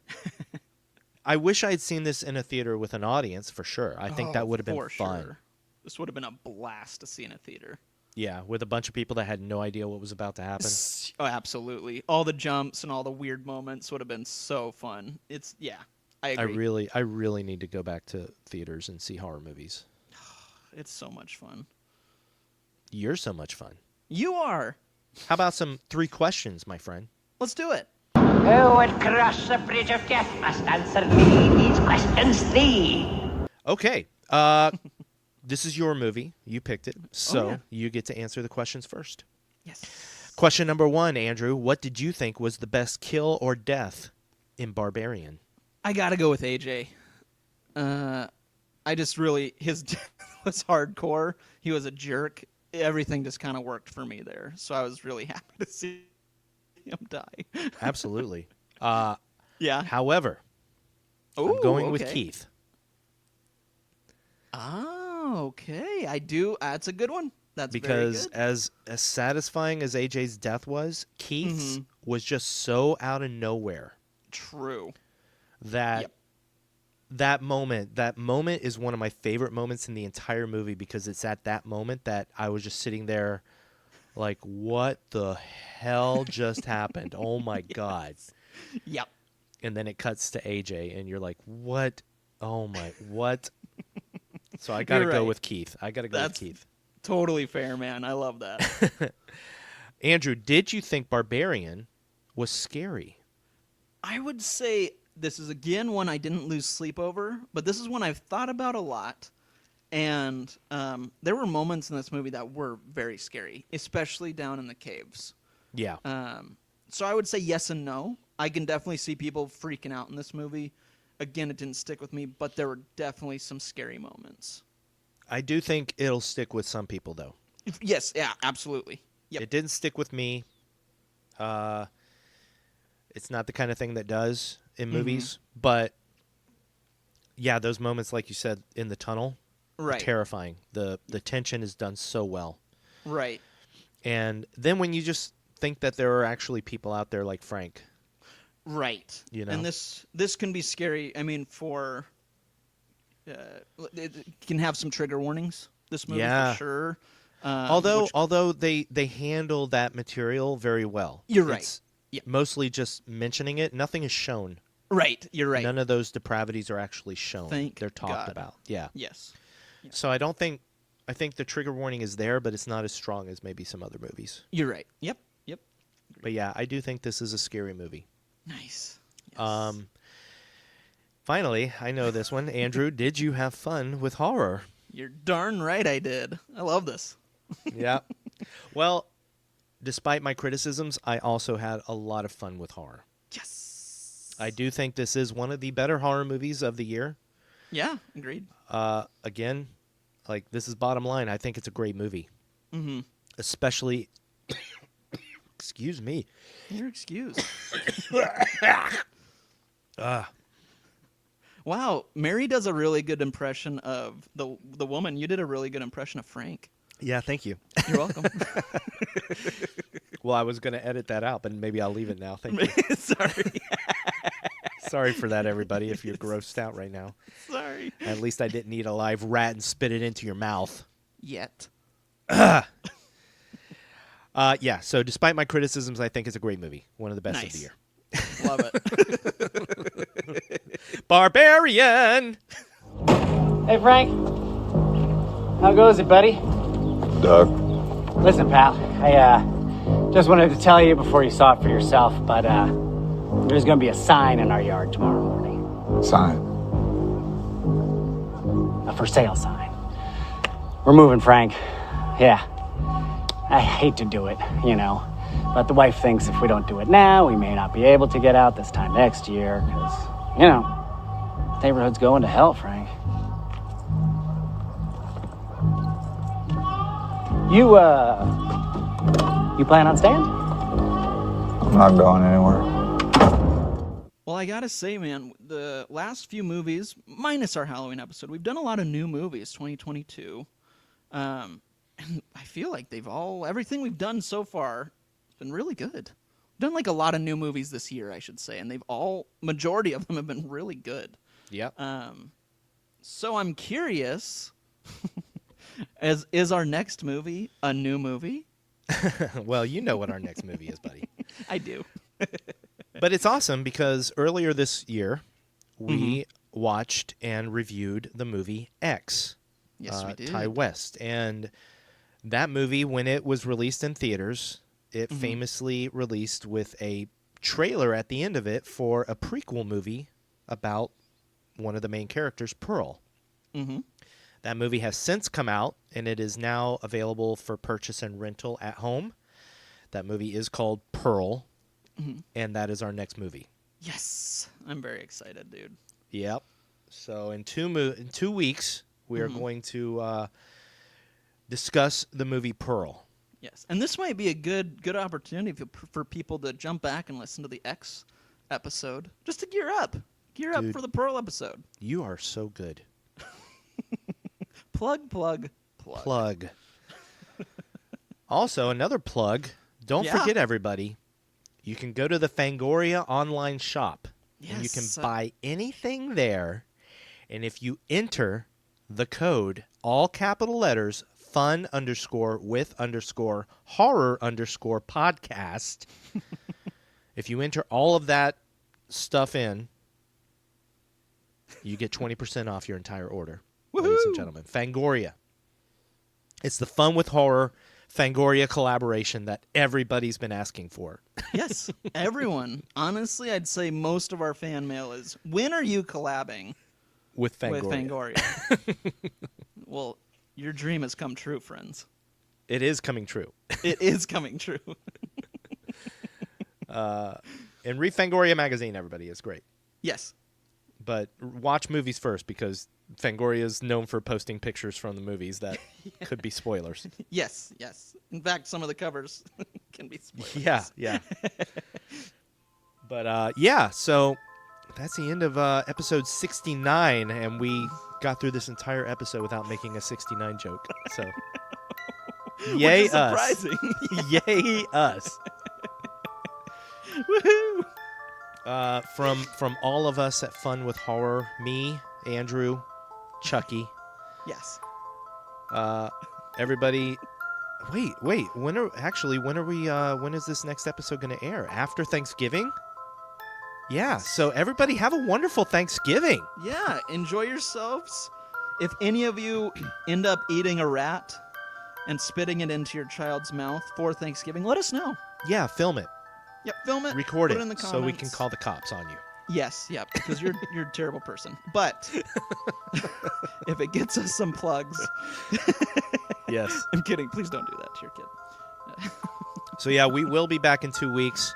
[SPEAKER 3] I wish I had seen this in a theater with an audience for sure. I think that would have been
[SPEAKER 2] for
[SPEAKER 3] fun.
[SPEAKER 2] Sure. This would have been a blast to see in a theater.
[SPEAKER 3] Yeah, with a bunch of people that had no idea what was about to happen.
[SPEAKER 2] Oh, absolutely. All the jumps and all the weird moments would have been so fun. I agree.
[SPEAKER 3] I really need to go back to theaters and see horror movies.
[SPEAKER 2] It's so much fun.
[SPEAKER 3] You're so much fun.
[SPEAKER 2] You are.
[SPEAKER 3] How about some 3 questions, my friend?
[SPEAKER 2] Let's do it.
[SPEAKER 5] Who would cross the bridge of death must answer me these questions 3.
[SPEAKER 3] Okay. This is your movie. You picked it. So you get to answer the questions first.
[SPEAKER 2] Yes.
[SPEAKER 3] Question number 1, Andrew. What did you think was the best kill or death in Barbarian?
[SPEAKER 2] I got to go with AJ. His death was hardcore. He was a jerk. Everything just kind of worked for me there. So I was really happy to see him die.
[SPEAKER 3] Absolutely.
[SPEAKER 2] Yeah.
[SPEAKER 3] However, I'm going with Keith.
[SPEAKER 2] Oh, okay. I do. That's a good one. That's
[SPEAKER 3] Because
[SPEAKER 2] very good.
[SPEAKER 3] as satisfying as AJ's death was, Keith's was just so out of nowhere
[SPEAKER 2] True.
[SPEAKER 3] that that moment is one of my favorite moments in the entire movie because it's at that moment that I was just sitting there like, what the hell just happened? Oh my God.
[SPEAKER 2] Yep.
[SPEAKER 3] And then it cuts to AJ and you're like, what? Oh my, what? So I got to
[SPEAKER 2] You're
[SPEAKER 3] go
[SPEAKER 2] right.
[SPEAKER 3] with Keith. I got to go with Keith.
[SPEAKER 2] Totally fair, man. I love that.
[SPEAKER 3] Andrew, did you think Barbarian was scary?
[SPEAKER 2] I would say this is, again, one I didn't lose sleep over, but this is one I've thought about a lot. And there were moments in this movie that were very scary, especially down in the caves.
[SPEAKER 3] Yeah.
[SPEAKER 2] So I would say yes and no. I can definitely see people freaking out in this movie. Again, it didn't stick with me, but there were definitely some scary moments.
[SPEAKER 3] I do think it'll stick with some people, though.
[SPEAKER 2] Yes, yeah, absolutely. Yep.
[SPEAKER 3] It didn't stick with me. It's not the kind of thing that does in movies. But, yeah, those moments, like you said, in the tunnel, are terrifying. The tension is done so well.
[SPEAKER 2] Right.
[SPEAKER 3] And then when you just think that there are actually people out there like Frank.
[SPEAKER 2] Right.
[SPEAKER 3] You know?
[SPEAKER 2] And this can be scary. I mean, it can have some trigger warnings, this movie, for sure.
[SPEAKER 3] Although they handle that material very well.
[SPEAKER 2] You're right.
[SPEAKER 3] It's mostly just mentioning it. Nothing is shown.
[SPEAKER 2] Right. You're right.
[SPEAKER 3] None of those depravities are actually shown.
[SPEAKER 2] Thank
[SPEAKER 3] They're talked
[SPEAKER 2] God.
[SPEAKER 3] about. Yeah.
[SPEAKER 2] Yes.
[SPEAKER 3] So I don't think I think the trigger warning is there, but it's not as strong as maybe some other movies.
[SPEAKER 2] You're right. Yep.
[SPEAKER 3] But yeah, I do think this is a scary movie.
[SPEAKER 2] Nice. Yes.
[SPEAKER 3] Finally, I know this one. Andrew, did you have fun with horror?
[SPEAKER 2] You're darn right I did. I love this.
[SPEAKER 3] Yeah. Well, despite my criticisms, I also had a lot of fun with horror.
[SPEAKER 2] Yes.
[SPEAKER 3] I do think this is one of the better horror movies of the year.
[SPEAKER 2] Yeah, agreed.
[SPEAKER 3] Again, like, this is bottom line. I think it's a great movie. Mm-hmm. Especially, excuse me.
[SPEAKER 2] You're excused. Wow, Mary does a really good impression of the woman. You did a really good impression of Frank.
[SPEAKER 3] Yeah, thank you.
[SPEAKER 2] You're welcome.
[SPEAKER 3] Well, I was going to edit that out, but maybe I'll leave it now. Thank you.
[SPEAKER 2] Sorry.
[SPEAKER 3] Sorry for that, everybody, if you're grossed out right now.
[SPEAKER 2] Sorry.
[SPEAKER 3] At least I didn't eat a live rat and spit it into your mouth.
[SPEAKER 2] Yet.
[SPEAKER 3] Yeah, so despite my criticisms, I think it's a great movie. One of the best of the
[SPEAKER 2] Nice.
[SPEAKER 3] year.
[SPEAKER 2] Love it.
[SPEAKER 3] Barbarian!
[SPEAKER 6] Hey, Frank. How goes it, buddy?
[SPEAKER 7] Doug.
[SPEAKER 6] Listen, pal, I just wanted to tell you before you saw it for yourself, but there's gonna be a sign in our yard tomorrow morning.
[SPEAKER 7] Sign.
[SPEAKER 6] A for sale sign. We're moving, Frank. Yeah. I hate to do it, you know, but the wife thinks if we don't do it now, we may not be able to get out this time next year, because, you know, the neighborhood's going to hell, Frank. You plan on staying?
[SPEAKER 7] I'm not going anywhere.
[SPEAKER 2] Well, I gotta say, man, the last few movies, minus our Halloween episode, we've done a lot of new movies, 2022. And I feel like everything we've done so far has been really good. We've done like a lot of new movies this year, I should say, and majority of them have been really good.
[SPEAKER 3] Yep.
[SPEAKER 2] So I'm curious, is our next movie a new movie?
[SPEAKER 3] Well, you know what our next movie is, buddy.
[SPEAKER 2] I do.
[SPEAKER 3] But it's awesome because earlier this year, we watched and reviewed the movie X.
[SPEAKER 2] Yes, we did.
[SPEAKER 3] Ty West. And that movie, when it was released in theaters, it famously released with a trailer at the end of it for a prequel movie about one of the main characters, Pearl.
[SPEAKER 2] Mm-hmm.
[SPEAKER 3] That movie has since come out, and it is now available for purchase and rental at home. That movie is called Pearl, and that is our next movie.
[SPEAKER 2] Yes. I'm very excited, dude.
[SPEAKER 3] Yep. So in 2 weeks, we are going to discuss the movie Pearl.
[SPEAKER 2] Yes. And this might be a good opportunity for people to jump back and listen to the X episode just to gear up. Gear up for the Pearl episode.
[SPEAKER 3] You are so good.
[SPEAKER 2] Plug.
[SPEAKER 3] Also, another plug. Don't
[SPEAKER 2] Yeah.
[SPEAKER 3] forget, everybody, you can go to the Fangoria online shop, and you can
[SPEAKER 2] Yes.
[SPEAKER 3] buy anything there. And if you enter the code, all capital letters, fun_with_horror_podcast, if you enter all of that stuff in, you get 20% off your entire order. Ladies and gentlemen, Fangoria. It's the Fun with Horror Fangoria collaboration that everybody's been asking for.
[SPEAKER 2] Yes. Everyone. Honestly, I'd say most of our fan mail is, when are you collabing
[SPEAKER 3] With Fangoria.
[SPEAKER 2] with Fangoria? Well, your dream has come true, friends.
[SPEAKER 3] It is coming true.
[SPEAKER 2] It is coming true.
[SPEAKER 3] And read Fangoria magazine, everybody. It's great.
[SPEAKER 2] Yes.
[SPEAKER 3] But watch movies first, because Fangoria is known for posting pictures from the movies that could be spoilers.
[SPEAKER 2] Yes. In fact, some of the covers can be spoilers.
[SPEAKER 3] Yeah. But, so that's the end of episode 69, and we got through this entire episode without making a 69 joke. So, yay
[SPEAKER 2] Which is
[SPEAKER 3] us.
[SPEAKER 2] surprising.
[SPEAKER 3] Yay us.
[SPEAKER 2] Woohoo!
[SPEAKER 3] From all of us at Fun with Horror, me, Andrew, Chucky,
[SPEAKER 2] Yes.
[SPEAKER 3] everybody. Wait. When is this next episode going to air? After Thanksgiving? Yeah. So everybody have a wonderful Thanksgiving.
[SPEAKER 2] Yeah. Enjoy yourselves. If any of you end up eating a rat and spitting it into your child's mouth for Thanksgiving, let us know.
[SPEAKER 3] Yeah, film it.
[SPEAKER 2] Yep, film it.
[SPEAKER 3] Record
[SPEAKER 2] put
[SPEAKER 3] it
[SPEAKER 2] in the comments.
[SPEAKER 3] so we can call the cops on you.
[SPEAKER 2] Yes, yeah, because you're a terrible person. But if it gets us some plugs,
[SPEAKER 3] Yes.
[SPEAKER 2] I'm kidding. Please don't do that to your kid.
[SPEAKER 3] So yeah, we will be back in 2 weeks.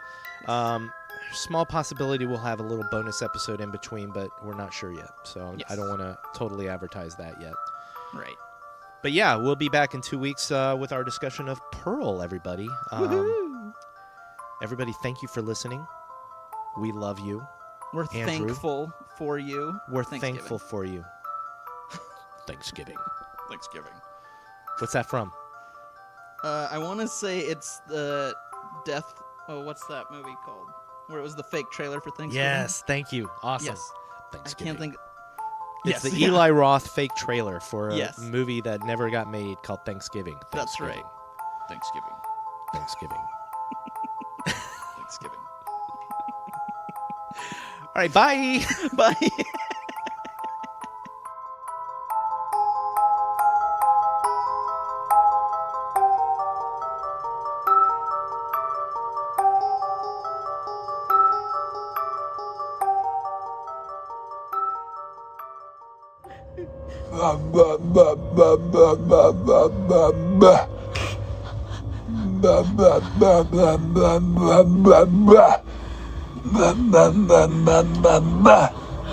[SPEAKER 3] Small possibility we'll have a little bonus episode in between, but we're not sure yet. So
[SPEAKER 2] Yes.
[SPEAKER 3] I don't want to totally advertise that yet.
[SPEAKER 2] Right.
[SPEAKER 3] But yeah, we'll be back in 2 weeks with our discussion of Pearl, everybody. Everybody, thank you for listening. We love you.
[SPEAKER 2] We're
[SPEAKER 3] Andrew.
[SPEAKER 2] thankful for you.
[SPEAKER 3] We're
[SPEAKER 2] Thanksgiving.
[SPEAKER 3] thankful for you. Thanksgiving.
[SPEAKER 2] Thanksgiving.
[SPEAKER 3] What's that from?
[SPEAKER 2] I want to say it's the death. Oh, what's that movie called? Where it was the fake trailer for Thanksgiving.
[SPEAKER 3] Yes, thank you. Awesome.
[SPEAKER 2] Yes. I
[SPEAKER 3] Thanksgiving.
[SPEAKER 2] can't think.
[SPEAKER 3] It's
[SPEAKER 2] Yes,
[SPEAKER 3] the
[SPEAKER 2] yeah.
[SPEAKER 3] Eli Roth fake trailer for a
[SPEAKER 2] Yes.
[SPEAKER 3] movie that never got made called Thanksgiving.
[SPEAKER 2] That's right.
[SPEAKER 3] Thanksgiving. Thanksgiving.
[SPEAKER 2] Thanksgiving.
[SPEAKER 3] All right, bye.
[SPEAKER 2] Bye.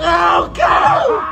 [SPEAKER 7] Oh, God!